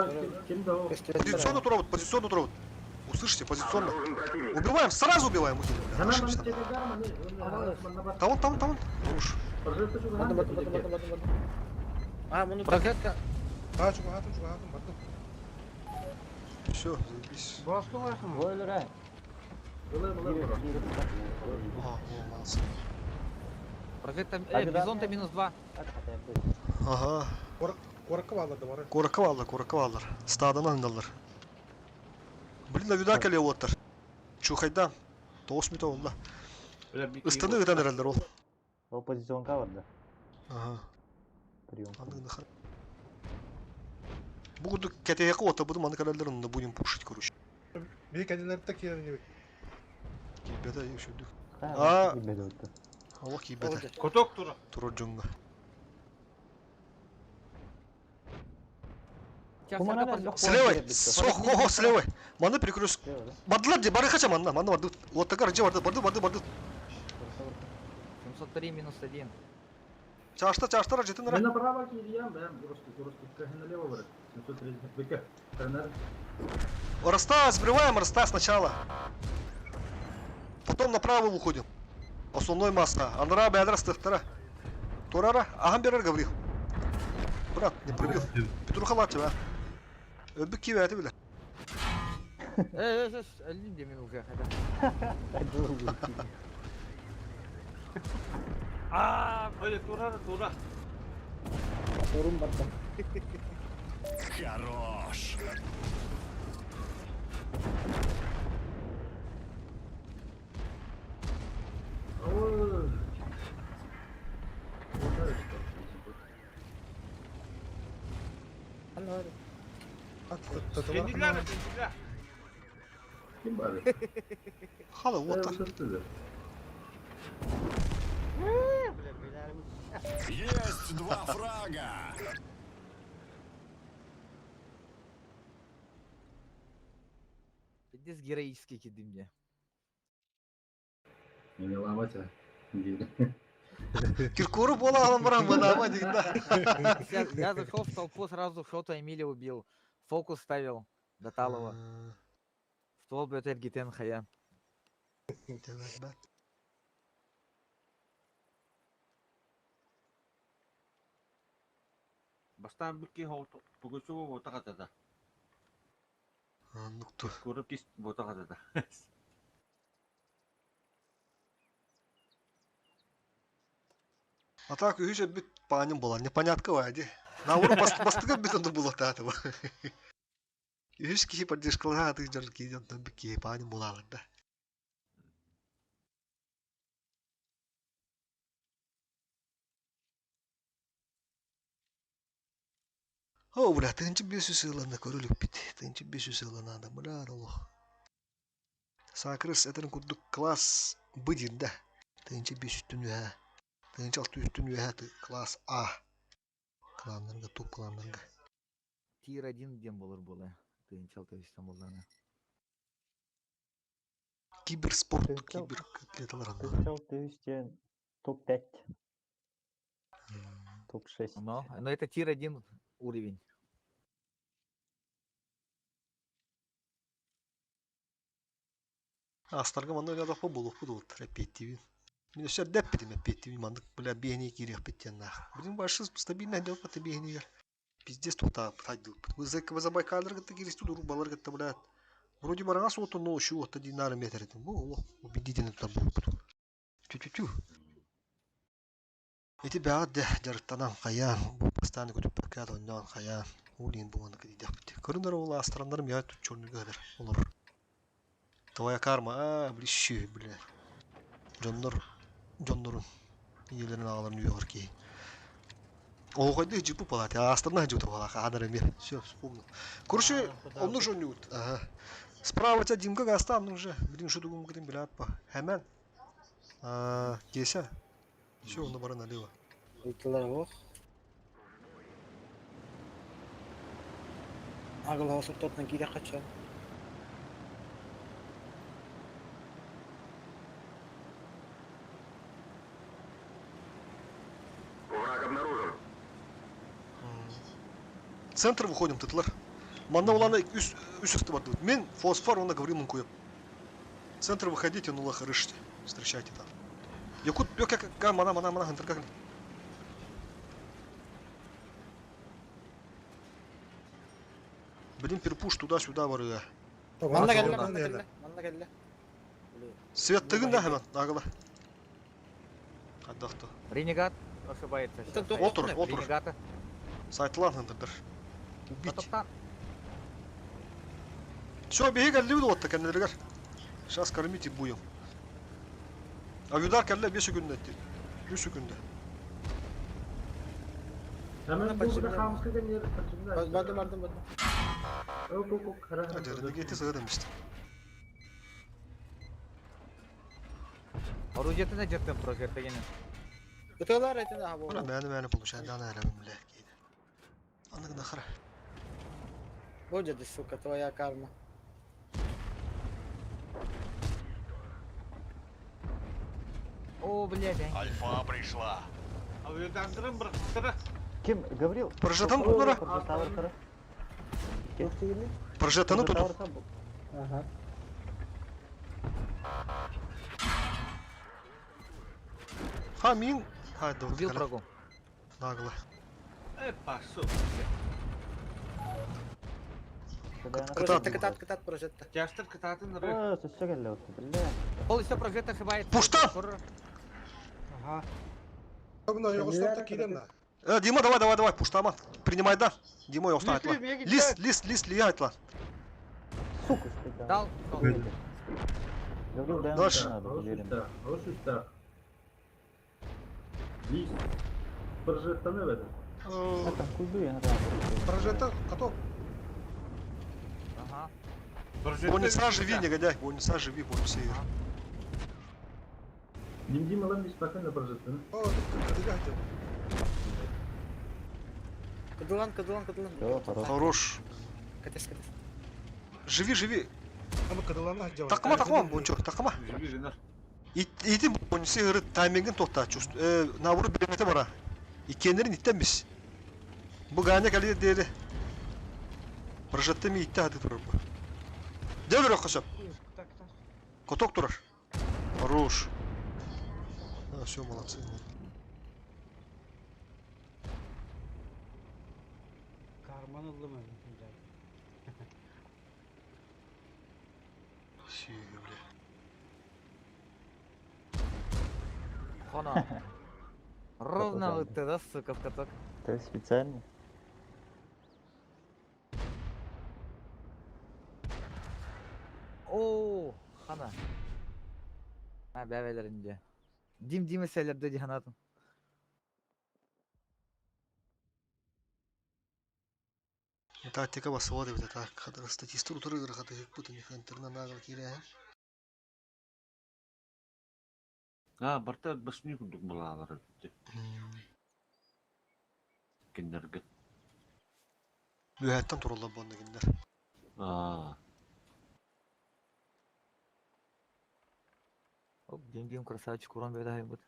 [SPEAKER 4] Кем дал?
[SPEAKER 1] Позиционно туровод. Услышите, позиционно. Убиваем, сразу убиваем. Там. Уж.
[SPEAKER 5] Ha bunu
[SPEAKER 2] Прокатка.
[SPEAKER 9] Hatun. Baktım.
[SPEAKER 1] Все, заебись.
[SPEAKER 6] Öyle ha.
[SPEAKER 1] Молодцы.
[SPEAKER 2] Прокатка.
[SPEAKER 6] Hadi lan
[SPEAKER 2] Бизонта
[SPEAKER 6] ya.
[SPEAKER 2] минус 2.
[SPEAKER 6] Hadi hadi.
[SPEAKER 1] Ага.
[SPEAKER 9] Korakka varlar da var.
[SPEAKER 1] Коракаваллар. Стадан аңдалар. Блин, на вида келе оттар. Чухайдан. 9 мета oldu. Istını gıdan herhalde ol.
[SPEAKER 6] O pozisyonka vardı.
[SPEAKER 1] Ага.
[SPEAKER 6] Прием.
[SPEAKER 1] Андыгын Буду кетеге ота буду маны калаларын будем пушить, короче.
[SPEAKER 9] Bir kediler de ki yani.
[SPEAKER 1] Ребята, я еще дых. А.
[SPEAKER 6] Кийбеди отто.
[SPEAKER 1] Allah kibede.
[SPEAKER 11] Коток тура.
[SPEAKER 1] Turo junga. Слева! Сохо, слева! Маны перекресток. Бадлар де бары хача манна, манна барды. Вот такая рыча барды.
[SPEAKER 2] 703 минус 1.
[SPEAKER 1] Чаштара жетин
[SPEAKER 4] Мен
[SPEAKER 1] ра.
[SPEAKER 4] направо кидем, да, просто налево брать. 730 бека. Тренер.
[SPEAKER 1] Раста, сбриваем раста сначала. Потом направо уходим. Основной масса. Анра бедра стыхтара. Турара, ахам берер говорил. Брат, не пробил. Петруха лат тебя. Öbür kiveti bile.
[SPEAKER 2] Öldüm demin уже.
[SPEAKER 11] Öyle tuра.
[SPEAKER 6] Sorun batta.
[SPEAKER 8] Хорош.
[SPEAKER 4] Ой.
[SPEAKER 11] Kendiler.
[SPEAKER 4] Kim bari?
[SPEAKER 1] Hala вот так.
[SPEAKER 8] Есть 2 фрага.
[SPEAKER 2] Здесь героический кидым мне.
[SPEAKER 4] Не ломать, а?
[SPEAKER 1] Киркору бола алам барам бана дейін да.
[SPEAKER 2] Я зашел в толпу, сразу что-то Эмиля убил. Фокус ставил до Талова. Ствол бьет Эргитен Хая.
[SPEAKER 11] Бастан бүкке хоото. Бүгөчөө бота катада.
[SPEAKER 1] Нукту.
[SPEAKER 11] Көрөп кис бота катада.
[SPEAKER 1] А так үйже бит паним бола. Непонятка вади. Науру бастыга бит онда бола татыба. Үйж кихи поддержкалга аты жар кийден бикки паним бола да. О, бля, тынчы 500 сылана көрөлүк бит. Тынчы 500 сылана да, бля, Аллах. Сакрыс этерин курдук класс быдин да. Тынчы 500 түнү. Тынчы 600 түнү класс А. Кланнарга, топ кланнарга.
[SPEAKER 2] Тир 1 дем болар болы. Тыйынчал төвістен болданы.
[SPEAKER 1] Киберспорт, кибер котлеталар.
[SPEAKER 6] Тынчал төвістен топ 5. Топ 6.
[SPEAKER 2] Но это тир 1 уровень.
[SPEAKER 1] Астарга манда ойнада по болуп будут репетиви. Мен все деппити репетиви мандык бля бегни кирих беттен нах. Блин башы стабильно идет по бегни. Пиздец тута тайду. Вы Забайкалдар гытта кирис туду балар гытта бля. Вроде барага соту но шу отта динары метр это. О, убедительно это был. Тю-тю-тю. Эти бяд жартанан хаян, бу постоянно көтүп бакат оннан хаян. Улин буганы кыйдап. Көрүнөр ол астрандар мя чорный гадыр. Олар. Твоя карма, блищи, бля. Джоннорун. Елерин аларын үйөгөр кей. Ол койду жипу палаты, астана жуту пала, кадыр эмер. Всё, вспомнил. Короче, он нужен нют. Ага. Справа тебя Димка гастам нужен. Блин, что думаю, говорим, бля, по. Хэмен. Деся. Всё, он набора налево.
[SPEAKER 5] Агыл хосур тотнан кире качан.
[SPEAKER 7] Враг обнаружен.
[SPEAKER 1] Центр выходим, тытлар. Манда уланы үсікті барды. Мен фосфор, оны говорил, он куеп. Центр выходите, ну лаха рышите. Встречайте там. Якут, как мана, хантер, как. Блин, перпуш туда-сюда барыга.
[SPEAKER 5] Манна келле.
[SPEAKER 1] Свет тыгын да, хэмен, агыла. Аддақты.
[SPEAKER 2] Ренегат ошибается.
[SPEAKER 1] Отур.
[SPEAKER 2] Ренегата.
[SPEAKER 1] Сайтлан хантер. Убить.
[SPEAKER 2] Топтан.
[SPEAKER 1] Все, беги, галли вот так, энергар. Сейчас кормите будем. А юдар келле 5 секунд etти. 3 секунда.
[SPEAKER 4] Hemen burada kalmış kızın yeri kaçırdı.
[SPEAKER 5] Bardım.
[SPEAKER 4] Yok, kara.
[SPEAKER 1] Hadi, geti sığırım işte.
[SPEAKER 2] Оружиятына жеттім прожетті кені.
[SPEAKER 5] Бутылар этин аха
[SPEAKER 1] Ona
[SPEAKER 5] болду.
[SPEAKER 1] məni bulmuş, dana eləmim bilək idi. Anlıqda xıra.
[SPEAKER 5] Будет, сука, твоя карма.
[SPEAKER 2] О, блядь,
[SPEAKER 8] Альфа пришла.
[SPEAKER 11] Aviadandırın bıraktırı.
[SPEAKER 6] Kim? Gavril.
[SPEAKER 1] Прожетаны тунара.
[SPEAKER 6] Прожетавыр қыры.
[SPEAKER 1] Прожетаны тут.
[SPEAKER 4] Aha.
[SPEAKER 1] Ha min. Haydi
[SPEAKER 2] убил
[SPEAKER 1] dur.
[SPEAKER 2] врагу.
[SPEAKER 1] Нагло.
[SPEAKER 11] Пасу.
[SPEAKER 5] Катат, прожетта.
[SPEAKER 11] Жастыр кытатын ры.
[SPEAKER 6] Сөссө келе отты, біле.
[SPEAKER 2] Ол еще прожет ошибается.
[SPEAKER 1] Пушта!
[SPEAKER 9] Ага. Бuna Yugoslav кидем.
[SPEAKER 1] Дима, давай, пуштама. Принимай, да. Дима, я устал. Лист, лиять, ла.
[SPEAKER 6] Сука, стыда.
[SPEAKER 2] Дал.
[SPEAKER 6] Gavril dayan
[SPEAKER 1] Дальше.
[SPEAKER 6] надо, уверен.
[SPEAKER 4] Рош üstte. Лист. Прожетта не веде.
[SPEAKER 6] А там куду я надо.
[SPEAKER 9] Прожета, готов.
[SPEAKER 2] Ага.
[SPEAKER 1] Бонуса живи, негодяй. Бонуса живи, бонусы.
[SPEAKER 4] Нимдим алам biz bakın прожетта.
[SPEAKER 9] О, тут дигайте.
[SPEAKER 5] Кадылан.
[SPEAKER 6] Всё, хорош.
[SPEAKER 1] Хорош.
[SPEAKER 5] Катес.
[SPEAKER 1] Живи.
[SPEAKER 9] Ama kadınlarına cevap.
[SPEAKER 1] Takma, бончок, такма.
[SPEAKER 11] Живи жинар.
[SPEAKER 1] İtin bонусы ыры таймингin тохта чувств. Навуру бермете бара. İkenlerin itten biz. Bu gane kali değeri. Прожетта ми итте хады турар bu. Дәүлер акышап. Коток турар. Хорош. Все, молодцы.
[SPEAKER 5] Карман oldu mu?
[SPEAKER 1] Сүйі, бля.
[SPEAKER 2] Хона. Ровно вот ты, да, сука, в каток.
[SPEAKER 6] Это специально.
[SPEAKER 2] О, хана. Ha bevelerince. Dim meselelerde cihanatım.
[SPEAKER 1] Тактика басывады бит, так, кадыр статистику турыр, кадыр бутын интернет нагыл кире.
[SPEAKER 11] Барта басмый күндік бұлағалары бітті. Кендерге.
[SPEAKER 1] Бүйәттен турулла бонды киндер.
[SPEAKER 2] Оп, дим красавчик, урон бедай будет.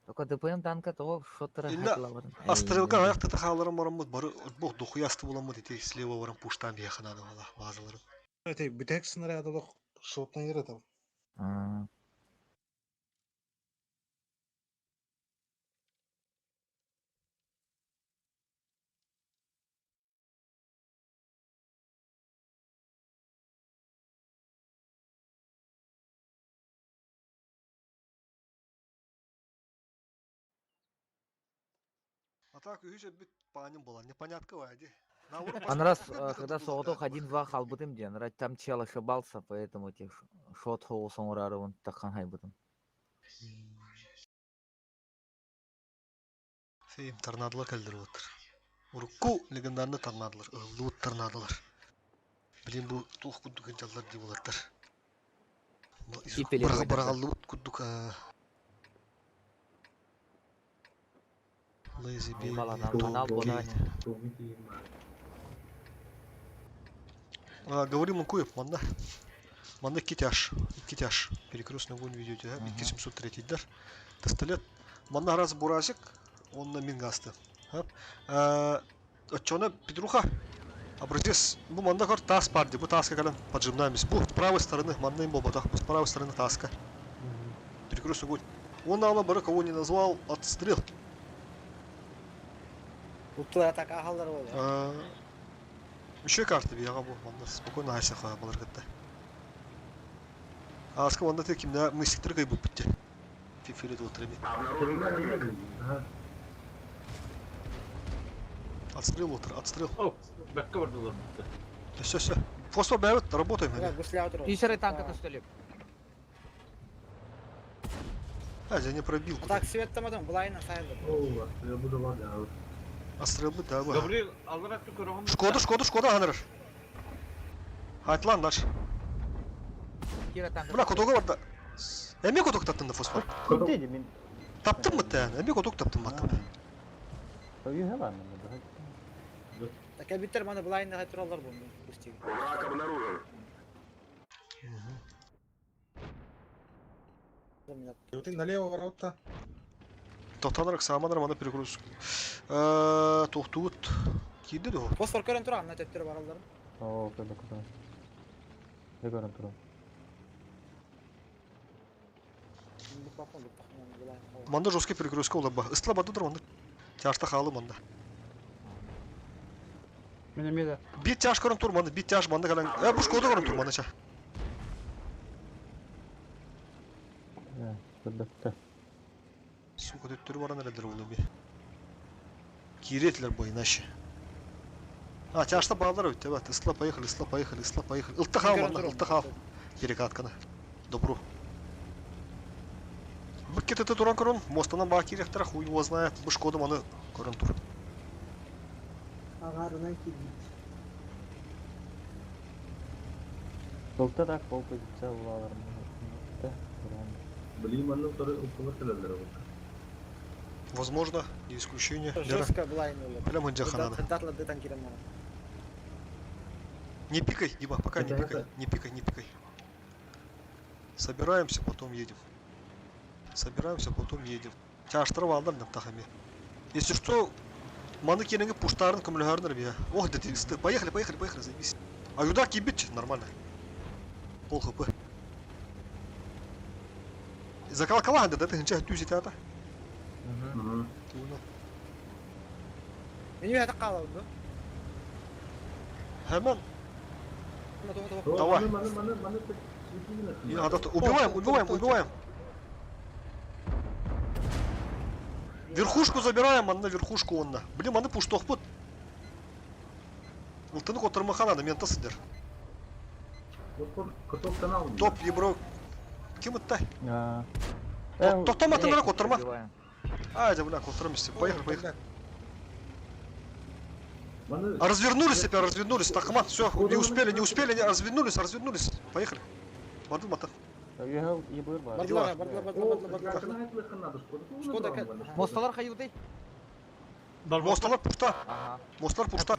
[SPEAKER 2] Только ДПМ танка того шоттера
[SPEAKER 1] Инна
[SPEAKER 2] хайлаварын.
[SPEAKER 1] астрелга аяқта тахаларым барамыз, бары бу духуясты буламы дите, слева барам пуштан бияханады вала базаларым.
[SPEAKER 9] Это битек снарядылық шотдан ері там.
[SPEAKER 1] А так үйже бит паним бола, непонятка вайди.
[SPEAKER 2] Он раз, когда Соготок 1-2 халбытым ден, раз там чел ошибался, поэтому тех шот хоусом урарыван такхан хайбытым.
[SPEAKER 1] Фейм торнадылар кәлдір отыр. Урукку легендарны торнадылар, ыллуыт торнадылар. Білен бұл тух күддіген жаллар деп олаттар. Барағаллуыт күддік. Лейзи бей.
[SPEAKER 2] Канал бодания.
[SPEAKER 1] Говорим Лукуев, манда китяш. Перекрестный огонь ведете, 2703 дар. Тестолет. Манда раз буразик, он на мингасты. Отчона Петруха. Образец, bu manda kar tas pardi, bu taska kalan поджимнаемся. Bu с правой стороны, манда им боботах, с правой стороны таска. Перекрестный огонь. Он нам бара кого не назвал, отстрел.
[SPEAKER 5] Утла так ахалдар болду.
[SPEAKER 1] Еще карты бияга bu, manda спокойно айсаха балар кытта. Аска манда тек кимде мысиктер кай буп битти. Фифилет отреби. Отстрел отыр, отстрел.
[SPEAKER 11] О, бәкке бардылар бітті.
[SPEAKER 1] Все. Фосфор бәйбет, работаем.
[SPEAKER 5] Гусляу туру.
[SPEAKER 2] Ишары танка тостелеп.
[SPEAKER 1] Я не пробил.
[SPEAKER 5] Так свет там адам булайна сайылды.
[SPEAKER 4] О, я буду var ya.
[SPEAKER 1] Отстрел бы, да,
[SPEAKER 11] Габриэл, алдар атты көріғым.
[SPEAKER 1] Шкода, Ханер. Hayt lan daş.
[SPEAKER 2] Кира танк.
[SPEAKER 1] Бля, кутуга бар да. Эме кутук таптым да фосфор.
[SPEAKER 6] Киттейди мен.
[SPEAKER 1] Таптым мы тән? Эме кутук таптым маттым.
[SPEAKER 6] Үйе бар мен.
[SPEAKER 5] Так биттер маны блайнда хатыралар бу. Пустик.
[SPEAKER 7] Враг обнаружен.
[SPEAKER 9] Ты налево ворота.
[SPEAKER 1] Тоқтанырық сағаманыр мана перегруз. Тоқтуыт. Кейді де ол.
[SPEAKER 5] Фосфор көрөн турам, на төттөр баралдар.
[SPEAKER 6] О, көрдüm. Ne görün durun.
[SPEAKER 1] Манда жесткий перегрузка улаба. Ыстла бадыдыр манда. Тяжта халы манда.
[SPEAKER 4] Менемеде.
[SPEAKER 1] Бит тяж көрін тұр манда. Бит тяж манда калан. Бұш коды көрін тұр манда ча.
[SPEAKER 6] Көрдікті.
[SPEAKER 1] Сука төттері баран әледір олы бе. Киретілер бойынаши. Тяжта бағалар өтті бәт. Ысла поехали. Ылтты хал манда, ылтты хал. Керек атканы. Добру. Бұк кететі тұран көрін. Мостанан бағы керектері хуй его знает. Бұш коды маны көрін тұр.
[SPEAKER 5] Ағарынан келді.
[SPEAKER 6] Толта да пол позиция улалар.
[SPEAKER 4] Блин, анның тұры ұпылы тілелері бұл.
[SPEAKER 1] Возможно, не исключение.
[SPEAKER 5] Жестко блайн улы.
[SPEAKER 1] Прям он джаханана.
[SPEAKER 5] Датла дытан керем мана.
[SPEAKER 1] Не пикай, Дима, пока не пикай. Не пикай. Собираемся, потом едем. Тяжтырып алдар наптахами. Если что, маны кененге пуштарын көміліғарыныр бе. Ох, деталисты. Поехали, заебись. А юда кибит, нормально. Пол хп. Закалкала да ты хинча тюзи тата.
[SPEAKER 5] Мен үйәті қала ұлды.
[SPEAKER 1] Hemen. Давай. Убиваем. Верхушку забираем, на верхушку онна. Блин, маны пуштох пут. Ултыны котырмахан аны, мен тасыдыр. Топ ебро. Кем это? Тоқтаматынара котырма. Айда, бля, котырмыз. Поехали. Развернулись теперь, Тахман, все, не успели, не развернулись. Поехали. Бардыл мата.
[SPEAKER 5] Бардылар.
[SPEAKER 2] Мосталар қайудай?
[SPEAKER 1] Мосталар пушта.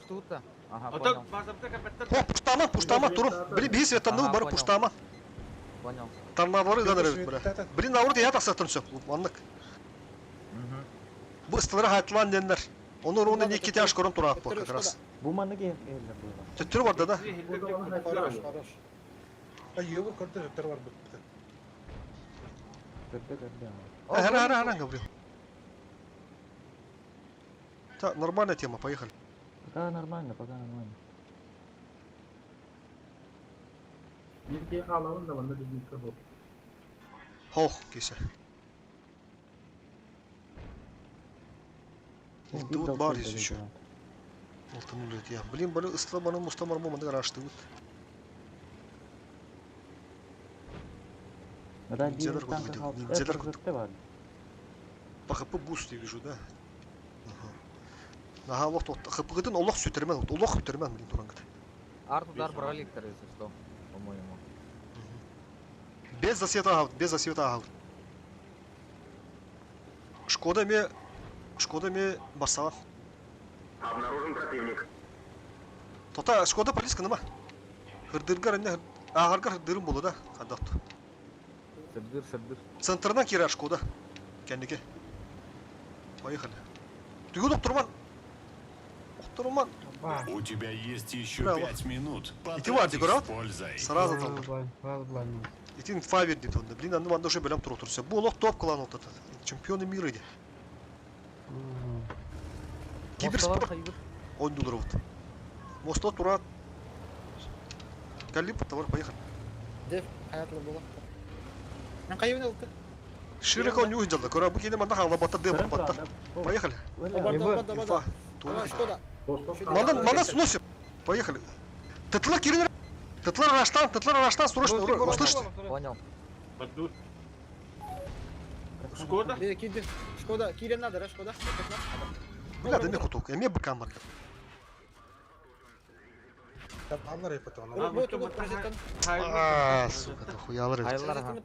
[SPEAKER 2] Тут-то. Ага,
[SPEAKER 11] Отак
[SPEAKER 2] понял.
[SPEAKER 11] базарда капеттер.
[SPEAKER 1] Пуштама, туру. Блин, бейс ветанны бары
[SPEAKER 2] понял.
[SPEAKER 1] пуштама.
[SPEAKER 2] Понял.
[SPEAKER 1] Тарнавары ганыры, бля. Блин, наурды я тақсаттын все. Аннык. Бұл ыстылары хайтылан денler. Onun onu iki tane şkorum tur atmak как раз.
[SPEAKER 6] Bu manı ki evler bu.
[SPEAKER 1] Tüttürü vardı da.
[SPEAKER 5] Хорош.
[SPEAKER 9] Yok orada ötler var bu.
[SPEAKER 6] Gördü.
[SPEAKER 1] Ага, говорил. Так, нормальная тема, поехали.
[SPEAKER 6] Пока нормально.
[SPEAKER 4] Birkiye kalanın da bana bir mikrofon.
[SPEAKER 1] Хоух, кисе. Тут бар есть еще. Алтынули я. Блин, ыстла баны мустамарму мында рашты. Ниндзялар
[SPEAKER 6] var.
[SPEAKER 1] ПХП буст я вижу, да? Ага, лох тот. ХПГден олох сүтермен, блин, турангат.
[SPEAKER 2] Арт-удар брали, если что, по-моему.
[SPEAKER 1] Без засвета аут. Шкодами басала.
[SPEAKER 7] Обнаружен противник.
[SPEAKER 1] Тота Шкода полиска нема. Хырдыргар эне агаргар хырдырым болу да. Кадат.
[SPEAKER 2] Сырдыр.
[SPEAKER 1] Центрдан кире Шкода. Кендике. Поехали. Түйгүл октурман.
[SPEAKER 8] У тебя есть еще
[SPEAKER 1] Браво.
[SPEAKER 8] 5 минут.
[SPEAKER 1] Ити var дигорат.
[SPEAKER 8] Пользой.
[SPEAKER 1] Сразу там. Итин фавер дейді онда. Блин, анды манда уже белем тұру тұрса. Бұл оқ топ қылан отады. Чемпионы мира иди. Киберспорт. $10. Моста турат. Калибр, товар, поехали.
[SPEAKER 5] Дев, hayatlı bulak. Ben kayıbını aldı.
[SPEAKER 1] Широко не увидел, такой рабы кинем одна хала бата дым бата. Поехали. Инфа. Манда сносим. Поехали. Тетла Кирин. Тетла Раштан, срочно, услышите?
[SPEAKER 2] Понял.
[SPEAKER 11] Поддут. Шкода?
[SPEAKER 5] Шкода, Кирин надо, Шкода.
[SPEAKER 1] Бля, да мне куток, я мне быкам морда.
[SPEAKER 9] Аллар епатон.
[SPEAKER 1] Сука, да хуялар.
[SPEAKER 2] Айлар ага.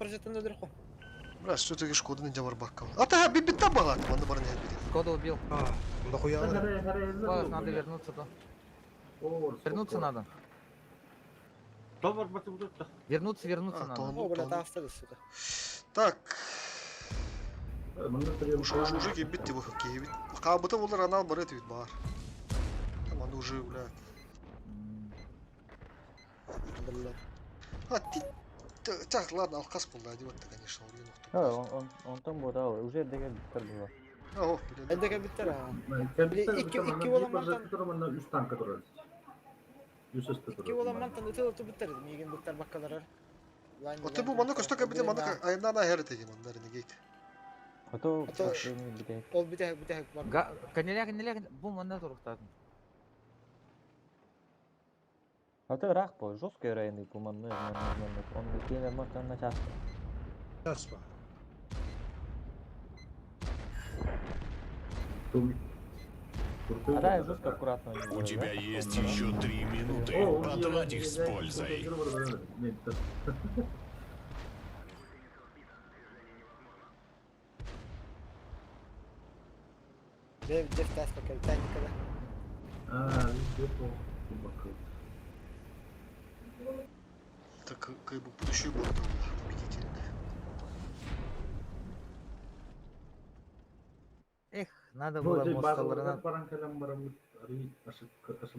[SPEAKER 1] Бля, что ты шкода не jamar bakkal. Ата бибита багат, манда бар не биди.
[SPEAKER 2] Кода убил.
[SPEAKER 9] Да хуялар.
[SPEAKER 2] Ой, надо вернуться, да. Вернуться надо.
[SPEAKER 11] Добр батып да.
[SPEAKER 2] Вернуться
[SPEAKER 1] А,
[SPEAKER 2] надо.
[SPEAKER 1] тон,
[SPEAKER 5] О, бля,
[SPEAKER 1] тон.
[SPEAKER 5] та осталось, сука.
[SPEAKER 1] Так. Уже кибит его кибит. Кабыта булар анал барет бит бар. Там аны уже, блядь.
[SPEAKER 5] Бля.
[SPEAKER 1] А, ты... Так, ладно, алкас был, да, одевать-то, конечно, урину.
[SPEAKER 6] Он там вот, уже деге биттер була.
[SPEAKER 1] Ого, блядь.
[SPEAKER 5] Эндеге биттер ha.
[SPEAKER 4] İki olamazdan 3 tanka durarız. 100 üstü
[SPEAKER 5] İki
[SPEAKER 4] durarız.
[SPEAKER 5] olamazdan öte bitter. Migin bitter bakkalar.
[SPEAKER 1] Вот ты бы мана кошта кабите мана айна на херте геман дарыны гейт.
[SPEAKER 6] Ото
[SPEAKER 5] Ото-
[SPEAKER 6] эми биде.
[SPEAKER 5] Ol bir de var.
[SPEAKER 2] Канеляк, bu manda туруктадым.
[SPEAKER 6] Ото рах по жестко райны по манны. Он кине мартан на час.
[SPEAKER 9] Таспа.
[SPEAKER 6] Ада жестко аккуратно.
[SPEAKER 8] У тебя есть еще 3 минуты. Потрать их с пользой.
[SPEAKER 5] Dev ters bakalım. Sen kadar.
[SPEAKER 1] Так, как бы будущее было победительное.
[SPEAKER 2] Эх, надо было мосталарына.
[SPEAKER 4] Paran kalan baramız arayı aşı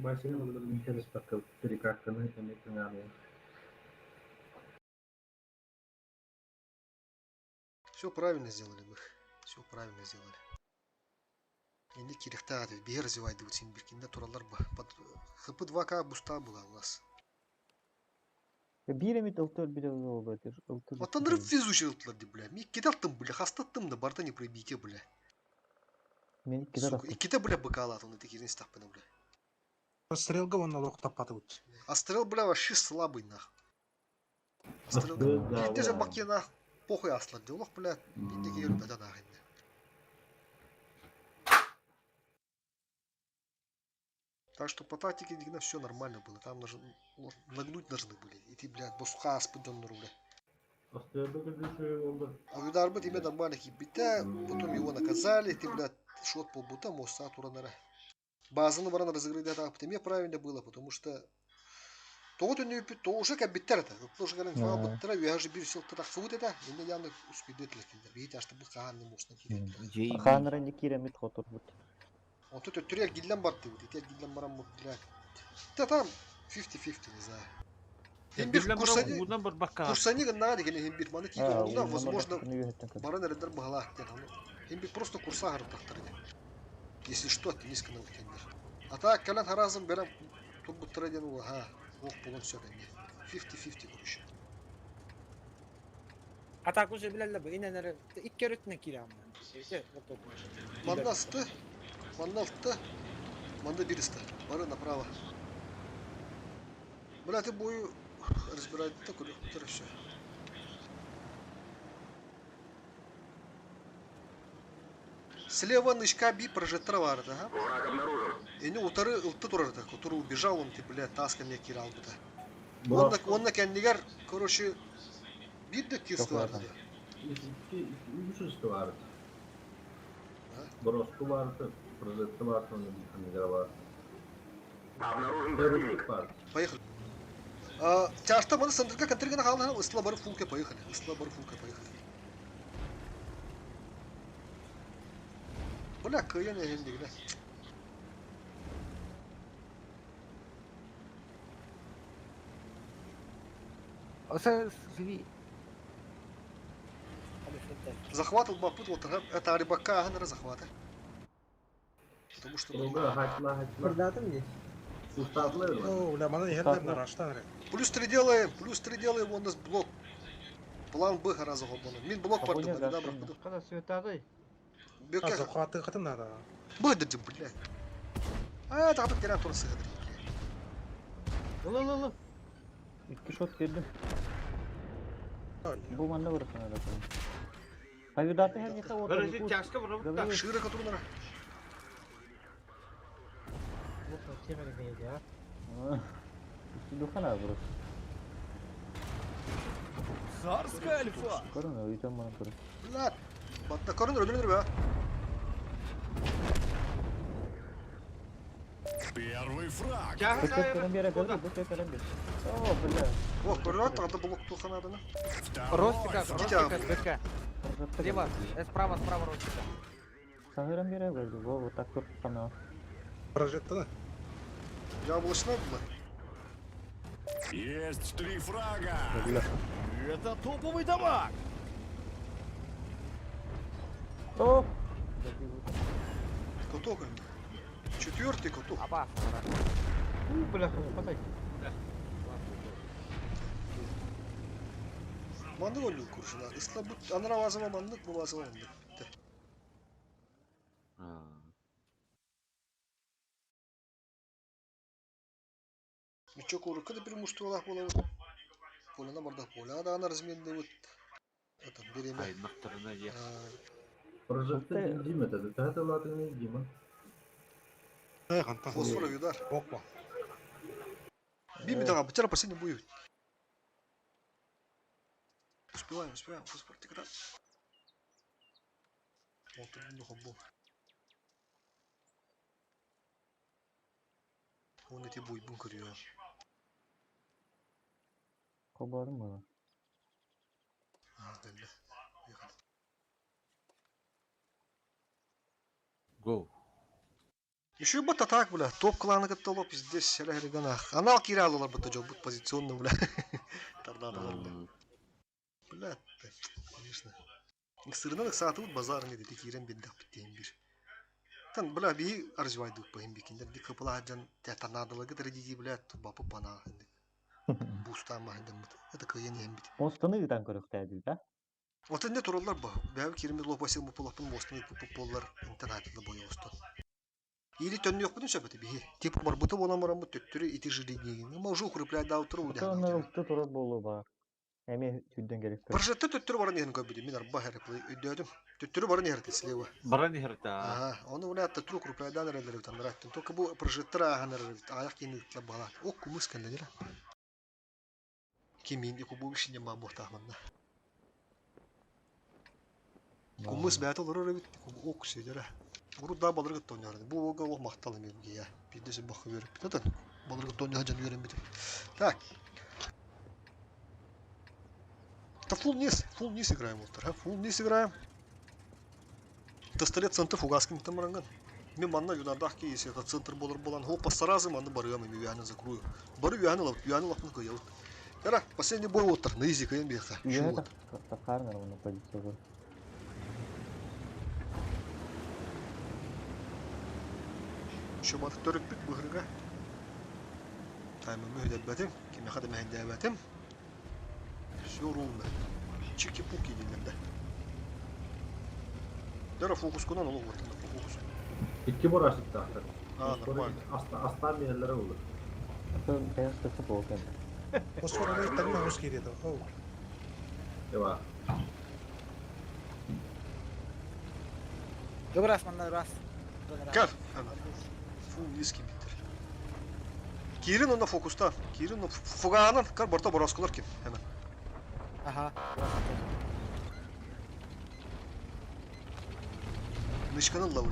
[SPEAKER 4] başını alırım interes bakkal trikakını emekten alıyor.
[SPEAKER 1] Все правильно сделали мы. Все правильно сделали. Енді керекті бер развивайды вот сен биркенде туралар под хп2к буста была у нас.
[SPEAKER 6] Биремит ылтыр биде болду.
[SPEAKER 1] Вот он везучий ылтылар деп, бля. Мен кетаттым, бля, хастаттым да барта не пробейке, бля.
[SPEAKER 6] Мен кидер
[SPEAKER 1] Сука, икките, бля, быка алат, он это керен стаппена, бля.
[SPEAKER 9] Стрелга вон налог тапатывать.
[SPEAKER 1] А стрел, бля, вообще слабый, нах. Стрел, где же баки, нах, похуй аслар, делох, бля, не керен, да, нах. Так что по тактике Дигна все нормально было. Там нагнуть должны были. И ты, блядь, босуха спаден на рубле. А удар бы тебе нормально кипита, потом его наказали, ты, блядь, шот полбута, моста туранара. Базаны баран разыграли, так мне правильно было, потому что то вот у него то уже как биттер-то, тоже говорят, фа биттера, я же бирсил так фут это, и не явно успеет легкий, видите, аж чтобы хан не может накидать.
[SPEAKER 6] Ханра не киремит хотор вот.
[SPEAKER 1] Он тут түрек гидлен барды, вот эти гидлен барам вот, блядь. Да там 50-50, не знаю. Курсани надо, или имбир, маны кида, возможно, баран редер багала, имбир просто курса гартахтар. Если что, ты низко на латендер. А так, калан харазом берем, тут будет трейден, ага, ох, полон все, да нет. 50-50, короче.
[SPEAKER 5] А так уже, блядь, иненер, iki kere ötüne kiram.
[SPEAKER 1] Мандасты, мандалты, манда биристы, бары направо. Бля, ты бою разбирать такой, это все. Слева нычка би прожектор, да?
[SPEAKER 7] Враг обнаружен.
[SPEAKER 1] И не утары, который убежал, он ты, блядь, тасками кирал, да. Он на кендигар, короче, видно кирство, да.
[SPEAKER 4] Üç üstü vardı. Borosku vardı, projekti vardı, Kandigara vardı.
[SPEAKER 7] Обнаружен противник.
[SPEAKER 4] vardı.
[SPEAKER 1] Поехали. Тяжто, мы на центре контрига нахал, высла бары фулка, поехали. Высла бары фулка, поехали. Бля, кая не генди, бля.
[SPEAKER 2] Оса, живи.
[SPEAKER 1] Захват он попутал, это рыбака, наверное, захвата. Потому что...
[SPEAKER 4] Haçla.
[SPEAKER 5] Fırladım mı?
[SPEAKER 4] Ustadları var.
[SPEAKER 9] О, бля, мана ехать на раштан.
[SPEAKER 1] Плюс 3 делаем, у нас блок. План Б гораздо гобаны. Мин блок парды, да, брат.
[SPEAKER 6] Когда светады.
[SPEAKER 1] Бека.
[SPEAKER 9] Захваты хаты надо.
[SPEAKER 1] Быдырды, блядь. А, так вот генератор сыграли.
[SPEAKER 6] Ла. İki shot girdim. Bu manna vurursun herhalde. Hayvidatı her neyse ortada.
[SPEAKER 11] Böylece çarşka vuralım.
[SPEAKER 1] Шире, который на...
[SPEAKER 6] Duhana burası.
[SPEAKER 2] Царская альфа!
[SPEAKER 6] Korun uyutan bana korun.
[SPEAKER 1] Lan! Batta karın ölünür be.
[SPEAKER 8] Первый фраг.
[SPEAKER 6] Bu tekrar bir yere gördüm. Bu tekrar bir. Oo bля.
[SPEAKER 1] Oh, görüyor musun? Adı buluk tuğkan adını.
[SPEAKER 2] Ростика,
[SPEAKER 1] Идите,
[SPEAKER 2] Ростика, СБК. Слева, справа, справа Ростика.
[SPEAKER 6] Sanırım bir yere gördüm. Bu tak dur sana.
[SPEAKER 9] Прожетто да?
[SPEAKER 1] Ya bulaşına mı?
[SPEAKER 8] Есть 3 фрага.
[SPEAKER 6] Bля.
[SPEAKER 2] Это топовый табак!
[SPEAKER 6] Oo.
[SPEAKER 1] Коток. Четвертый коток.
[SPEAKER 2] Опасно, брат.
[SPEAKER 6] Bля, подай.
[SPEAKER 1] Mandık oluyor kurşuna. Isla bu anara vazıma mandık, bu vazıma mandık. Ничего, курка, да перемуштовала половину. Полина морда поля, да она разменная вот. Это, беременна.
[SPEAKER 11] Ай, на стороне.
[SPEAKER 4] Прожекты Дима, это латынный Дима.
[SPEAKER 9] Антон.
[SPEAKER 1] Фосфора видар.
[SPEAKER 9] Опа.
[SPEAKER 1] Биби, да, вчера последний бой. Успеваем, фосфор тигра. Вот он много был. Он эти бой бункер я.
[SPEAKER 6] Kobarım mı?
[SPEAKER 1] Geldi.
[SPEAKER 11] Go.
[SPEAKER 1] Еще бот атак, бля. Топ клана готово, пиздец, селя григанах. Она кираллар бот джоб, бот позиционно, бля. Торнадо, бля. Конечно. Сырнанık saati bu bazar ne dedi kiren bir dak bittiğim bir. Tan bula bir arzuvaydı bu hem bikinden bir kapıla hacan tornadoları kadar diye bula bapı bana hindi. Busta mı hindi mut. Это kıyın hem bit.
[SPEAKER 6] Monstanı giden körükteydi da.
[SPEAKER 1] Otan ne torollar bu. Ben kiren bir lopası bu polapın mostunu bu pollar internetli boyu osta. Или тон yok bunun söhbəti bir. Tip var bu da ona maram bu tüttürü iti jidini. Ama ucu kuruplaydı avturu bu
[SPEAKER 6] Sonra
[SPEAKER 1] da.
[SPEAKER 6] tuttu torol bolu ba. Эми түйдөн керек.
[SPEAKER 1] Прожетті тüttürü var ne көбүдü. Мен арба heraplı ödödüm. Tüttürü var ne herdi слева.
[SPEAKER 11] Барани херта.
[SPEAKER 1] Ага, он у меня это трюк руплядан релерив там раттен. Только bu прожектора ганерив. Аяк кини тлабала. О, кумус кандира. Kimin iku bu işin yama bu tahmanna. Kumus bäte olur revit. Bu ok şeylere. Bunu da balığı gıttı oynuyor. Bu oga o maktalı mevki ya. Bir de sen bakı verip. Zaten balığı gıttı oynuyor hacan öğrenmedim. Так. Это full низ играем, Волтер, а? Full низ играем. Пистолет центр фугаским там ранган. Мен манна юнардах ки, если это центр болар болан, хопа сразу манна барыгам, и вяны закрою. Бары вяны лапны кая. Яра, последний бой Волтер, на изи каем беха.
[SPEAKER 6] Я так Харнер на позицию.
[SPEAKER 1] Şu batı törük bit bıhırga. Tayma mühdet batim, kime kadar mehende batim. Сёрулна. Чики-пуки дегенде. Дара фокускунан улуг вартында фокус.
[SPEAKER 4] İki bor açtık artık.
[SPEAKER 1] А, нормально.
[SPEAKER 4] Aslan bir yerlere olur.
[SPEAKER 6] Beyaz takı bolken.
[SPEAKER 9] Фосфор алып табина хош келеді. Оу.
[SPEAKER 4] Eyvah.
[SPEAKER 5] Dobra, man raz.
[SPEAKER 1] Gel. Hemen. Full niski bitir. Kirin onda fokusta. Kirin o fuganın kar borta boraskular kim? Hemen.
[SPEAKER 5] Aha.
[SPEAKER 1] Nışkanın lavı.